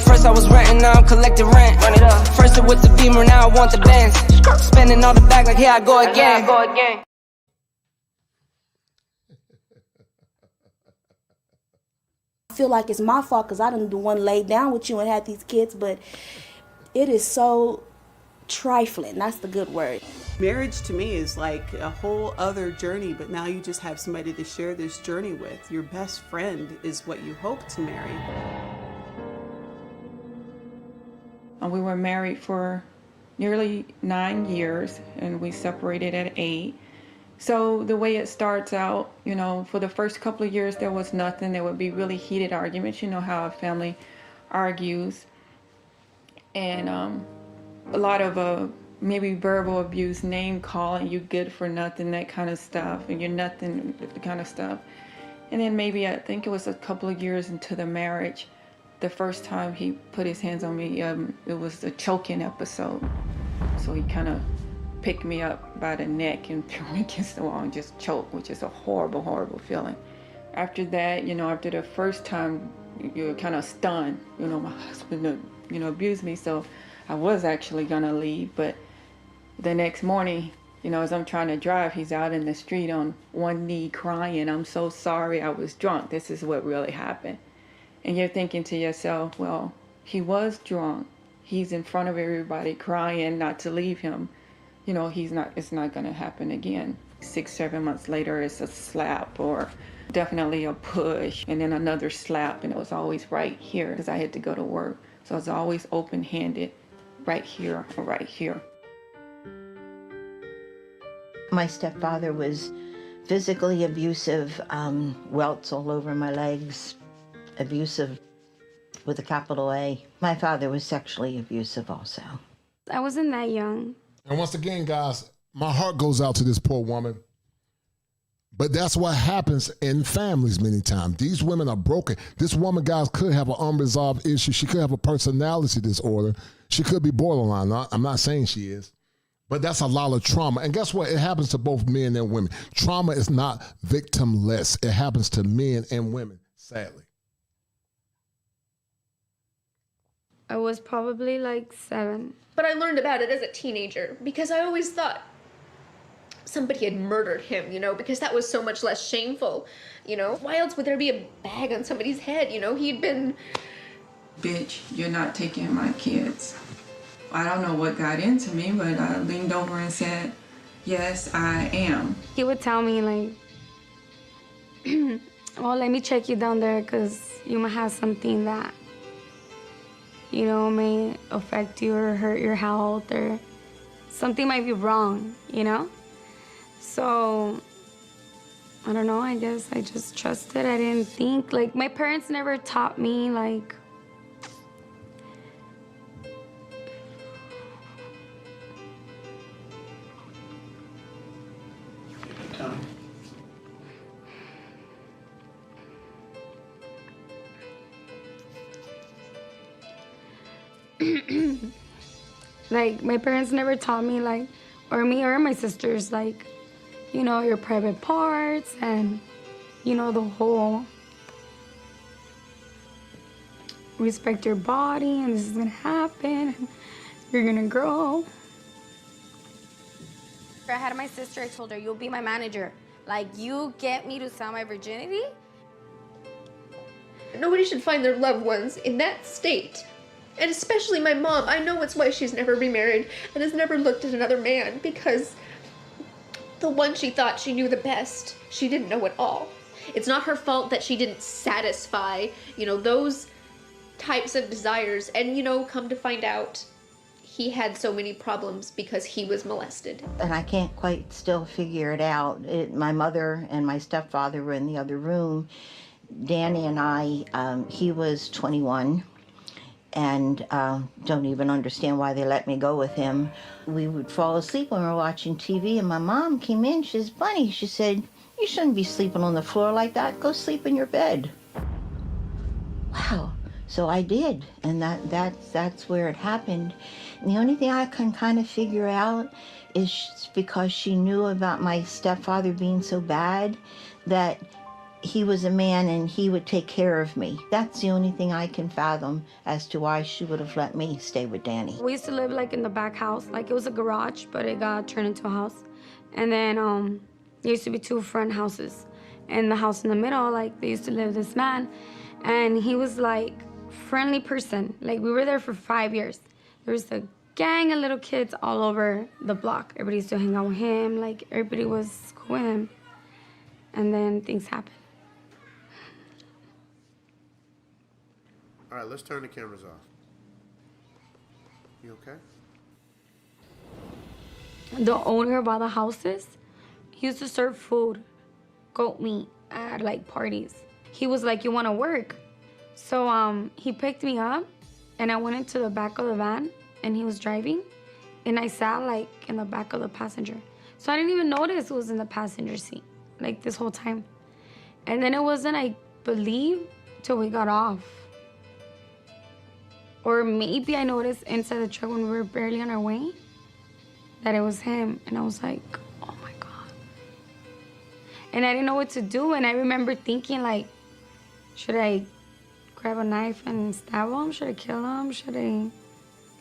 First I was renting, now I'm collecting rent. Run it up. First it was the Beamer, now I want the Benz. Spending all the bag like here I go again. I feel like it's my fault because I done the one laid down with you and had these kids, but it is so trifling. That's the good word. Marriage to me is like a whole other journey, but now you just have somebody to share this journey with. Your best friend is what you hope to marry. We were married for nearly 9 years, and we separated at 8. So the way it starts out, you know, for the first couple of years, there was nothing. There would be really heated arguments. You know how a family argues. And a lot of maybe verbal abuse, name calling, you good for nothing, that kind of stuff, and you're nothing kind of stuff. And then maybe I think it was a couple of years into the marriage, the first time he put his hands on me, it was a choking episode. So he kind of picked me up by the neck and threw me against the wall and just choked, which is a horrible, horrible feeling. After that, after the first time, you're kind of stunned. My husband, abused me, so I was actually gonna leave. But the next morning, as I'm trying to drive, he's out in the street on one knee crying, "I'm so sorry, I was drunk. This is what really happened." And you're thinking to yourself, well, he was drunk. He's in front of everybody crying not to leave him. It's not gonna happen again. 6-7 months later, it's a slap or definitely a push, and then another slap, and it was always right here because I had to go to work. So it's always open-handed, right here or right here. My stepfather was physically abusive, welts all over my legs, abusive with a capital A. My father was sexually abusive also. I wasn't that young. And once again, guys, my heart goes out to this poor woman. But that's what happens in families many times. These women are broken. This woman, guys, could have an unresolved issue. She could have a personality disorder. She could be borderline. I'm not saying she is. But that's a lot of trauma. And guess what? It happens to both men and women. Trauma is not victimless. It happens to men and women, sadly. I was probably like 7. But I learned about it as a teenager because I always thought somebody had murdered him, because that was so much less shameful. Why else would there be a bag on somebody's head? He'd been... Bitch, you're not taking my kids. I don't know what got into me, but I leaned over and said, yes, I am. He would tell me like, well, let me check you down there because you might have something that, may affect you or hurt your health or something might be wrong, So, I don't know, I guess I just trusted. I didn't think, my parents never taught me, my parents never taught me, or me or my sisters, your private parts and, the whole respect your body and this is gonna happen and you're gonna grow. I had my sister, I told her, you'll be my manager. You get me to sell my virginity? Nobody should find their loved ones in that state. And especially my mom. I know it's why she's never remarried and has never looked at another man, because the one she thought she knew the best, she didn't know at all. It's not her fault that she didn't satisfy, those types of desires. And, come to find out, he had so many problems because he was molested. And I can't quite still figure it out. My mother and my stepfather were in the other room. Danny and I, he was 21. And don't even understand why they let me go with him. We would fall asleep when we were watching TV, and my mom came in. She says, Bunny, she said, you shouldn't be sleeping on the floor like that. Go sleep in your bed. Wow. So I did, and that's where it happened. And the only thing I can kind of figure out is because she knew about my stepfather being so bad that he was a man and he would take care of me. That's the only thing I can fathom as to why she would have let me stay with Danny. We used to live in the back house. It was a garage, but it got turned into a house. And then there used to be 2 front houses. And the house in the middle, they used to live this man. And he was friendly person. We were there for 5 years. There was a gang of little kids all over the block. Everybody used to hang out with him. Everybody was cool with him. And then things happened. All right, let's turn the cameras off. You okay? The owner of all the houses, he used to serve food, goat meat, at parties. He was like, you want to work? So he picked me up and I went into the back of the van and he was driving and I sat in the back of the passenger. So I didn't even notice it was in the passenger seat this whole time. And then it wasn't, I believe, till we got off. Or maybe I noticed inside the truck when we were barely on our way. that it was him. And I was like, oh my God. And I didn't know what to do. And I remember thinking, like, should I grab a knife and stab him? Should I kill him? Should I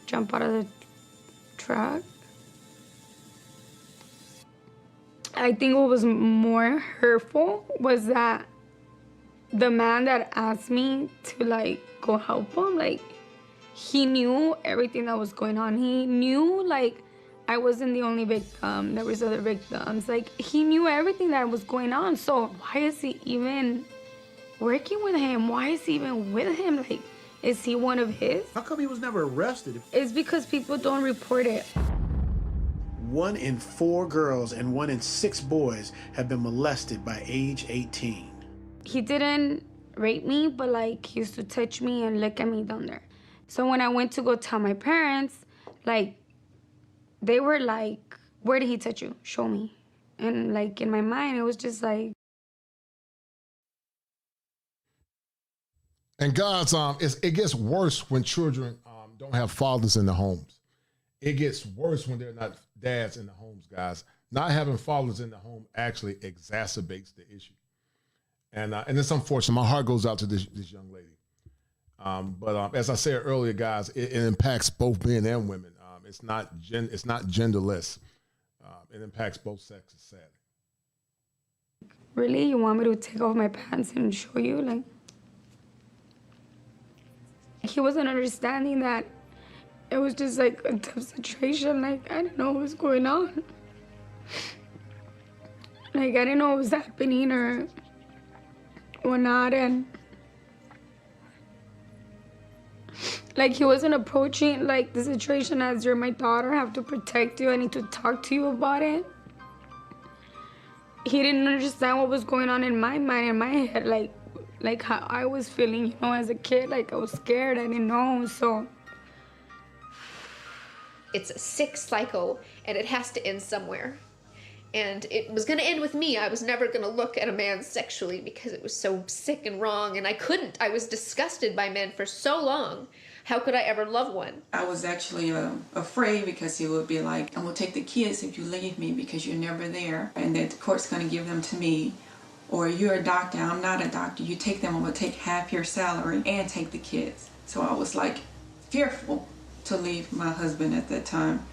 jump out of the truck? I think what was more hurtful was that the man that asked me to, like, go help him, like, he knew everything that was going on. He knew, like, I wasn't the only victim. There was other victims. Like, he knew everything that was going on. So why is he even working with him? Why is he even with him? Like, is he one of his? How come he was never arrested? It's because people don't report it. 1 in 4 girls and 1 in 6 boys have been molested by age 18. He didn't rape me, but, like, he used to touch me and look at me down there. So when I went to go tell my parents, like, they were like, where did he touch you? Show me. And, like, in my mind, it was just like. And guys, it gets worse when children don't have fathers in the homes. It gets worse when they're not dads in the homes, guys. Not having fathers in the home actually exacerbates the issue. And it's unfortunate. My heart goes out to this young lady. But as I said earlier, guys, it impacts both men and women. It's not genderless. It impacts both sexes, sadly. Really? You want me to take off my pants and show you? Like, he wasn't understanding that it was just like a tough situation. Like, I didn't know what was going on. Like, I didn't know what was happening or not, and like, he wasn't approaching, like, the situation as you're my daughter, I have to protect you, I need to talk to you about it. He didn't understand what was going on in my mind, in my head, like how I was feeling, you know, as a kid. Like, I was scared, I didn't know, so. It's a sick cycle, and it has to end somewhere. And it was going to end with me. I was never going to look at a man sexually because it was so sick and wrong, and I couldn't. I was disgusted by men for so long. How could I ever love one? I was actually afraid because he would be like, I'm going to take the kids if you leave me because you're never there, and that the court's going to give them to me. Or you're a doctor, I'm not a doctor. You take them, I'm going to take half your salary and take the kids. So I was like fearful to leave my husband at that time.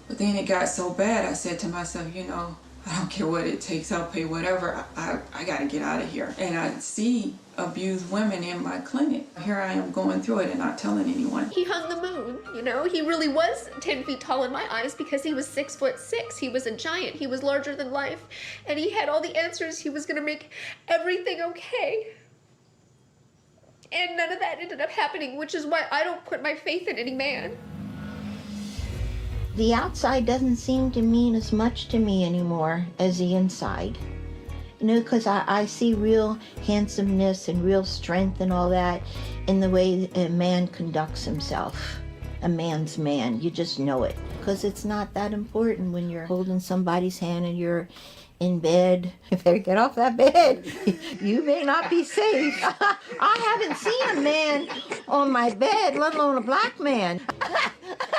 But then it got so bad, I said to myself, you know, I don't care what it takes, I'll pay whatever. I gotta get out of here. And I see abused women in my clinic. Here I am going through it and not telling anyone. He hung the moon, you know? He really was 10 feet tall in my eyes because he was 6'6". He was a giant, he was larger than life. And he had all the answers, he was gonna make everything okay. And none of that ended up happening, which is why I don't put my faith in any man. The outside doesn't seem to mean as much to me anymore as the inside. You know, because I see real handsomeness and real strength and all that in the way a man conducts himself. A man's man, you just know it. Because it's not that important when you're holding somebody's hand and you're in bed. You better get off that bed. You may not be safe. I haven't seen a man on my bed, let alone a black man.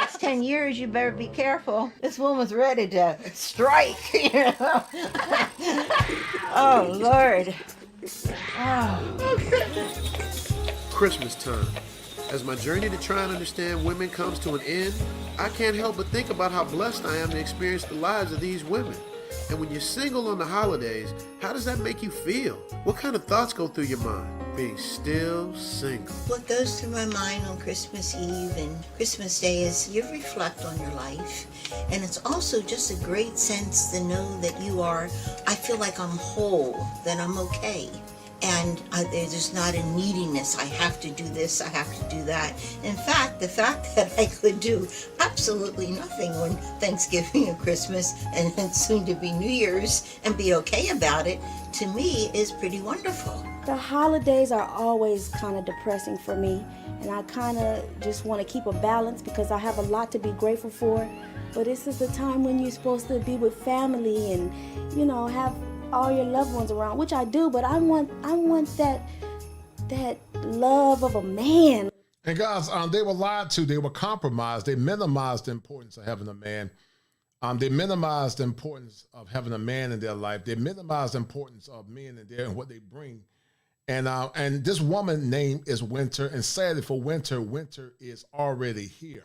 It's 10 years, you better be careful. This woman's ready to strike, you know. Oh, Lord. Oh. Christmas time. As my journey to try and understand women comes to an end, I can't help but think about how blessed I am to experience the lives of these women. And when you're single on the holidays, how does that make you feel? What kind of thoughts go through your mind, being still single? What goes through my mind on Christmas Eve and Christmas Day is you reflect on your life. And it's also just a great sense to know that you are, I feel like I'm whole, that I'm okay. And there's not a neediness. I have to do this, I have to do that. In fact, the fact that I could do absolutely nothing on Thanksgiving and Christmas and then soon to be New Year's and be okay about it, to me is pretty wonderful. The holidays are always kind of depressing for me, and I kind of just want to keep a balance because I have a lot to be grateful for. But this is the time when you're supposed to be with family and, you know, have all your loved ones around, which I do, but I want that love of a man. And guys, they were lied to. They were compromised. They minimized the importance of having a man They minimize the importance of having a man in their life. They minimize the importance of men in there and what they bring. And this woman name is Winter. And sadly for Winter, Winter is already here.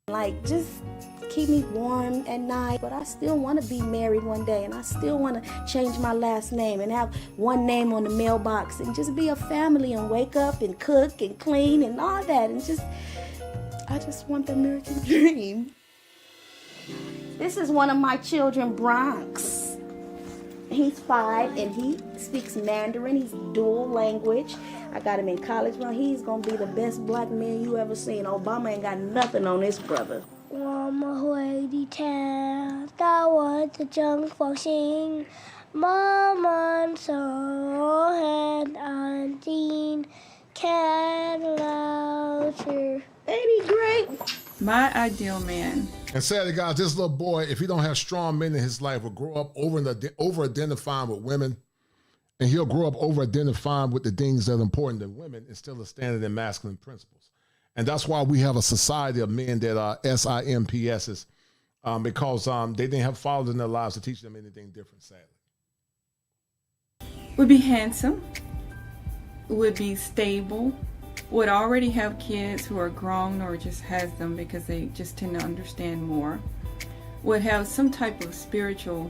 Like, just keep me warm at night, but I still want to be married one day, and I still want to change my last name and have one name on the mailbox and just be a family and wake up and cook and clean and all that, and I just want the American dream. This is one of my children, Bronx. He's 5 and he speaks Mandarin. He's dual language. I got him in college. Well, he's gonna be the best black man you ever seen. Obama ain't got nothing on this brother. 我们会的天，到我的正方形，慢慢走，很安静，看老师。Ain't he great? My ideal man. And sadly, guys, this little boy, if he don't have strong men in his life, will grow up over-identifying with women, and he'll grow up over-identifying with the things that are important to women instead of standing in masculine principles. And that's why we have a society of men that are SIMPSs, because they didn't have fathers in their lives to teach them anything different, sadly. Would be handsome, would be stable, would already have kids who are grown or just has them because they just tend to understand more, would have some type of spiritual,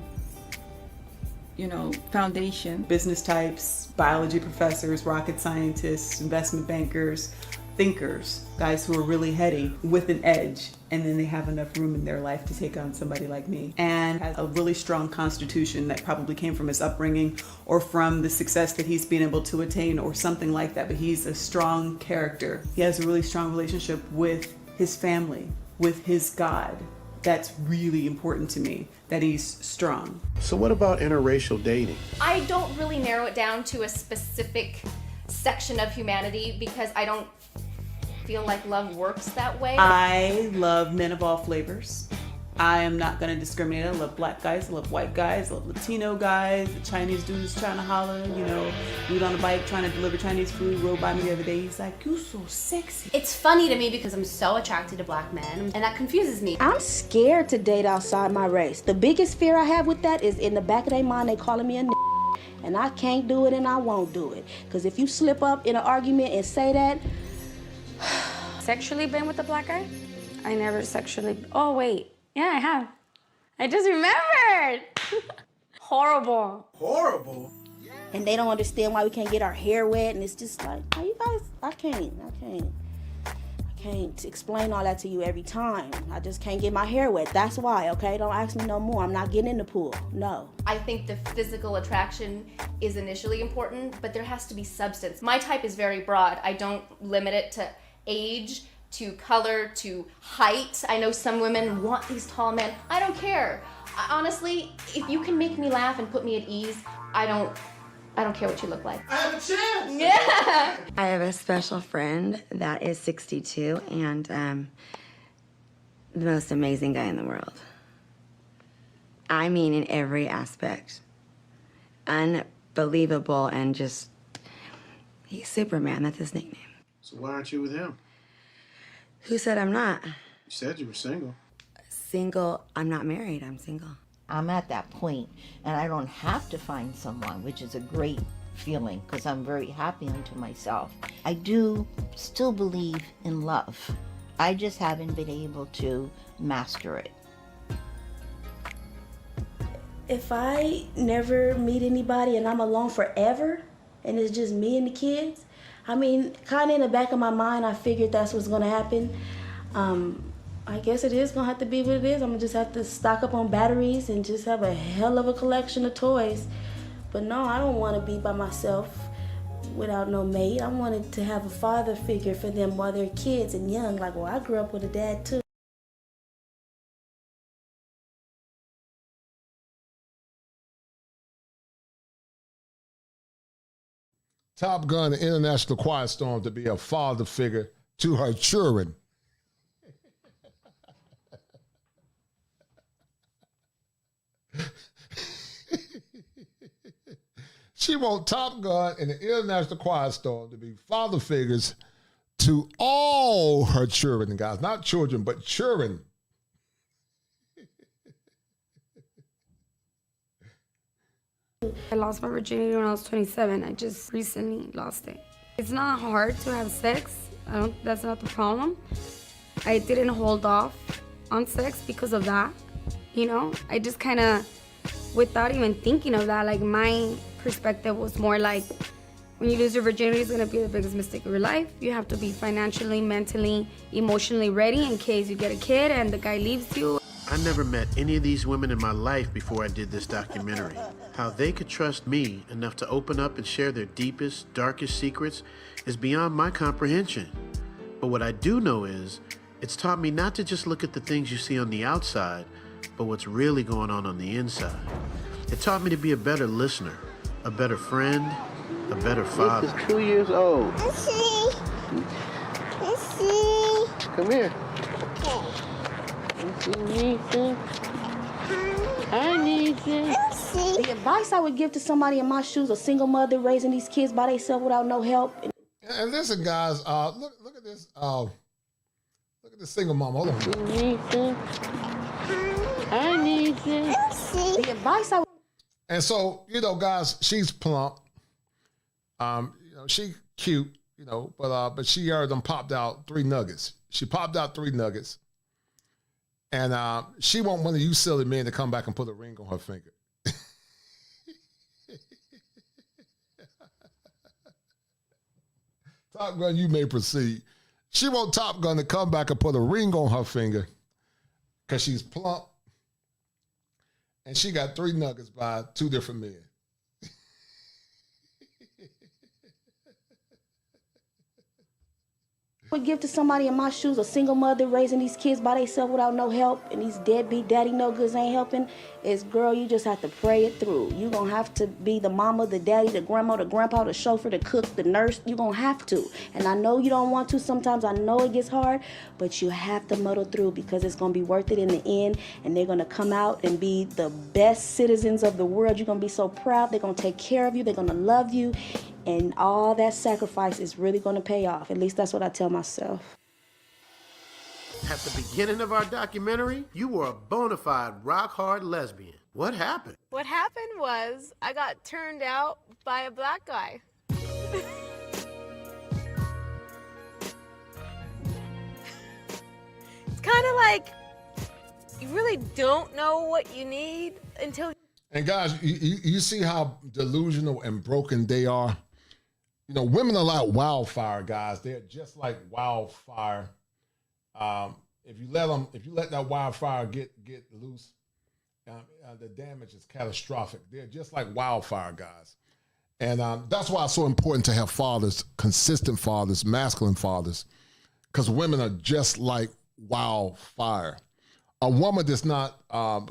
foundation. Business types, biology professors, rocket scientists, investment bankers, thinkers, guys who are really heady with an edge, and then they have enough room in their life to take on somebody like me, and has a really strong constitution that probably came from his upbringing or from the success that he's been able to attain or something like that, but he's a strong character. He has a really strong relationship with his family, with his God. That's really important to me, that he's strong. So what about interracial dating? I don't really narrow it down to a specific section of humanity because I don't feel like love works that way. I love men of all flavors. I am not going to discriminate. I love black guys, I love white guys, I love Latino guys, the Chinese dude who's trying to holler, dude on a bike trying to deliver Chinese food, rode by me the other day. He's like, "You so sexy." It's funny to me because I'm so attracted to black men, and that confuses me. I'm scared to date outside my race. The biggest fear I have with that is in the back of their mind they calling me a n***, and I can't do it and I won't do it. Because if you slip up in an argument and say that... Sexually been with a black guy? I never sexually... Oh, wait. Yeah, I have. I just remembered. Horrible. Horrible? And they don't understand why we can't get our hair wet, and it's just like, oh, you guys, I can't explain all that to you every time. I just can't get my hair wet. That's why, okay? Don't ask me no more. I'm not getting in the pool. No. I think the physical attraction is initially important, but there has to be substance. My type is very broad. I don't limit it to age, to color, to height. I know some women want these tall men. I don't care. Honestly, if you can make me laugh and put me at ease, I don't care what you look like. I have a chance. Yeah. I have a special friend that is 62 and the most amazing guy in the world. I mean, in every aspect. Unbelievable and just, he's Superman, that's his nickname. So why aren't you with him? Who said I'm not? You said you were single. Single, I'm not married, I'm single. I'm at that point, and I don't have to find someone, which is a great feeling because I'm very happy unto myself. I do still believe in love. I just haven't been able to master it. If I never meet anybody and I'm alone forever, and it's just me and the kids, I mean, kind of in the back of my mind, I figured that's what's gonna happen. I guess it is gonna have to be what it is. I'm gonna just have to stock up on batteries and just have a hell of a collection of toys. But no, I don't wanna be by myself without no mate. I wanted to have a father figure for them while they're kids and young. Like, well, I grew up with a dad too. Top Gun, the International Quiet Storm, to be a father figure to her children. She want Top Gun and the International Quiet Storm to be father figures to all her children, guys. Not children, but children. I lost my virginity when I was 27. I just recently lost it. It's not hard to have sex. That's not the problem. I didn't hold off on sex because of that. You know, I just kind of, without even thinking of that, like my perspective was more like, when you lose your virginity, it's gonna be the biggest mistake of your life. You have to be financially, mentally, emotionally ready in case you get a kid and the guy leaves you. I never met any of these women in my life before I did this documentary. How they could trust me enough to open up and share their deepest, darkest secrets is beyond my comprehension. But what I do know is, it's taught me not to just look at the things you see on the outside, but what's really going on the inside. It taught me to be a better listener, a better friend, a better father. This is 2 years old. Come here. The advice I would give to somebody in my shoes, a single mother raising these kids by themselves without no help. And listen, guys, look at this. Look at this single mom. Hold on. The advice I would. And so, you know, guys, she's plump. You know, she cute, you know, but she heard them popped out 3 nuggets. She popped out 3 nuggets. And she want one of you silly men to come back and put a ring on her finger. Top Gun, you may proceed. She want Top Gun to come back and put a ring on her finger because she's plump. And she got 3 nuggets by 2 different men. Would give to somebody in my shoes, a single mother raising these kids by themselves without no help, and these deadbeat daddy no goods ain't helping, is, girl, you just have to pray it through. You gonna have to be the mama, the daddy, the grandma, the grandpa, the chauffeur, the cook, the nurse. You gonna have to. And I know you don't want to sometimes. I know it gets hard, but you have to muddle through because it's gonna be worth it in the end, and they're gonna come out and be the best citizens of the world. You're gonna be so proud. They're gonna take care of you. They're gonna love you. And all that sacrifice is really going to pay off. At least that's what I tell myself. At the beginning of our documentary, you were a bona fide rock-hard lesbian. What happened? What happened was I got turned out by a black guy. It's kind of like you really don't know what you need until... And guys, you see how delusional and broken they are? You know, women are like wildfire, guys. They're just like wildfire. If you let that wildfire get loose, the damage is catastrophic. They're just like wildfire, guys. And that's why it's so important to have fathers, consistent fathers, masculine fathers, because women are just like wildfire. A woman that's not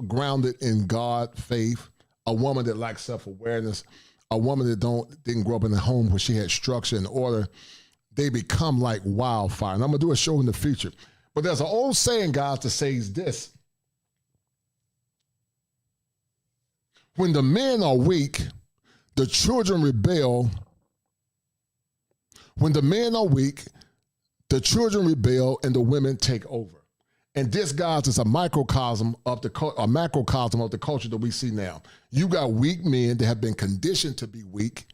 grounded in God, faith, a woman that lacks self-awareness, a woman that didn't grow up in a home where she had structure and order, they become like wildfire. And I'm going to do a show in the future. But there's an old saying, guys, that says this. When the men are weak, the children rebel. When the men are weak, the children rebel and the women take over. And this, guys, is a macrocosm of the culture that we see now. You got weak men that have been conditioned to be weak.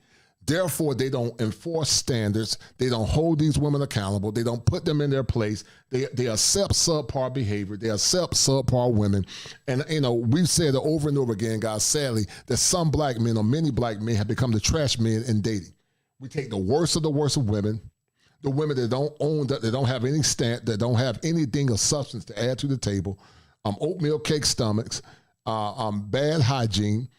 Therefore, they don't enforce standards. They don't hold these women accountable. They don't put them in their place. They accept subpar behavior. They accept subpar women. And, you know, we've said it over and over again, guys, sadly, that some black men or many black men have become the trash men in dating. We take the worst of women, the women that don't own, that don't have any stamp, that don't have anything of substance to add to the table, oatmeal cake stomachs, bad hygiene,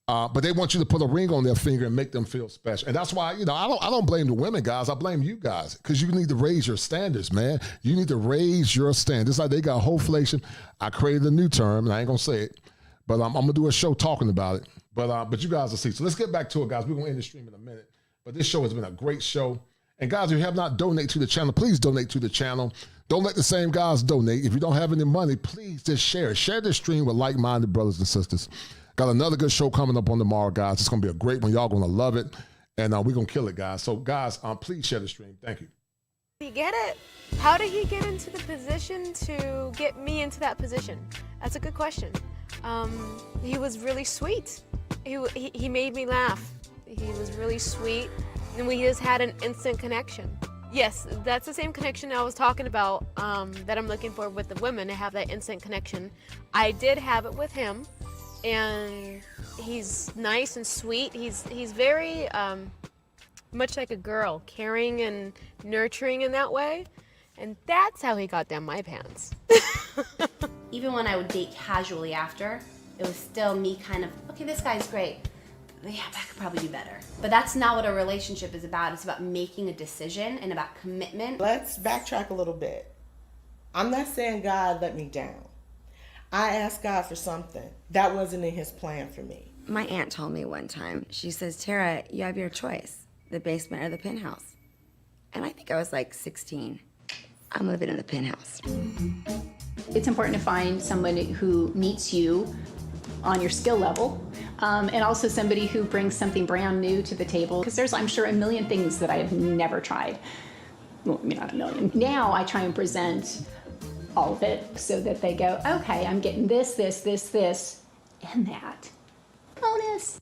but they want you to put a ring on their finger and make them feel special. And that's why, you know, I don't blame the women, guys. I blame you guys because you need to raise your standards, man. You need to raise your standards. Like they got wholeflation. I created a new term, and I ain't gonna say it, but I'm gonna do a show talking about it. But you guys will see. So let's get back to it, guys. We're gonna end the stream in a minute. But this show has been a great show. And guys, if you have not donated to the channel, please donate to the channel. Don't let the same guys donate. If you don't have any money, please just share it. Share this stream with like-minded brothers and sisters. Got another good show coming up on tomorrow, guys. It's going to be a great one. Y'all going to love it. And we're going to kill it, guys. So, guys, please share the stream. Thank you. Did he get it? How did he get into the position to get me into that position? That's a good question. He was really sweet. He made me laugh. He was really sweet, and we just had an instant connection. Yes, that's the same connection I was talking about that I'm looking for with the women, to have that instant connection. I did have it with him, and he's nice and sweet. He's very much like a girl, caring and nurturing in that way, and that's how he got down my pants. Even when I would date casually after, it was still me kind of, okay, this guy's great. Yeah, that could probably do better. But that's not what a relationship is about. It's about making a decision and about commitment. Let's backtrack a little bit. I'm not saying God let me down. I asked God for something. That wasn't in his plan for me. My aunt told me one time, she says, Tara, you have your choice, the basement or the penthouse. And I think I was like 16. I'm living in the penthouse. It's important to find someone who meets you on your skill level, and also somebody who brings something brand new to the table. Because there's, I'm sure, a million things that I have never tried. Well, I mean, not a million. Now I try and present all of it so that they go, okay, I'm getting this, and that. Bonus.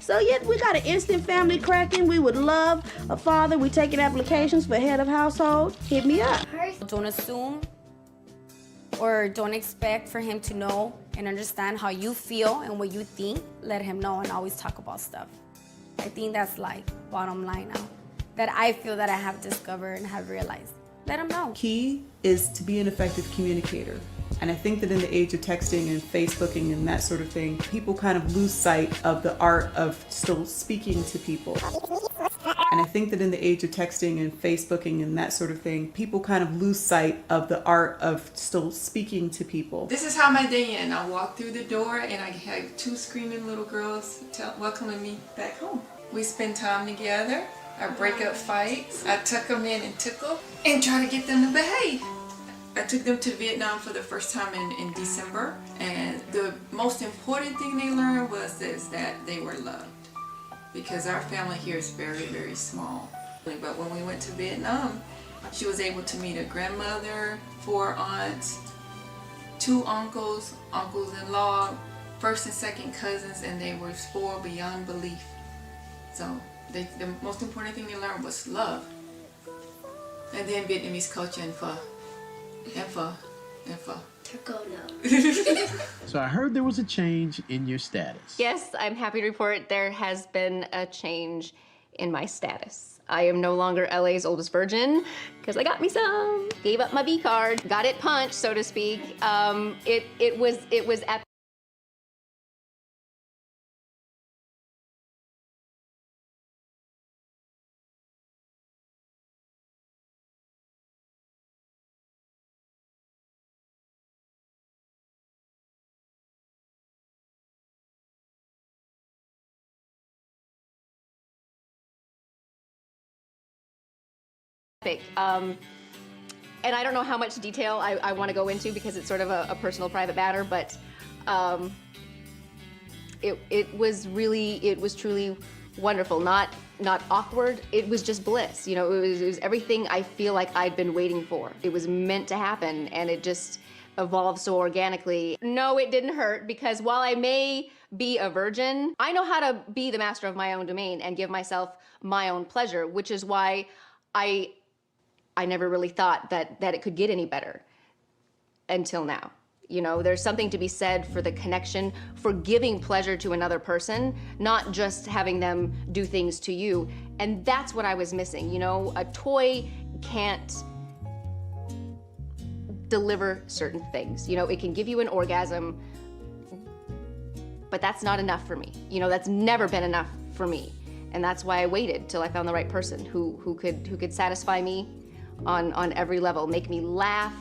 So yeah, we got an instant family cracking. We would love a father. We taking applications for head of household. Hit me up. Don't assume or don't expect for him to know and understand how you feel and what you think. Let him know and always talk about stuff. I think that's like bottom line now that I feel that I have discovered and have realized. Let him know. Key is to be an effective communicator. And I think that in the age of texting and Facebooking and that sort of thing, people kind of lose sight of the art of still speaking to people. And I think that in the age of texting and Facebooking and that sort of thing, people kind of lose sight of the art of still speaking to people. This is how my day ends. I walk through the door and I have two screaming little girls welcoming me back home. We spend time together. I break up fights. I tuck them in and tickle and try to get them to behave. I took them to Vietnam for the first time in December, and the most important thing they learned was that they were loved, because our family here is very, very small. But when we went to Vietnam, she was able to meet a grandmother, 4 aunts, 2 uncles, uncles-in-law, first and second cousins, and they were spoiled beyond belief. So the most important thing they learned was love, and then Vietnamese culture and pho. So I heard there was a change in your status. Yes, I'm happy to report there has been a change in my status. I am no longer LA's oldest virgin because I got me some. Gave up my V card, got it punched, so to speak. It was at and I don't know how much detail I want to go into because it's sort of a personal, private matter, but it was truly wonderful. Not awkward. It was just bliss. You know, it was everything I feel like I'd been waiting for. It was meant to happen, and it just evolved so organically. No, it didn't hurt, because while I may be a virgin, I know how to be the master of my own domain and give myself my own pleasure, which is why I never really thought that it could get any better until now. You know, there's something to be said for the connection, for giving pleasure to another person, not just having them do things to you. And that's what I was missing. You know, a toy can't deliver certain things. You know, it can give you an orgasm, but that's not enough for me. You know, that's never been enough for me. And that's why I waited till I found the right person who could satisfy me on every level, make me laugh,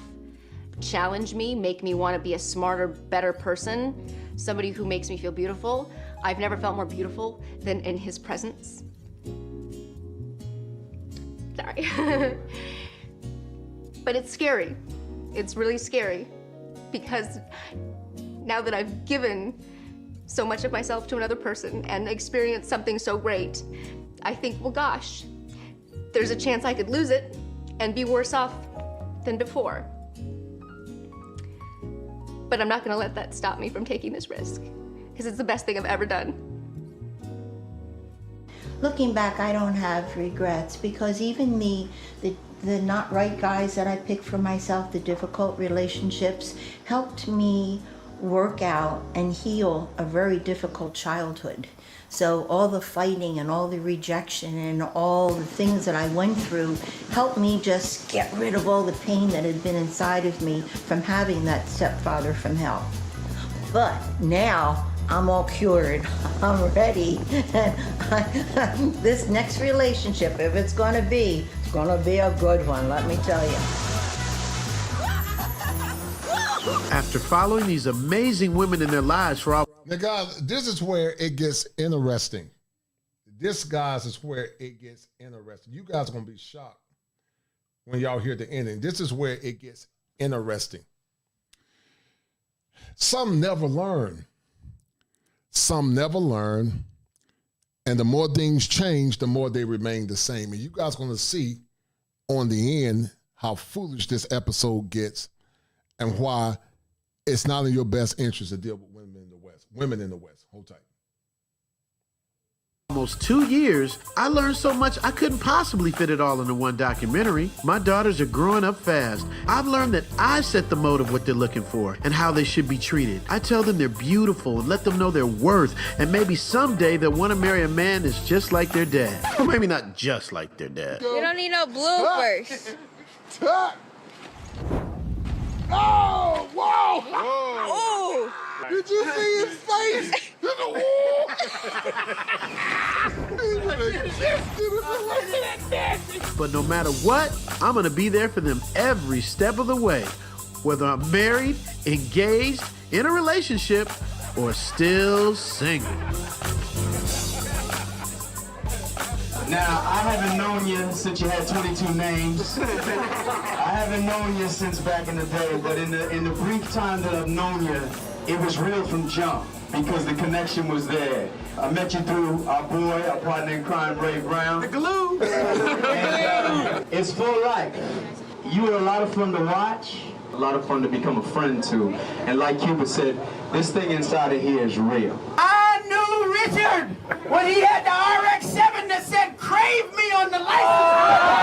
challenge me, make me want to be a smarter, better person, somebody who makes me feel beautiful. I've never felt more beautiful than in his presence. Sorry. But it's scary. It's really scary, because now that I've given so much of myself to another person and experience something so great, I think, well, gosh, there's a chance I could lose it and be worse off than before. But I'm not gonna let that stop me from taking this risk, because it's the best thing I've ever done. Looking back, I don't have regrets, because even the not right guys that I picked for myself, the difficult relationships, helped me work out and heal a very difficult childhood. So all the fighting and all the rejection and all the things that I went through helped me just get rid of all the pain that had been inside of me from having that stepfather from hell. But now I'm all cured. I'm ready. This next relationship, if it's gonna be a good one, let me tell you. After following these amazing women in their lives for all... Now, guys, this is where it gets interesting. This, guys, is where it gets interesting. You guys are going to be shocked when y'all hear the ending. This is where it gets interesting. Some never learn. Some never learn. And the more things change, the more they remain the same. And you guys are going to see on the end how foolish this episode gets and why it's not in your best interest to deal with women in the West. Women in the West. Hold tight. Almost 2 years, I learned so much I couldn't possibly fit it all into one documentary. My daughters are growing up fast. I've learned that I set the mode of what they're looking for and how they should be treated. I tell them they're beautiful and let them know their worth, and maybe someday they'll want to marry a man that's just like their dad. Or maybe not just like their dad. We don't need no bloopers. Oh, whoa! Oh! Did you see his face? But no matter what, I'm gonna be there for them every step of the way. Whether I'm married, engaged, in a relationship, or still single. Now, I haven't known you since you had 22 names. I haven't known you since back in the day, but in the brief time that I've known you, it was real from jump, because the connection was there. I met you through our boy, our partner in crime, Ray Brown. The glue! And it's for life. You were a lot of fun to watch, a lot of fun to become a friend to. And like Cuba said, this thing inside of here is real. I knew Richard when he had the RX-7 that said crave me on the license.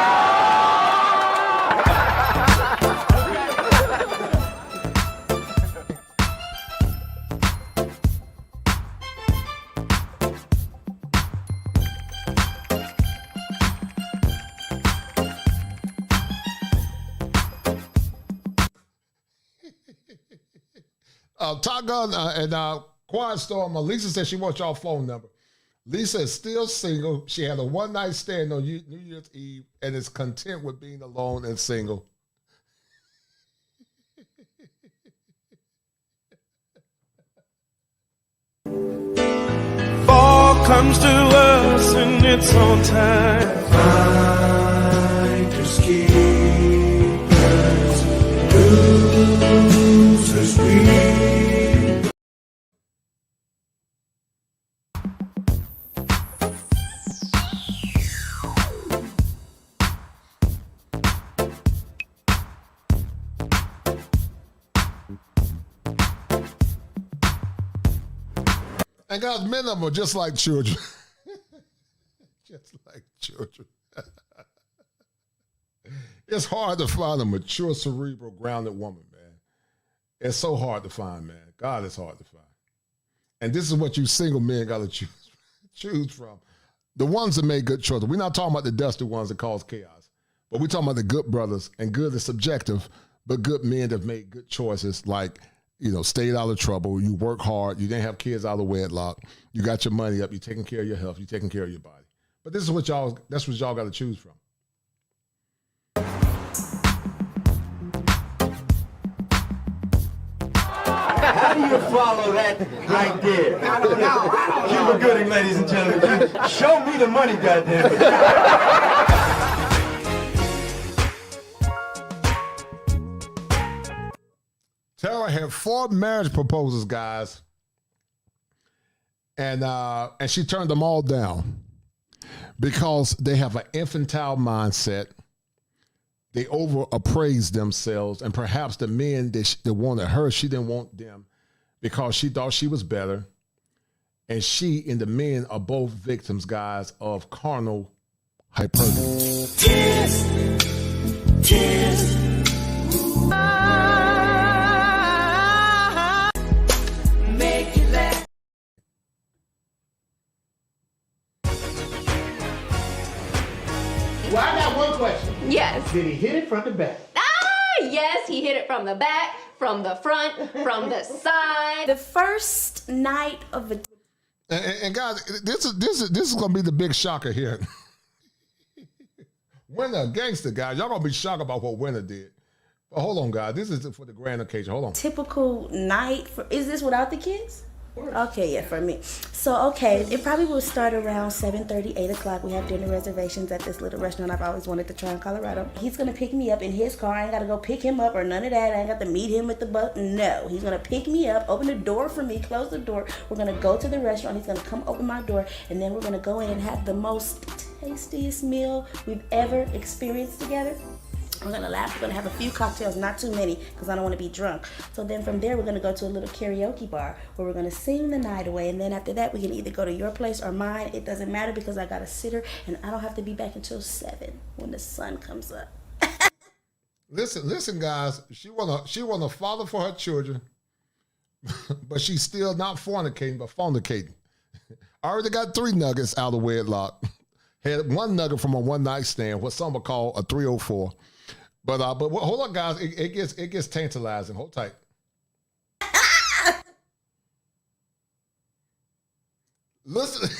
Top Gun and Quiet Storm, Lisa said she wants y'all phone number. Lisa is still single. She had a one-night stand on New Year's Eve and is content with being alone and single. Fall comes to us and it's on time. Finders keepers, losers we. And guys, men of them are just like children. Just like children. It's hard to find a mature, cerebral, grounded woman, man. It's so hard to find, man. God, it's hard to find. And this is what you single men got to choose from. The ones that make good choices. We're not talking about the dusty ones that cause chaos, but we're talking about the good brothers, and good is subjective, but good men that have made good choices, like, you know, stayed out of trouble, you work hard, you didn't have kids out of wedlock, you got your money up, you're taking care of your health, you're taking care of your body. But this is what that's what y'all got to choose from. How do you follow that right there? I don't know. Cuba Gooding, ladies and gentlemen. Show me the money, goddammit. Tara had 4 marriage proposals, guys. And she turned them all down because they have an infantile mindset. They over-appraise themselves, and perhaps the men that wanted her, she didn't want them because she thought she was better. And she and the men are both victims, guys, of carnal hyperbole. Well, I got one question. Yes. Did he hit it from the back? Yes, he hit it from the back, from the front, from the side. The first night of a... And guys, this is gonna be the big shocker here. Winner, gangster guys, y'all gonna be shocked about what Winner did. But hold on, guys, this is for the grand occasion. Hold on. Typical night for... Is this without the kids? Okay, yeah, for me. So, okay, it probably will start around 7:30, 8 o'clock. We have dinner reservations at this little restaurant I've always wanted to try in Colorado. He's going to pick me up in his car. I ain't got to go pick him up or none of that. I ain't got to meet him at the bus. No, he's going to pick me up, open the door for me, close the door. We're going to go to the restaurant. He's going to come open my door, and then we're going to go in and have the most tastiest meal we've ever experienced together. We're gonna laugh, we're gonna have a few cocktails, not too many, because I don't wanna be drunk. So then from there, we're gonna go to a little karaoke bar where we're gonna sing the night away. And then after that, we can either go to your place or mine. It doesn't matter because I got a sitter and I don't have to be back until 7 when the sun comes up. Listen, guys, she want a father for her children, but she's still not fornicating, but fornicating. I already got 3 nuggets out of wedlock. Had 1 nugget from a one-night stand, what some would call a 304. But hold on, guys. It gets tantalizing. Hold tight. Listen.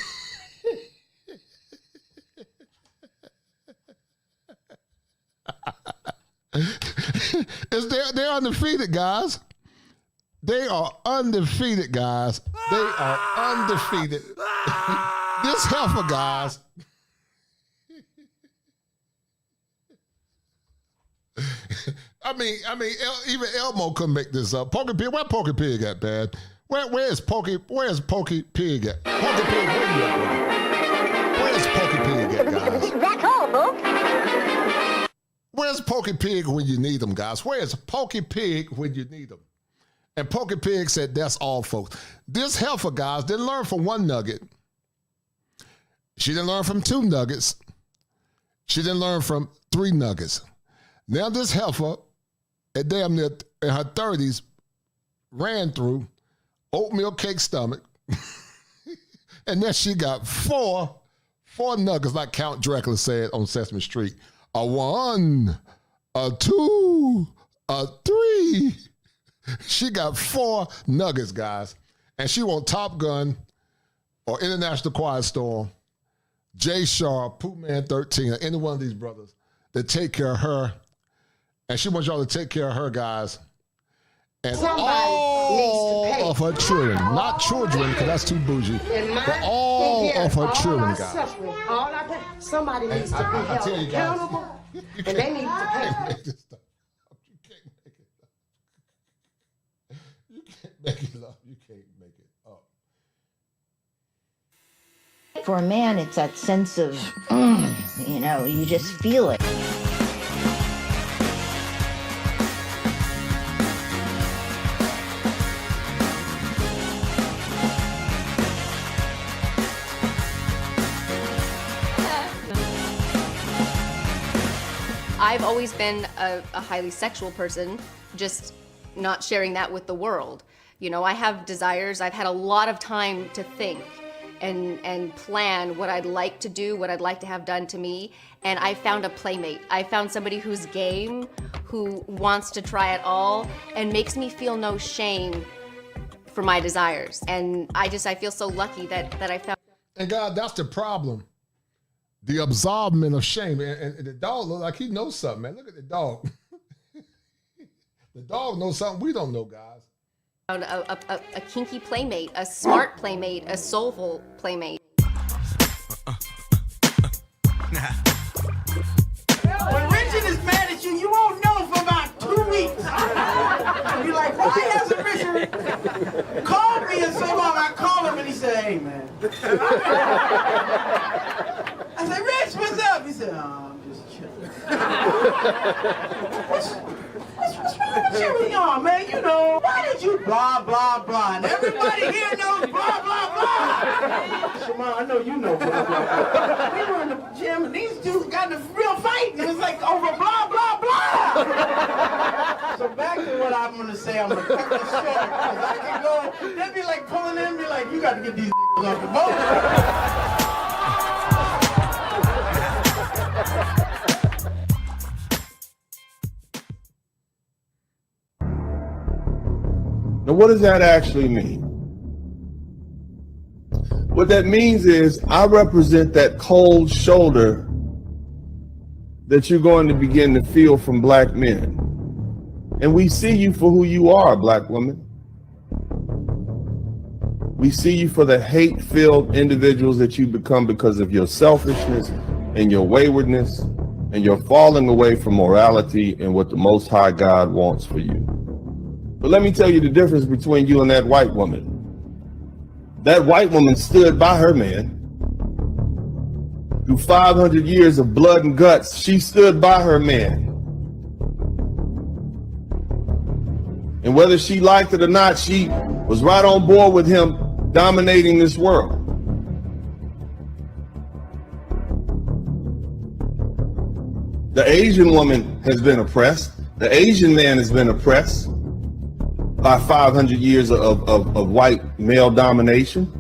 They're undefeated, guys. They are undefeated, guys. They are undefeated. This heifer, guys. I mean, even Elmo couldn't make this up. Pokey Pig, where Pokey Pig at, man? Where's Pokey Pig at? Pokey Pig, where you at? Where's Pokey Pig at, guys? Back home, Book. Where's Pokey Pig when you need them, guys? Where's Pokey Pig when you need them? And Pokey Pig said, that's all, folks. This heifer, guys, didn't learn from 1 nugget. She didn't learn from 2 nuggets. She didn't learn from 3 nuggets. Now this heifer, at damn near in her 30s, ran through oatmeal cake stomach, and then she got 4 nuggets, like Count Dracula said on Sesame Street. A 1, a 2, a 3. She got 4 nuggets, guys, and she want Top Gun or International Quiet Storm, Jay Sharp, Pooh Man 13, or any one of these brothers that take care of her. And she wants y'all to take care of her, guys. And all of her children. Not children, because that's too bougie. But all of her children, guys. Somebody needs to be held accountable, and they need to pay. You can't make it up. You can't make it up. For a man, it's that sense of, you just feel it. I've always been a highly sexual person, just not sharing that with the world. You know, I have desires. I've had a lot of time to think and plan what I'd like to do, what I'd like to have done to me. And I found a playmate. I found somebody who's game, who wants to try it all, and makes me feel no shame for my desires. And I feel so lucky that I found. And God, that's the problem. The absolvement of shame. And the dog looks like he knows something, man. Look at the dog. The dog knows something we don't know, guys. A kinky playmate, a smart playmate, a soulful playmate. When Richard is mad at you, you won't know for about 2 weeks. You're like, why hasn't Richard called me in so long? I call him and he said, hey, man. I said, Rich, what's up? He said, oh, I'm just chilling. What's wrong with y'all, man? You know, why did you blah, blah, blah? And everybody here knows blah, blah, blah. Shema, I know you know blah, blah, blah. We were in the gym, and these dudes got in a real fight, and it was like over blah, blah, blah. So back to what I'm going to say, I'm going to cut this short, because I can go, they'd be like pulling in, be like, you got to get these niggas off the boat. Now, what does that actually mean? What that means is I represent that cold shoulder that you're going to begin to feel from black men. And we see you for who you are, black woman. We see you for the hate-filled individuals that you become because of your selfishness and your waywardness and your falling away from morality and what the Most High God wants for you. But let me tell you the difference between you and that white woman. That white woman stood by her man. Through 500 years of blood and guts, she stood by her man. And whether she liked it or not, she was right on board with him dominating this world. The Asian woman has been oppressed. The Asian man has been oppressed by 500 years of white male domination.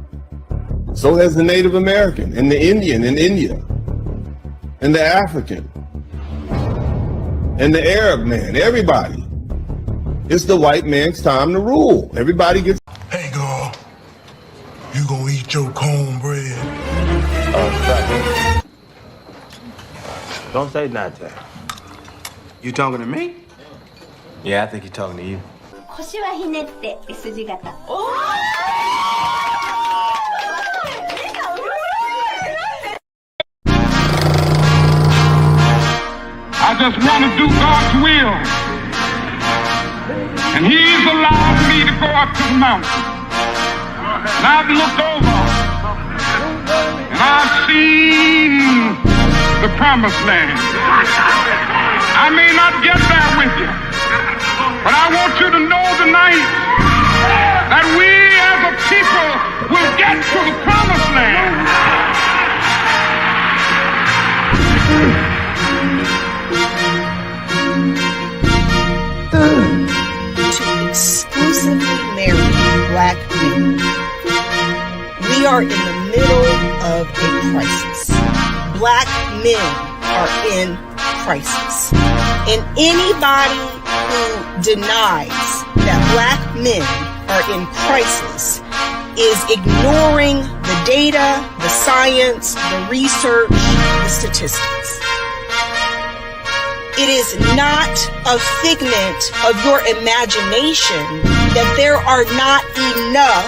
So has the Native American and the Indian in India and the African and the Arab man, everybody. It's the white man's time to rule. Everybody gets. Hey, girl, you gonna eat your cornbread? Don't say nothing. You talking to me? Yeah, I think he's talking to you. 腰はひねって S 字型。I just want to do God's will. And He's allowed me to go up to the mountain. And I've looked over. And I've seen the promised land. I may not get there with you. But I want you to know tonight that we as a people will get to the promised land. To exclusively marry black men. We are in the middle of a crisis. Black men are in crisis. And anybody who denies that black men are in crisis is ignoring the data, the science, the research, the statistics. It is not a figment of your imagination that there are not enough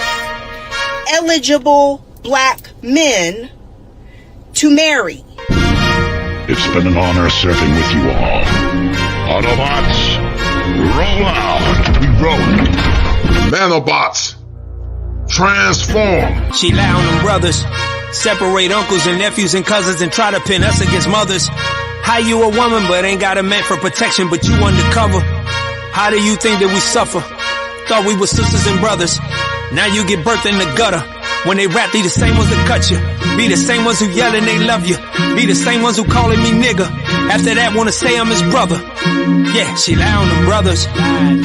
eligible black men to marry. It's been an honor serving with you all. Autobots, roll out. We rolling. Nanobots, transform. She lie on them brothers, separate uncles and nephews and cousins and try to pin us against mothers. How you a woman but ain't got a man for protection, but you undercover? How do you think that we suffer? Thought we were sisters and brothers. Now you get birthed in the gutter. When they rap, they the same ones that cut you. Be the same ones who yelling they love you. Be the same ones who calling me nigga. After that, wanna say I'm his brother. Yeah, she lie on them brothers.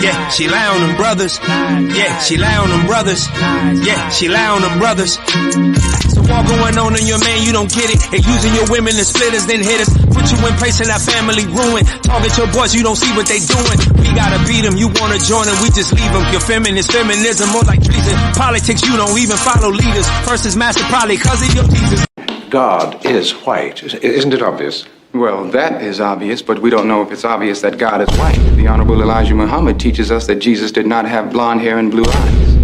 Yeah, she lie on them brothers. Yeah, she lie on them brothers. Yeah, she lie on them brothers. So all going on in your man, you don't get it. And using your women as splitters, then hit us. Put you in place and our family ruin. Target your boys, you don't see what they doing. We gotta beat them, you wanna join them, we just leave them. Your feminist feminism, more like treason. Politics, you don't even follow leaders. First is master, probably cause of your Jesus. God is white. Isn't it obvious? Well, that is obvious, but we don't know if it's obvious that God is white. The Honorable Elijah Muhammad teaches us that Jesus did not have blonde hair and blue eyes.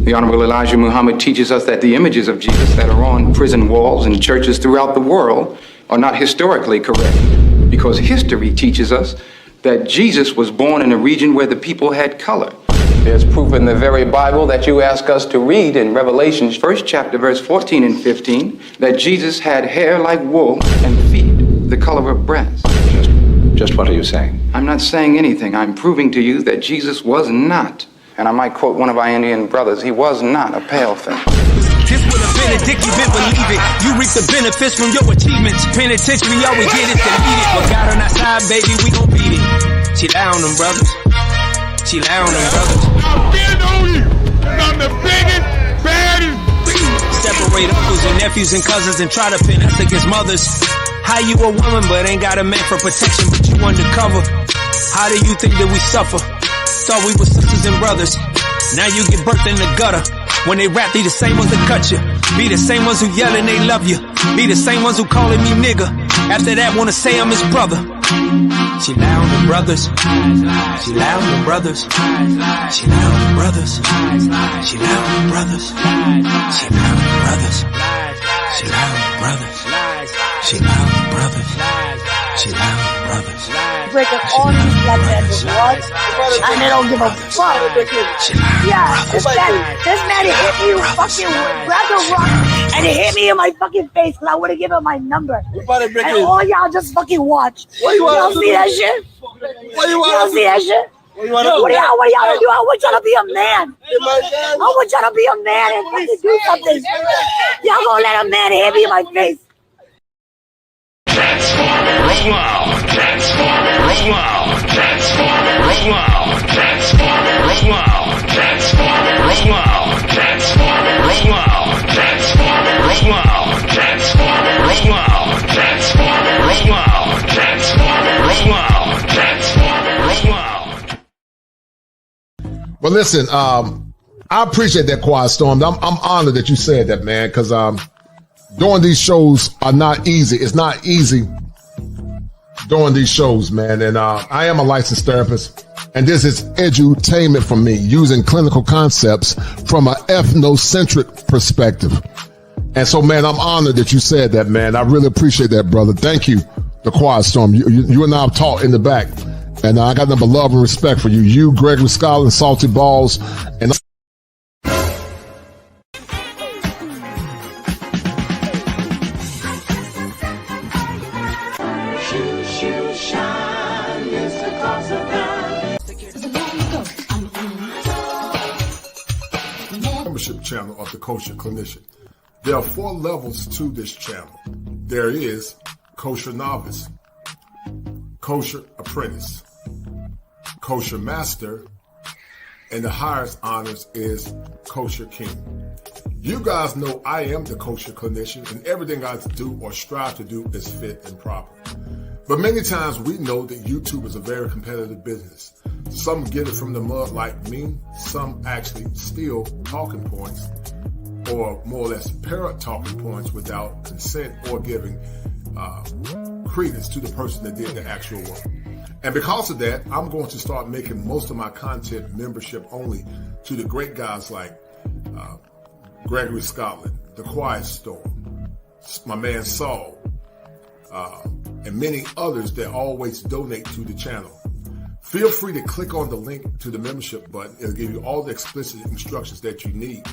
The Honorable Elijah Muhammad teaches us that the images of Jesus that are on prison walls and churches throughout the world are not historically correct, because history teaches us that Jesus was born in a region where the people had color. There's proof in the very Bible that you ask us to read in Revelation, 1st chapter, verse 14 and 15, that Jesus had hair like wool and feet the color of brass. Just what are you saying? I'm not saying anything. I'm proving to you that Jesus was not, and I might quote one of our Indian brothers, he was not a pale face. This would have been a dick, you been believe it. You reap the benefits from your achievements. Penitentiary, all we get is to eat it. But God on our side, baby, we gon' beat it. She down them brothers. She down them brothers. I'm big on you. I'm the biggest, baddest. Separate uncles and nephews and cousins and try to pin us against mothers. How you a woman but ain't got a man for protection, but you undercover? How do you think that we suffer? Thought we were sisters and brothers. Now you get birthed in the gutter. When they rap, they the same ones that cut you. Be the same ones who yelling they love you. Be the same ones who calling me nigga. After that, wanna say I'm his brother. She down the brothers. She down the brothers. She down the brothers. She down the brothers. She down the brothers. She down the brothers. She down the brothers. She down the brothers. Break up all these black men with what? And they don't give a fuck. Yeah, this man hit me with fucking grabbed a rock and it hit me in my fucking face because I would have given him my number. And all y'all just fucking watch. You don't see that shit? You don't see that shit? What y'all do? I want y'all to be a man. I want y'all to be a man and fucking do something. Y'all gonna let a man hit me in my face. Roll out. Transformer. Roll out. Transformer. Roll out. Transformer. Roll out. Transformer. Roll out. Transformer. Roll out. Transformer. Roll out. Transformer. Roll out. Transformer. Roll out. Transformer. Roll out. Transformer. Roll out. Well, listen, I appreciate that, Quiet Storm. I'm honored that you said that, man, because doing these shows are not easy. It's not easy doing these shows, man. And I am a licensed therapist, and this is edutainment for me, using clinical concepts from an ethnocentric perspective. And so, man, I'm honored that you said that, man. I really appreciate that, brother. Thank you, the Quiet Storm. You and I have talked in the back, and I got nothing but love and respect for you. You, Gregory Scotland, Salty Balls, and membership channel of the Kosher Clinician. There are 4 levels to this channel. There is Kosher Novice, Kosher Apprentice, Kosher Master, and the highest honors is Kosher King. You guys know I am the Kosher Clinician, and everything I do or strive to do is fit and proper. But many times we know that YouTube is a very competitive business. Some get it from the mud like me. Some actually steal talking points or more or less parrot talking points without consent or giving credence to the person that did the actual work. And because of that, I'm going to start making most of my content membership only to the great guys like Gregory Scotland, The Quiet Storm, my man Saul, and many others that always donate to the channel. Feel free to click on the link to the membership button. It'll give you all the explicit instructions that you need,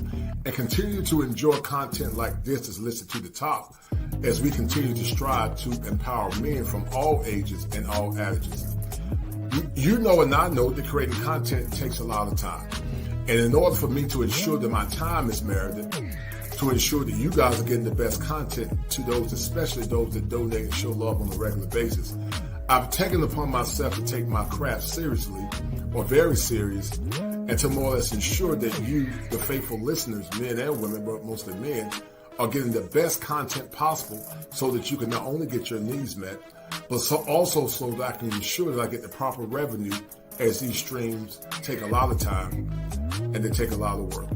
and continue to enjoy content like this that's listed to the top as we continue to strive to empower men from all ages and all ages. You know and I know that creating content takes a lot of time. And in order for me to ensure that my time is merited, to ensure that you guys are getting the best content to those, especially those that donate and show love on a regular basis, I've taken upon myself to take my craft seriously, or very serious, and to more or less ensure that you, the faithful listeners, men and women, but mostly men, are getting the best content possible so that you can not only get your needs met, but also so that I can ensure that I get the proper revenue, as these streams take a lot of time and they take a lot of work.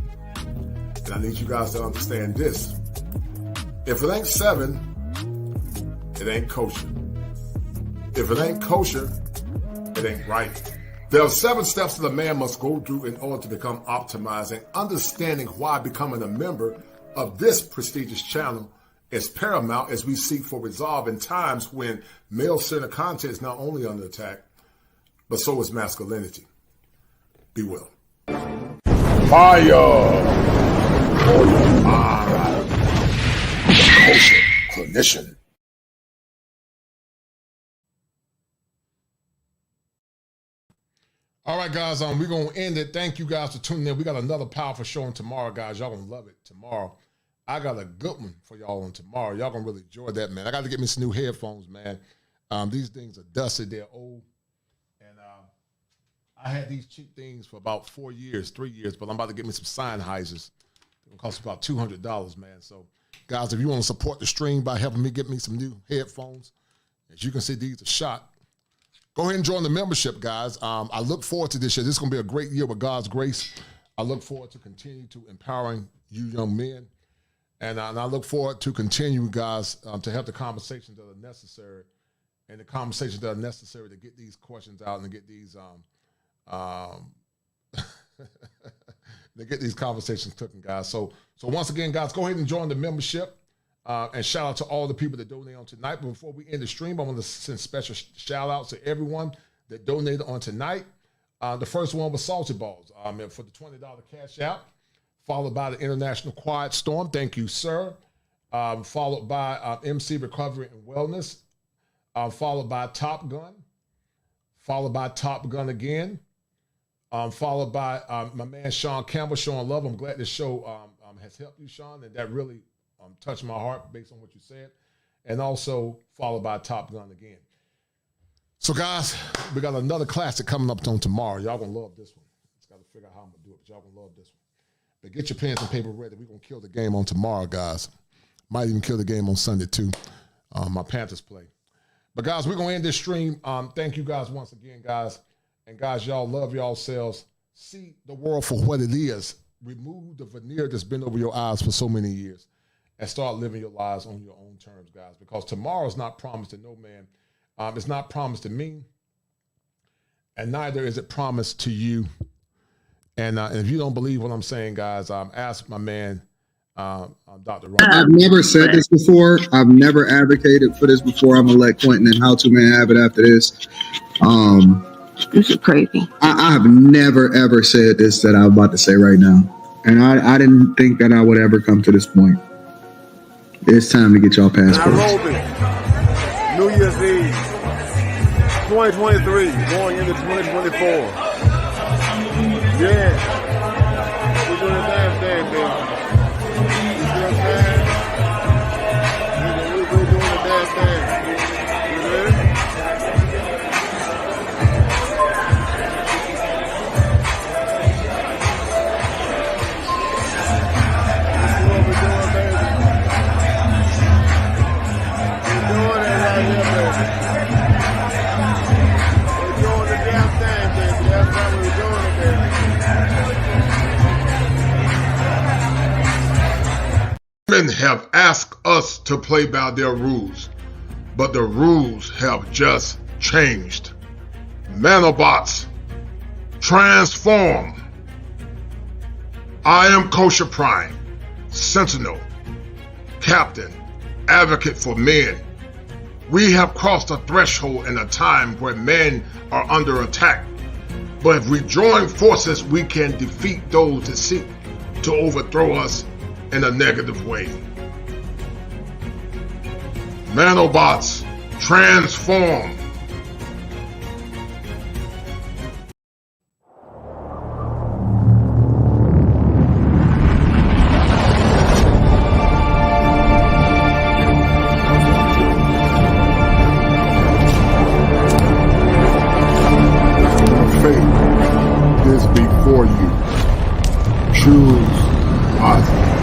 And I need you guys to understand this. If it ain't 7, it ain't kosher. If it ain't kosher, it ain't right. There are 7 steps that a man must go through in order to become optimized, and understanding why becoming a member of this prestigious channel is paramount as we seek for resolve in times when male-centered content is not only under attack, but so is masculinity. Be well. Fire for your mind. Kosher clinician. All right, guys, we're going to end it. Thank you guys for tuning in. We got another powerful show on tomorrow, guys. Y'all going to love it tomorrow. I got a good one for y'all on tomorrow. Y'all going to really enjoy that, man. I got to get me some new headphones, man. These things are dusty. They're old. And I had these cheap things for about 3 years, but I'm about to get me some Sennheisers. It'll cost about $200, man. So, guys, if you want to support the stream by helping me get me some new headphones, as you can see, these are shot. Go ahead and join the membership, guys. I look forward to this year. This is going to be a great year with God's grace. I look forward to continue to empowering you young men. And I look forward to continue, guys, to have the conversations that are necessary and the conversations that are necessary to get these questions out and to get these to get these conversations cooking, guys. So once again, guys, go ahead and join the membership. And shout out to all the people that donated on tonight. But before we end the stream, I want to send special shout outs to everyone that donated on tonight. The first one was Salty Balls for the $20 cash out, followed by the International Quiet Storm. Thank you, sir. Followed by MC Recovery and Wellness, followed by Top Gun, followed by Top Gun again, followed by my man Sean Campbell showing love. I'm glad this show has helped you, Sean, and that really touched my heart based on what you said, and also followed by Top Gun again. So, guys, we got another classic coming up on tomorrow. Y'all gonna love this one. Just got to figure out how I'm gonna do it, but y'all gonna love this one. But get your pens and paper ready. We're gonna kill the game on tomorrow, guys. Might even kill the game on Sunday too. My Panthers play. But guys, we're gonna end this stream. Thank you guys once again, guys. And guys, y'all love yourselves. See the world for what it is. Remove the veneer that's been over your eyes for so many years. And start living your lives on your own terms, guys. Because tomorrow is not promised to no man. It's not promised to me. And neither is it promised to you. And if you don't believe what I'm saying, guys, ask my man, Dr. Ron. I've never said this before. I've never advocated for this before. I'm going to let Quentin and How To Man have it after this. This is crazy. I have never, ever said this that I'm about to say right now. And I didn't think that I would ever come to this point. It's time to get y'all passports. Nairobi, New Year's Eve, 2023, going into 2024. Yeah, we're doing the damn thing, baby. You see what I'm saying? We're doing the damn thing. You ready? Men have asked us to play by their rules, but the rules have just changed. Nanobots, transform. I am Kosher Prime, Sentinel, Captain, Advocate for men. We have crossed a threshold in a time where men are under attack. But if we join forces, we can defeat those that seek to overthrow us in a negative way. Nanobots, transform. Fate is before you. Choose wisely.